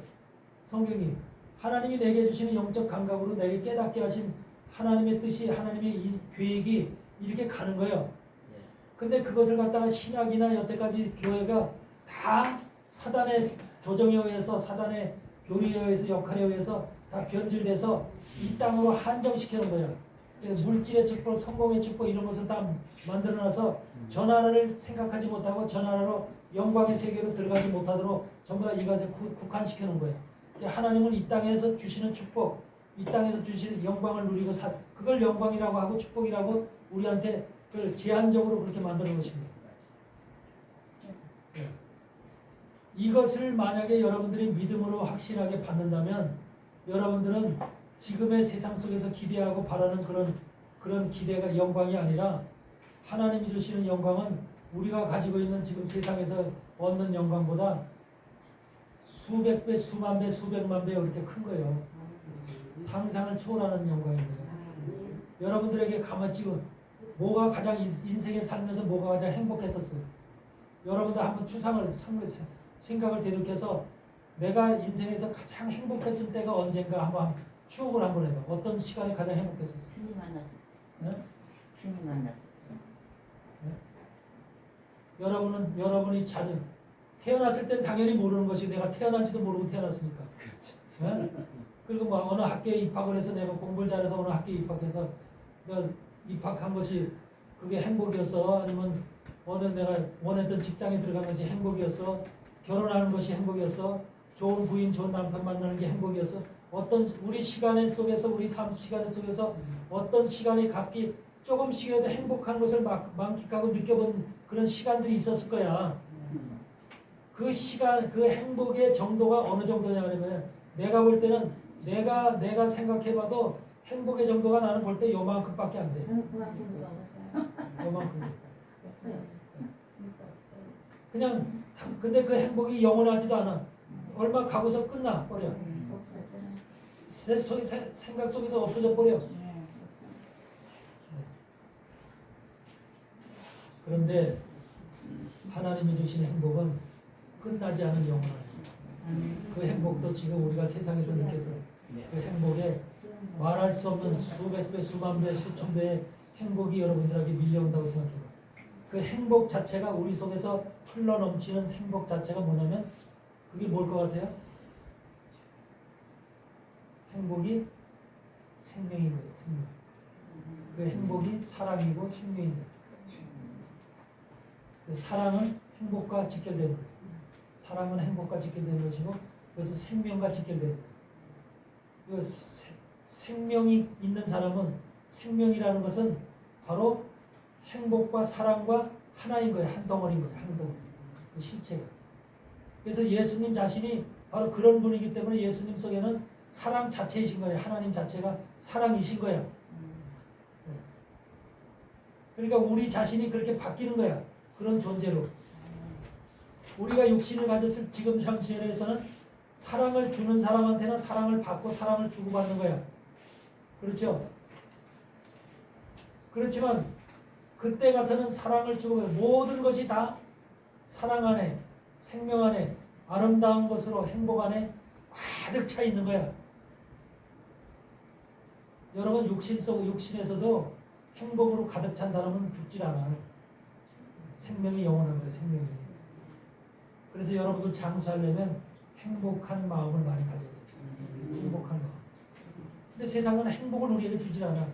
성경이 하나님이 내게 주시는 영적 감각으로 내게 깨닫게 하신 하나님의 뜻이 하나님의 이 계획이 이렇게 가는 거예요. 근데 그것을 갖다가 신학이나 여태까지 교회가 다 사단의 조정에 의해서 사단의 교리에 의해서 역할에 의해서 다 변질돼서 이 땅으로 한정시켜 놓은 거예요. 물질의 축복, 성공의 축복 이런 것을 다 만들어놔서 저 나라를 생각하지 못하고 저 나라로 영광의 세계로 들어가지 못하도록 전부 다 이것에 국한시켜 놓은 거예요. 하나님은 이 땅에서 주시는 축복, 이 땅에서 주시는 영광을 누리고 그걸 영광이라고 하고 축복이라고 우리한테 그 제한적으로 그렇게 만드는 것입니다. 네. 이것을 만약에 여러분들이 믿음으로 확신하게 받는다면 여러분들은 지금의 세상 속에서 기대하고 바라는 그런 기대가 영광이 아니라 하나님이 주시는 영광은 우리가 가지고 있는 지금 세상에서 얻는 영광보다 수백 배, 수만 배, 수백만 배 이렇게 큰 거예요. 상상을 초월하는 영광입니다. 여러분들에게 가만히 지금 뭐가 가장 인생에 살면서 뭐가 가장 행복했었어요? 여러분들 한번 생각을 되돌켜서 내가 인생에서 가장 행복했을 때가 언젠가 한번 추억을 한번 해봐. 어떤 시간이 가장 행복했었어요? 주님 만났을 때. 네? 주님 만났을 때. 여러분이 태어났을 땐 당연히 모르는 것이 내가 태어난지도 모르고 태어났으니까. 네? 그리고 뭐 어느 학교에 입학을 해서 내가 공부를 잘해서 어느 학교에 입학해서 내가 입학한 것이 그게 행복이었어? 아니면 어느 내가 원했던 직장에 들어간 것이 행복이었어? 결혼하는 것이 행복이었어? 좋은 부인, 좋은 남편 만나는 게 행복이었어? 어떤 우리 시간 속에서 우리 삶 시간 속에서 어떤 시간이 각기 조금씩이라도 행복한 것을 만끽하고 느껴본 그런 시간들이 있었을 거야. 그 시간, 그 행복의 정도가 어느 정도냐면 내가 볼 때는 내가 생각해봐도 행복의 정도가 나는 볼 때 요만큼밖에 안 돼. 저는 그만큼도 없어요. 요만큼. 없어요. 진짜 없어요. 그냥 근데 그 행복이 영원하지도 않아. 얼마 가고서 끝나 버려. 없어요. 생각 속에서 없어져 버려. 그런데 하나님이 주신 행복은 끝나지 않은 영원한 행복. 그 행복도 지금 우리가 세상에서 느껴서 그 행복에 말할 수 없는 수백 배, 수만 배, 수천 배의 행복이 여러분들에게 밀려온다고 생각해요. 그 행복 자체가 우리 속에서 흘러 넘치는 행복 자체가 뭐냐면 그게 뭘 것 같아요? 행복이 생명인 거예요. 생명. 그 행복이 사랑이고 생명인 거예요. 그 사랑은 행복과 직결되는 거예요. 사랑은 행복과 직결되는 것이고 그래서 생명과 직결되는 거예요. 그 생명이 있는 사람은 생명이라는 것은 바로 행복과 사랑과 하나인 거예요. 한 덩어리인 거예요. 한 덩어리. 그 실체가. 그래서 예수님 자신이 바로 그런 분이기 때문에 예수님 속에는 사랑 자체이신 거예요. 하나님 자체가 사랑이신 거예요. 그러니까 우리 자신이 그렇게 바뀌는 거야. 그런 존재로. 우리가 육신을 가졌을 지금 현실에서는 사랑을 주는 사람한테는 사랑을 받고 사랑을 주고받는 거야. 그렇죠? 그렇지만 그때 가서는 사랑을 주고 모든 것이 다 사랑 안에 생명 안에 아름다운 것으로 행복 안에 가득 차 있는 거야. 여러분 육신에서도 행복으로 가득 찬 사람은 죽질 않아. 생명이 영원한 거야. 생명이. 그래서 여러분들 장수하려면 행복한 마음을 많이 가져야 돼. 행복한 마음. 근데 세상은 행복을 우리에게 주질 않아.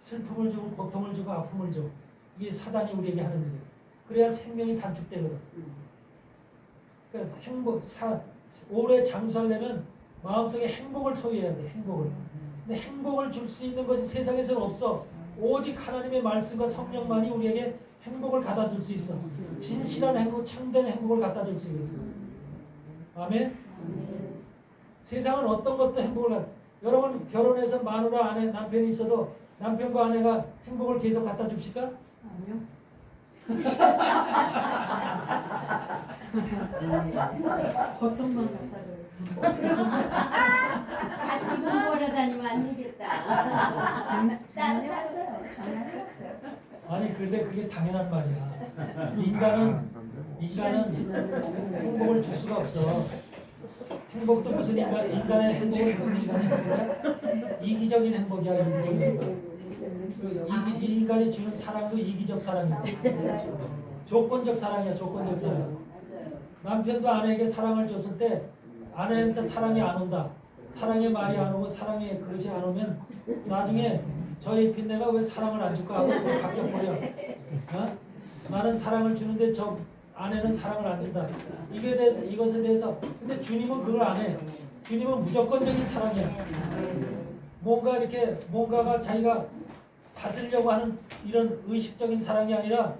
슬픔을 주고 고통을 주고 아픔을 줘. 이게 사단이 우리에게 하는 일이야. 그래야 생명이 단축되거든. 그래서 오래 장수하려면 마음속에 행복을 소유해야 돼. 행복을. 근데 행복을 줄 수 있는 것이 세상에서는 없어. 오직 하나님의 말씀과 성령만이 우리에게 행복을 갖다 줄 수 있어. 진실한 행복, 참된 행복을 갖다 줄 수 있어. 아멘? 세상은 어떤 것도 행복을 여러분 결혼해서 마누라 아내 남편이 있어도 남편과 아내가 행복을 계속 갖다 줍니까? 아니요. 고통만 갖다 줘요. 같이 공부하러 다니면 안 되겠다. 장난해봤어요. 장난해봤어요. 아니 근데 그게 당연한 말이야. 인간은 행복을 줄 수가 없어. 행복도 무슨 인간의 행복은 무슨 인간의 행복이야? 이기적인 행복이야. 이기적인 행복. 이 인간이 주는 사랑도 이기적 사랑이야. 조건적 사랑이야. 조건적 사랑. 남편도 아내에게 사랑을 줬을 때 아내한테 사랑이 안 온다. 사랑의 말이 안 오고 사랑의 그릇이 안 오면 나중에 저희 핀내가 왜 사랑을 안 줄까 하고 바뀌어버려. 어? 나는 사랑을 주는데 저 아내는 사랑을 안 준다. 이것에 대해서 근데 주님은 그걸 안 해. 주님은 무조건적인 사랑이야. 뭔가가 자기가 받으려고 하는 이런 의식적인 사랑이 아니라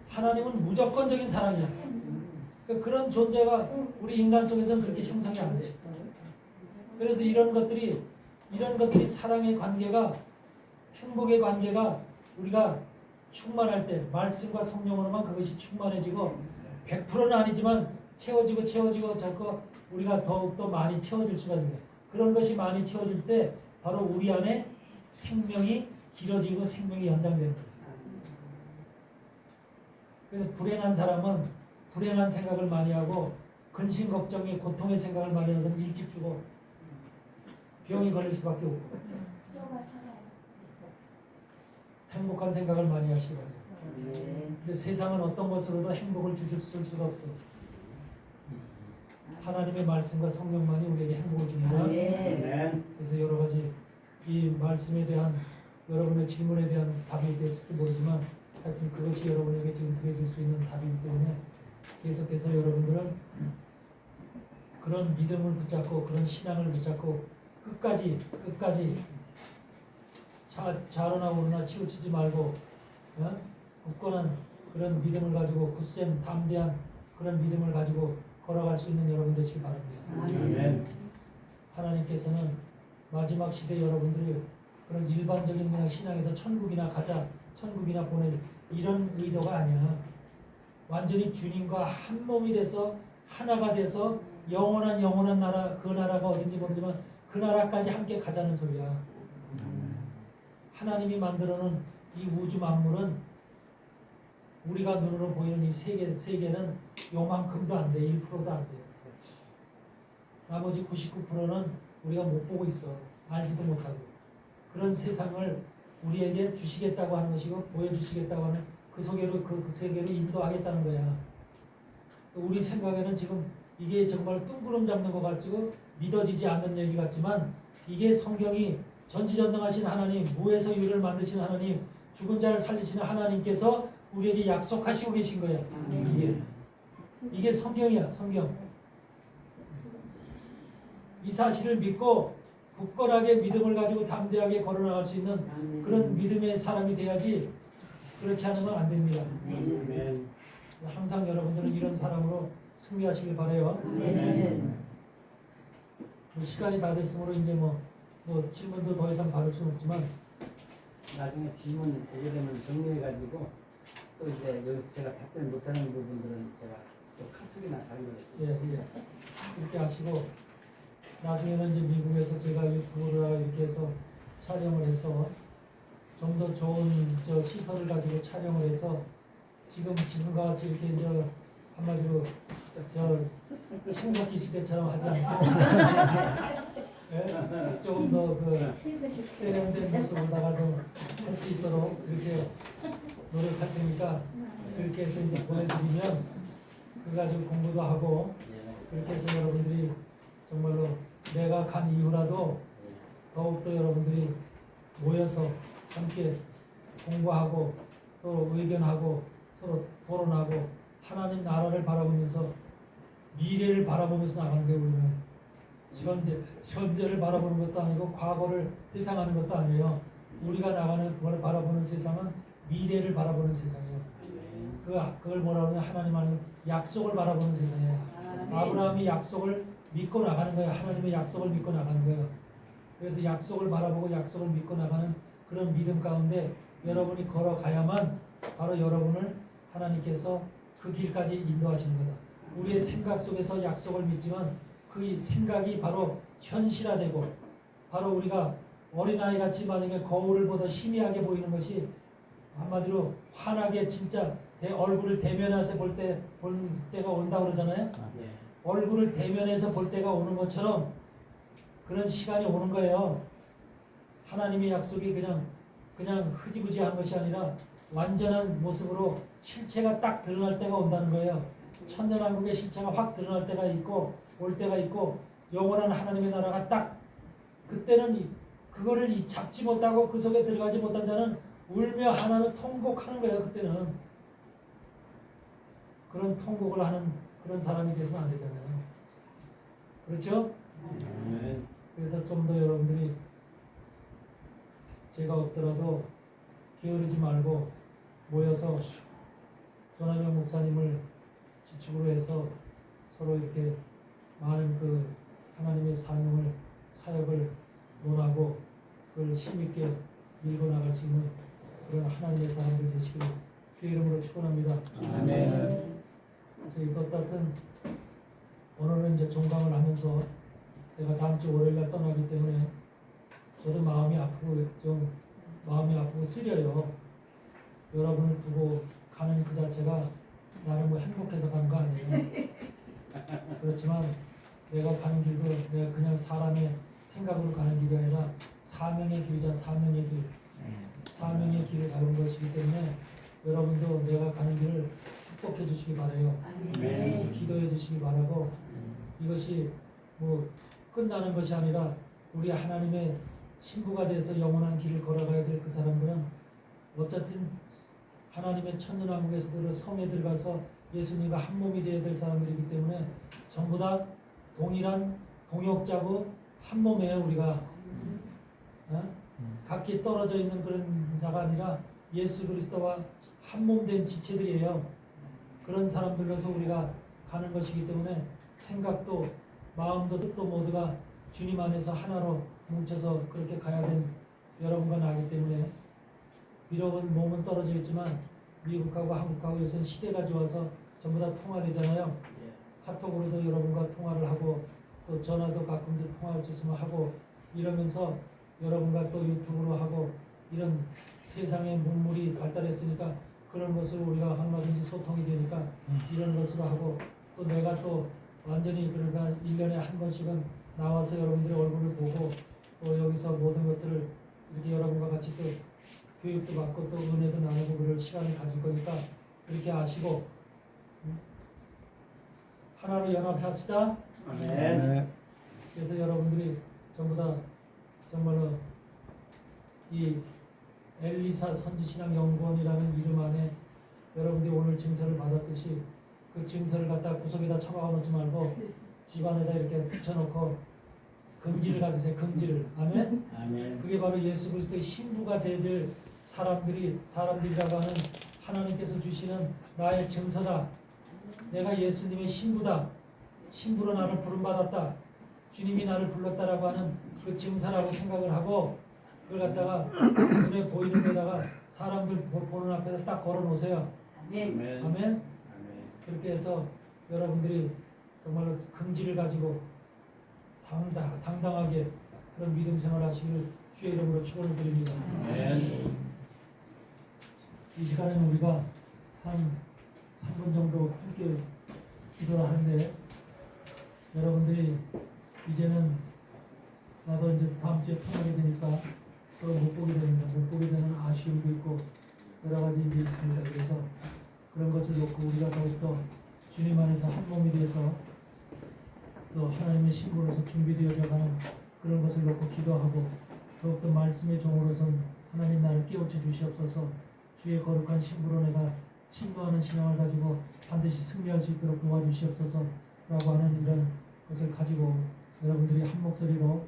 하나님은 무조건적인 사랑이야. 그러니까 그런 존재가 우리 인간 속에서는 그렇게 형성이 안 돼. 그래서 이런 것들이 사랑의 관계가 행복의 관계가 우리가 충만할 때 말씀과 성령으로만 그것이 충만해지고 100%는 아니지만 채워지고 자꾸 우리가 더욱더 많이 채워질 수가 있는 거예요. 그런 것이 많이 채워질 때 바로 우리 안에 생명이 길어지고 생명이 연장되는 거예요. 그래서 불행한 사람은 불행한 생각을 많이 하고 근심 걱정이 고통의 생각을 많이 해서 일찍 죽어 병이 걸릴 수밖에 없고 뼈가 살아요. 행복한 생각을 많이 하시기 바랍니다. 근데 세상은 어떤 것으로도 행복을 주실 수가 없어. 하나님의 말씀과 성령만이 우리에게 행복을 줍니다. 아멘. 그래서 여러 가지 이 말씀에 대한 여러분의 질문에 대한 답이 될지 모르지만 하여튼 그것이 여러분에게 지금 구해줄 수 있는 답이기 때문에 계속해서 여러분들은 그런 믿음을 붙잡고 그런 신앙을 붙잡고 끝까지 좌로나 우로나 치우치지 말고 굳건한 그런 믿음을 가지고 굳센 담대한 그런 믿음을 가지고 걸어갈 수 있는 여러분 되시기 바랍니다. 아멘. 하나님께서는 마지막 시대 여러분들이 그런 일반적인 그냥 신앙에서 천국이나 가자, 천국이나 보낼 이런 의도가 아니야. 완전히 주님과 한 몸이 돼서 하나가 돼서 영원한 나라, 그 나라가 어딘지 모르지만 그 나라까지 함께 가자는 소리야. 하나님이 만들어놓은 이 우주 만물은 우리가 눈으로 보이는 이 세계는 요만큼도 안 돼. 1%도 안 돼. 나머지 99%는 우리가 못 보고 있어. 알지도 못하고. 그런 세상을 우리에게 주시겠다고 하는 것이고 보여주시겠다고 하는 그 세계로 그 세계로 인도하겠다는 거야. 우리 생각에는 지금 이게 정말 뚱구름 잡는 것 같고 믿어지지 않는 얘기 같지만 이게 성경이 전지전능하신 하나님, 무에서 유를 만드신 하나님, 죽은 자를 살리시는 하나님께서 우리에게 약속하시고 계신 거야. 이게 성경이야, 성경. 이 사실을 믿고 굳건하게 믿음을 가지고 담대하게 걸어나갈 수 있는 그런 믿음의 사람이 돼야지 그렇지 않으면 안 됩니다. 아멘. 항상 여러분들은 이런 사람으로 승리하시길 바라요. 시간이 다 됐으므로 이제 뭐 질문도 더 이상 받을 수는 없지만 나중에 질문 보게 되면 정리해가지고 또 이제 여기 제가 답변 못하는 부분들은 제가 또 카톡이나 다른 거 그렇게 하시고 나중에는 이제 미국에서 제가 유튜브를 이렇게 해서 촬영을 해서 좀 더 좋은 시설을 가지고 촬영을 해서 지금과 같이 이렇게 이제 한마디로 신석기 시대처럼 하지 않고 예? 조금 더 그 세련된 모습으로다가 좀 할 수 있도록 이렇게 노력할 테니까 그렇게 해서 이제 보내드리면 그거 가지고 공부도 하고 그렇게 해서 여러분들이 정말로 내가 간 이후라도 더욱더 여러분들이 모여서 함께 공부하고 또 의견하고 서로 토론하고 하나님 나라를 바라보면서 미래를 바라보면서 나가는 게 우리는 현재를 바라보는 것도 아니고 과거를 회상하는 것도 아니에요. 우리가 나가는 걸 바라보는 세상은 미래를 바라보는 세상이에요. 그걸 뭐라고 하면 하나님 하는 약속을 바라보는 세상이에요. 아브라함이 약속을 믿고 나가는 거예요. 하나님의 약속을 믿고 나가는 거예요. 그래서 약속을 바라보고 약속을 믿고 나가는 그런 믿음 가운데 여러분이 걸어가야만 바로 여러분을 하나님께서 그 길까지 인도하시는 거다. 우리의 생각 속에서 약속을 믿지만 그 생각이 바로 현실화되고 바로 우리가 어린아이 같이 만약에 거울을 보다 희미하게 보이는 것이 한마디로 환하게 진짜 내 얼굴을 대면해서 볼 때가 온다고 그러잖아요. 얼굴을 대면해서 볼 때가 오는 것처럼 그런 시간이 오는 거예요. 하나님의 약속이 그냥 흐지부지한 것이 아니라 완전한 모습으로 실체가 딱 드러날 때가 온다는 거예요. 천년왕국의 실체가 확 드러날 때가 있고 올 때가 있고 영원한 하나님의 나라가 딱 그때는 그거를 잡지 못하고 그 속에 들어가지 못한 자는 울며 하나는 통곡하는 거예요. 그때는 그런 통곡을 하는 그런 사람이 돼서는 안 되잖아요. 그렇죠? 그래서 좀 더 여러분들이 제가 없더라도 게으르지 말고 모여서 조남영 목사님을 지축으로 해서 서로 이렇게 많은 그 하나님의 사명을 사역을 논하고 그걸 힘있게 밀고 나갈 수 있는 그런 하나님의 사람들 되시기를 주의 이름으로 축원합니다. 아멘. 그래서 이것 같은 오늘은 이제 종강을 하면서 내가 다음 주 월요일날 떠나기 때문에 저도 마음이 아프고 쓰려요. 여러분을 두고 가는 그 자체가 나는 뭐 행복해서 가는 거 아니에요. 그렇지만 내가 가는 길도 내가 그냥 사람의 생각으로 가는 길이 아니라 사명의 길이잖아. 사명의 길을 가는 것이기 때문에 여러분도 내가 가는 길을 축복해 주시기 바라요. 아멘. 기도해 주시기 바라고 이것이 뭐 끝나는 것이 아니라 우리 하나님의 신부가 돼서 영원한 길을 걸어가야 될 그 사람들은 어쨌든 하나님의 천년왕국에서도 성에 들어가서 예수님과 한 몸이 되어야 될 사람들이기 때문에 전부 다 동일한 동역자고 한 몸이에요. 우리가 각기 떨어져 있는 그런 자가 아니라 예수 그리스도와 한 몸 된 지체들이에요. 그런 사람들로서 우리가 가는 것이기 때문에 생각도 마음도 뜻도 모두가 주님 안에서 하나로 뭉쳐서 그렇게 가야 된 여러분과 나기 때문에 비록은 몸은 떨어져 있지만 미국하고 한국하고 요새 시대가 좋아서 전부 다 통화되잖아요. 카톡으로도 여러분과 통화를 하고 또 전화도 가끔도 통화할 수 있으면 하고 이러면서 여러분과 또 유튜브로 하고 이런 세상의 문물이 발달했으니까 그런 것으로 우리가 얼마든지 소통이 되니까 이런 것으로 하고 또 내가 또 완전히 그러니까 1년에 한 번씩은 나와서 여러분들의 얼굴을 보고 또 여기서 모든 것들을 이렇게 여러분과 같이 또 교육도 받고 또 은혜도 나누고 그럴 시간을 가질 거니까 그렇게 아시고 하나로 연합합시다. 아멘. 그래서 여러분들이 전부 다 정말로 이 엘리사 선지신앙연구원이라는 이름 안에 여러분들이 오늘 증서를 받았듯이 그 증서를 갖다 구석에다 처박아 놓지 말고 집안에다 이렇게 붙여놓고 긍지를 가지세요. 긍지를. 아멘. 아멘. 그게 바로 예수 그리스도의 신부가 되질 사람들이라고 하는 하나님께서 주시는 나의 증서다. 내가 예수님의 신부다. 신부로 나를 부름받았다. 주님이 나를 불렀다라고 하는 그 증서라고 생각을 하고 그걸 갖다가 눈에 보이는 데다가 사람들 보는 앞에서 딱 걸어 놓으세요. 아멘. 아멘. 그렇게 해서 여러분들이 정말로 긍지를 가지고 당당하게 그런 믿음 생활하시기를 주의 이름으로 축원을 드립니다. 이 시간에는 우리가 한 3분 정도 함께 기도를 하는데 여러분들이 이제는 나도 이제 다음 주에 편하게 되니까 또 못 보게 됩니다. 못 보게 되는 아쉬움도 있고 여러 가지 일이 있습니다. 그래서 그런 것을 놓고 우리가 더욱더 주님 안에서 한 몸이 되어서 또 하나님의 신부로서 준비되어져 가는 그런 것을 놓고 기도하고 더욱더 말씀의 종으로서 하나님 나를 깨우쳐 주시옵소서. 주의 거룩한 신부로 내가 침노하는 신앙을 가지고 반드시 승리할 수 있도록 도와주시옵소서 라고 하는 이런 것을 가지고 여러분들이 한 목소리로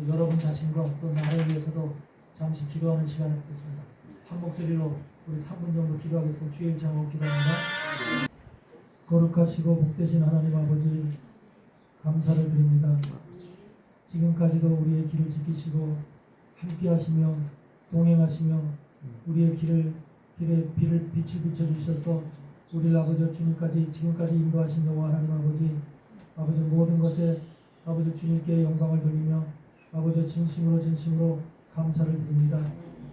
여러분 자신과 또 나를 위해서도 잠시 기도하는 시간을 갖겠습니다. 한 목소리로 우리 3분 정도 기도하겠습니다. 주의 일창으로 기도합니다. 거룩하시고 복되신 하나님 아버지 감사를 드립니다. 지금까지도 우리의 길을 지키시고 함께하시며 동행하시며 우리의 길에 빛을 비춰주셔서 우리 아버지 주님까지 지금까지 인도하신 여호와 하나님 아버지 모든 것에 아버지 주님께 영광을 돌리며 아버지 진심으로 감사를 드립니다.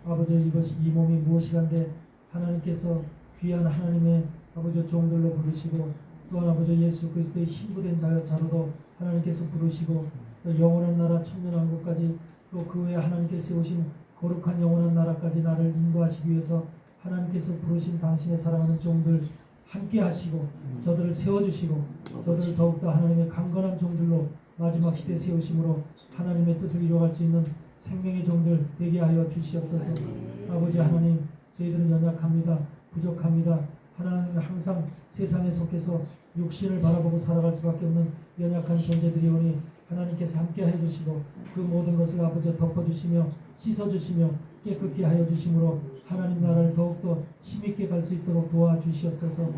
아버지 이 몸이 무엇이간데 하나님께서 귀한 하나님의 아버지 종들로 부르시고 또한 아버지 예수 그리스도의 신부된 자로도 하나님께서 부르시고 또 영원한 나라 천년왕국까지 또 그 외에 하나님께서 세우신 거룩한 영원한 나라까지 나를 인도하시기 위해서 하나님께서 부르신 당신의 사랑하는 종들 함께 하시고 저들을 세워주시고 저들을 더욱더 하나님의 강건한 종들로 마지막 시대 세우심으로 하나님의 뜻을 이루어갈 수 있는 생명의 종들 되게 하여 주시옵소서. 아버지 하나님, 저희들은 연약합니다. 부족합니다. 하나님 항상 세상에 속해서 육신을 바라보고 살아갈 수밖에 없는 연약한 존재들이오니 하나님께서 함께 해주시고 그 모든 것을 아버지 덮어주시며 씻어주시며 깨끗게 하여 주심으로 하나님 나라를 더욱더 힘있게 갈 수 있도록 도와주시옵소서.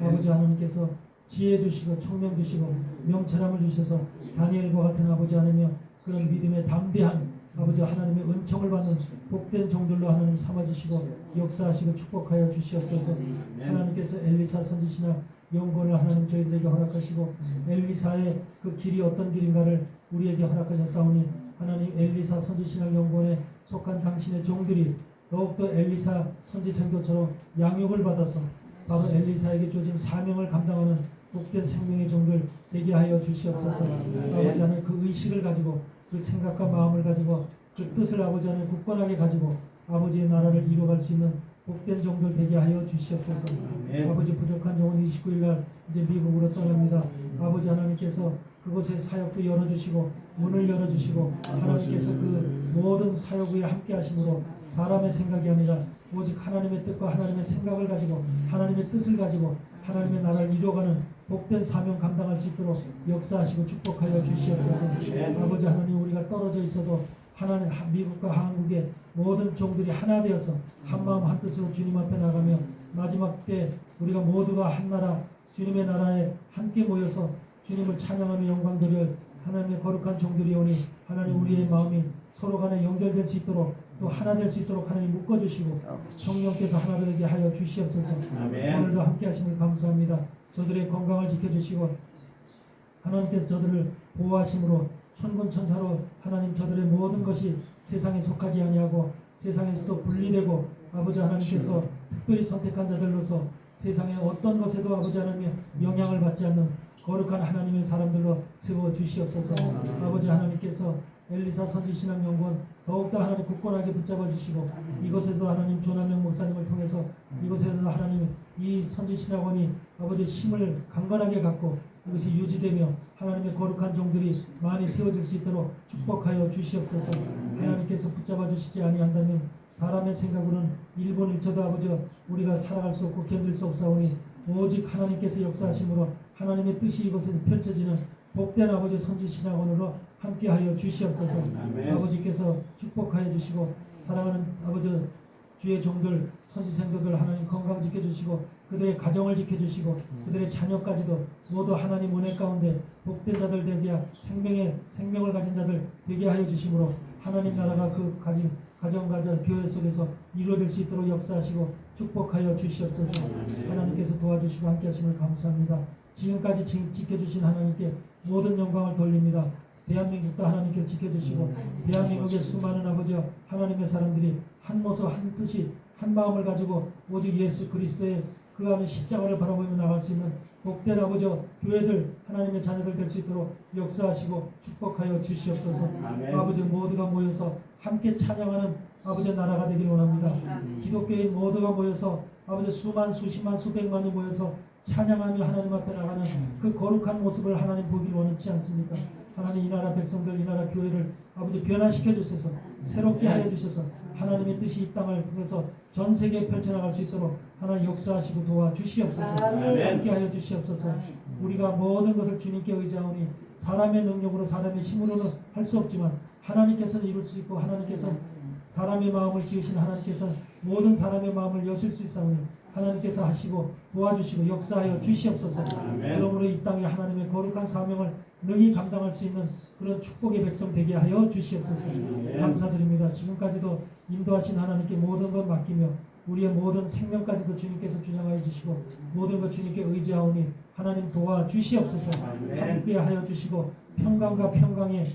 아버지 하나님께서 지혜 주시고 총명 주시고 명철함을 주셔서 다니엘과 같은 아버지 하나님이여 그런 믿음의 담대한 아버지 하나님의 은총을 받는 복된 종들로 하나님 삼아주시고 역사하시고 축복하여 주시옵소서. 하나님께서 엘리사 선지신학 연구원을 하나님 저희들에게 허락하시고 엘리사의 그 길이 어떤 길인가를 우리에게 허락하셨사오니 하나님 엘리사 선지신학 연구원에 속한 당신의 종들이 더욱더 엘리사 선지생도처럼 양육을 받아서 바로 엘리사에게 주어진 사명을 감당하는 복된 생명의 종들 되게 하여 주시옵소서. 아버지 하나님 그 의식을 가지고 그 생각과 마음을 가지고 그 뜻을 아버지 하나님 굳건하게 가지고 아버지의 나라를 이루어갈 수 있는 복된 종들 되게 하여 주시옵소서. 아버지 부족한 종은 29일 날 이제 미국으로 떠납니다. 아버지 하나님께서 그곳의 사역도 열어주시고 문을 열어주시고 하나님께서 그 모든 사역 위에 함께 하심으로 사람의 생각이 아니라 오직 하나님의 뜻과 하나님의 생각을 가지고 하나님의 뜻을 가지고 하나님의 나라를 이루어가는 복된 사명 감당할 수 있도록 역사하시고 축복하여 주시옵소서. 아버지 하나님 우리가 떨어져 있어도 하나님 미국과 한국의 모든 종들이 하나 되어서 한마음 한뜻으로 주님 앞에 나가며 마지막 때 우리가 모두가 한 나라 주님의 나라에 함께 모여서 주님을 찬양하며 영광 돌릴 하나님의 거룩한 종들이 오니 하나님 우리의 마음이 서로 간에 연결될 수 있도록 또 하나 될 수 있도록 하나님 묶어주시고 성령께서 하나 되게 하여 주시옵소서. 오늘도 함께 하심을 감사합니다. 저들의 건강을 지켜주시고 하나님께서 저들을 보호하심으로 천군 천사로 하나님 저들의 모든 것이 세상에 속하지 아니하고 세상에서도 분리되고 아버지 하나님께서 특별히 선택한 자들로서 세상의 어떤 것에도 아버지 하나님의 영향을 받지 않는 거룩한 하나님의 사람들로 세워 주시옵소서. 아버지 하나님께서 엘리사 선지신학연구원 더욱더 하나님 굳건하게 붙잡아 주시고 이곳에도 하나님 조남영 목사님을 통해서 이곳에도 하나님 이 선지신학원이 아버지 힘을 강건하게 갖고 이것이 유지되며 하나님의 거룩한 종들이 많이 세워질 수 있도록 축복하여 주시옵소서. 하나님께서 붙잡아 주시지 아니한다면 사람의 생각으로는 1분 1초도 아버지 우리가 살아갈 수 없고 견딜 수 없사오니 오직 하나님께서 역사하심으로 하나님의 뜻이 이곳에서 펼쳐지는 복된 아버지 선지신학원으로 함께하여 주시옵소서. 아버지께서 축복하여 주시고 사랑하는 아버지 주의 종들 선지생도들 하나님 건강 지켜주시고 그들의 가정을 지켜주시고 그들의 자녀까지도 모두 하나님 은혜 가운데 복된 자들 되게 생명을 가진 자들 되게 하여 주심으로 하나님 나라가 그 가진 가정과 교회 속에서 이루어질 수 있도록 역사하시고 축복하여 주시옵소서. 하나님께서 도와주시고 함께하심을 감사합니다. 지금까지 지켜주신 하나님께 모든 영광을 돌립니다. 대한민국도 하나님께서 지켜주시고 대한민국의 수많은 아버지 하나님의 사람들이 한 모습 한 뜻이 한 마음을 가지고 오직 예수 그리스도의 그 안에 십자가를 바라보며 나갈 수 있는 복된 아버지 교회들 하나님의 자녀들 될 수 있도록 역사하시고 축복하여 주시옵소서. 아버지 모두가 모여서 함께 찬양하는 아버지 나라가 되기를 원합니다. 기독교인 모두가 모여서 아버지 수만 수십만 수백만이 모여서 찬양하며 하나님 앞에 나가는 그 거룩한 모습을 하나님 보기를 원치 않습니까? 하나님 이 나라 백성들 이 나라 교회를 아버지 변화시켜 주셔서 새롭게 하여 주셔서 하나님의 뜻이 이 땅을 통해서 전 세계에 펼쳐나갈 수 있도록 하나님 역사하시고 도와주시옵소서. 함께 하여 주시옵소서. 우리가 모든 것을 주님께 의지하오니 사람의 능력으로 사람의 힘으로는 할 수 없지만 하나님께서는 이룰 수 있고 하나님께서는 사람의 마음을 지으신 하나님께서는 모든 사람의 마음을 여실 수 있사오니 하나님께서 하시고 도와주시고 역사하여 주시옵소서. 그러므로 이 땅에 하나님의 거룩한 사명을 능히 감당할 수 있는 그런 축복의 백성 되게 하여 주시옵소서. 감사드립니다. 지금까지도 인도하신 하나님께 모든 것 맡기며 우리의 모든 생명까지도 주님께서 주장하여 주시고 모든 것 주님께 의지하오니 하나님 도와주시옵소서. 함께 하여 주시고 평강과 평강의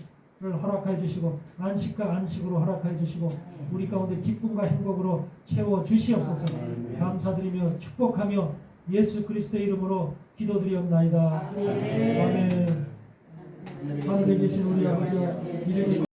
허락하여 주시고 안식과 안식으로 허락하여 주시고 우리 가운데 기쁨과 행복으로 채워 주시옵소서. 감사드리며 축복하며 예수 그리스도의 이름으로 기도드리옵나이다. 아멘. 하늘에 계신 우리 아버지여 이름이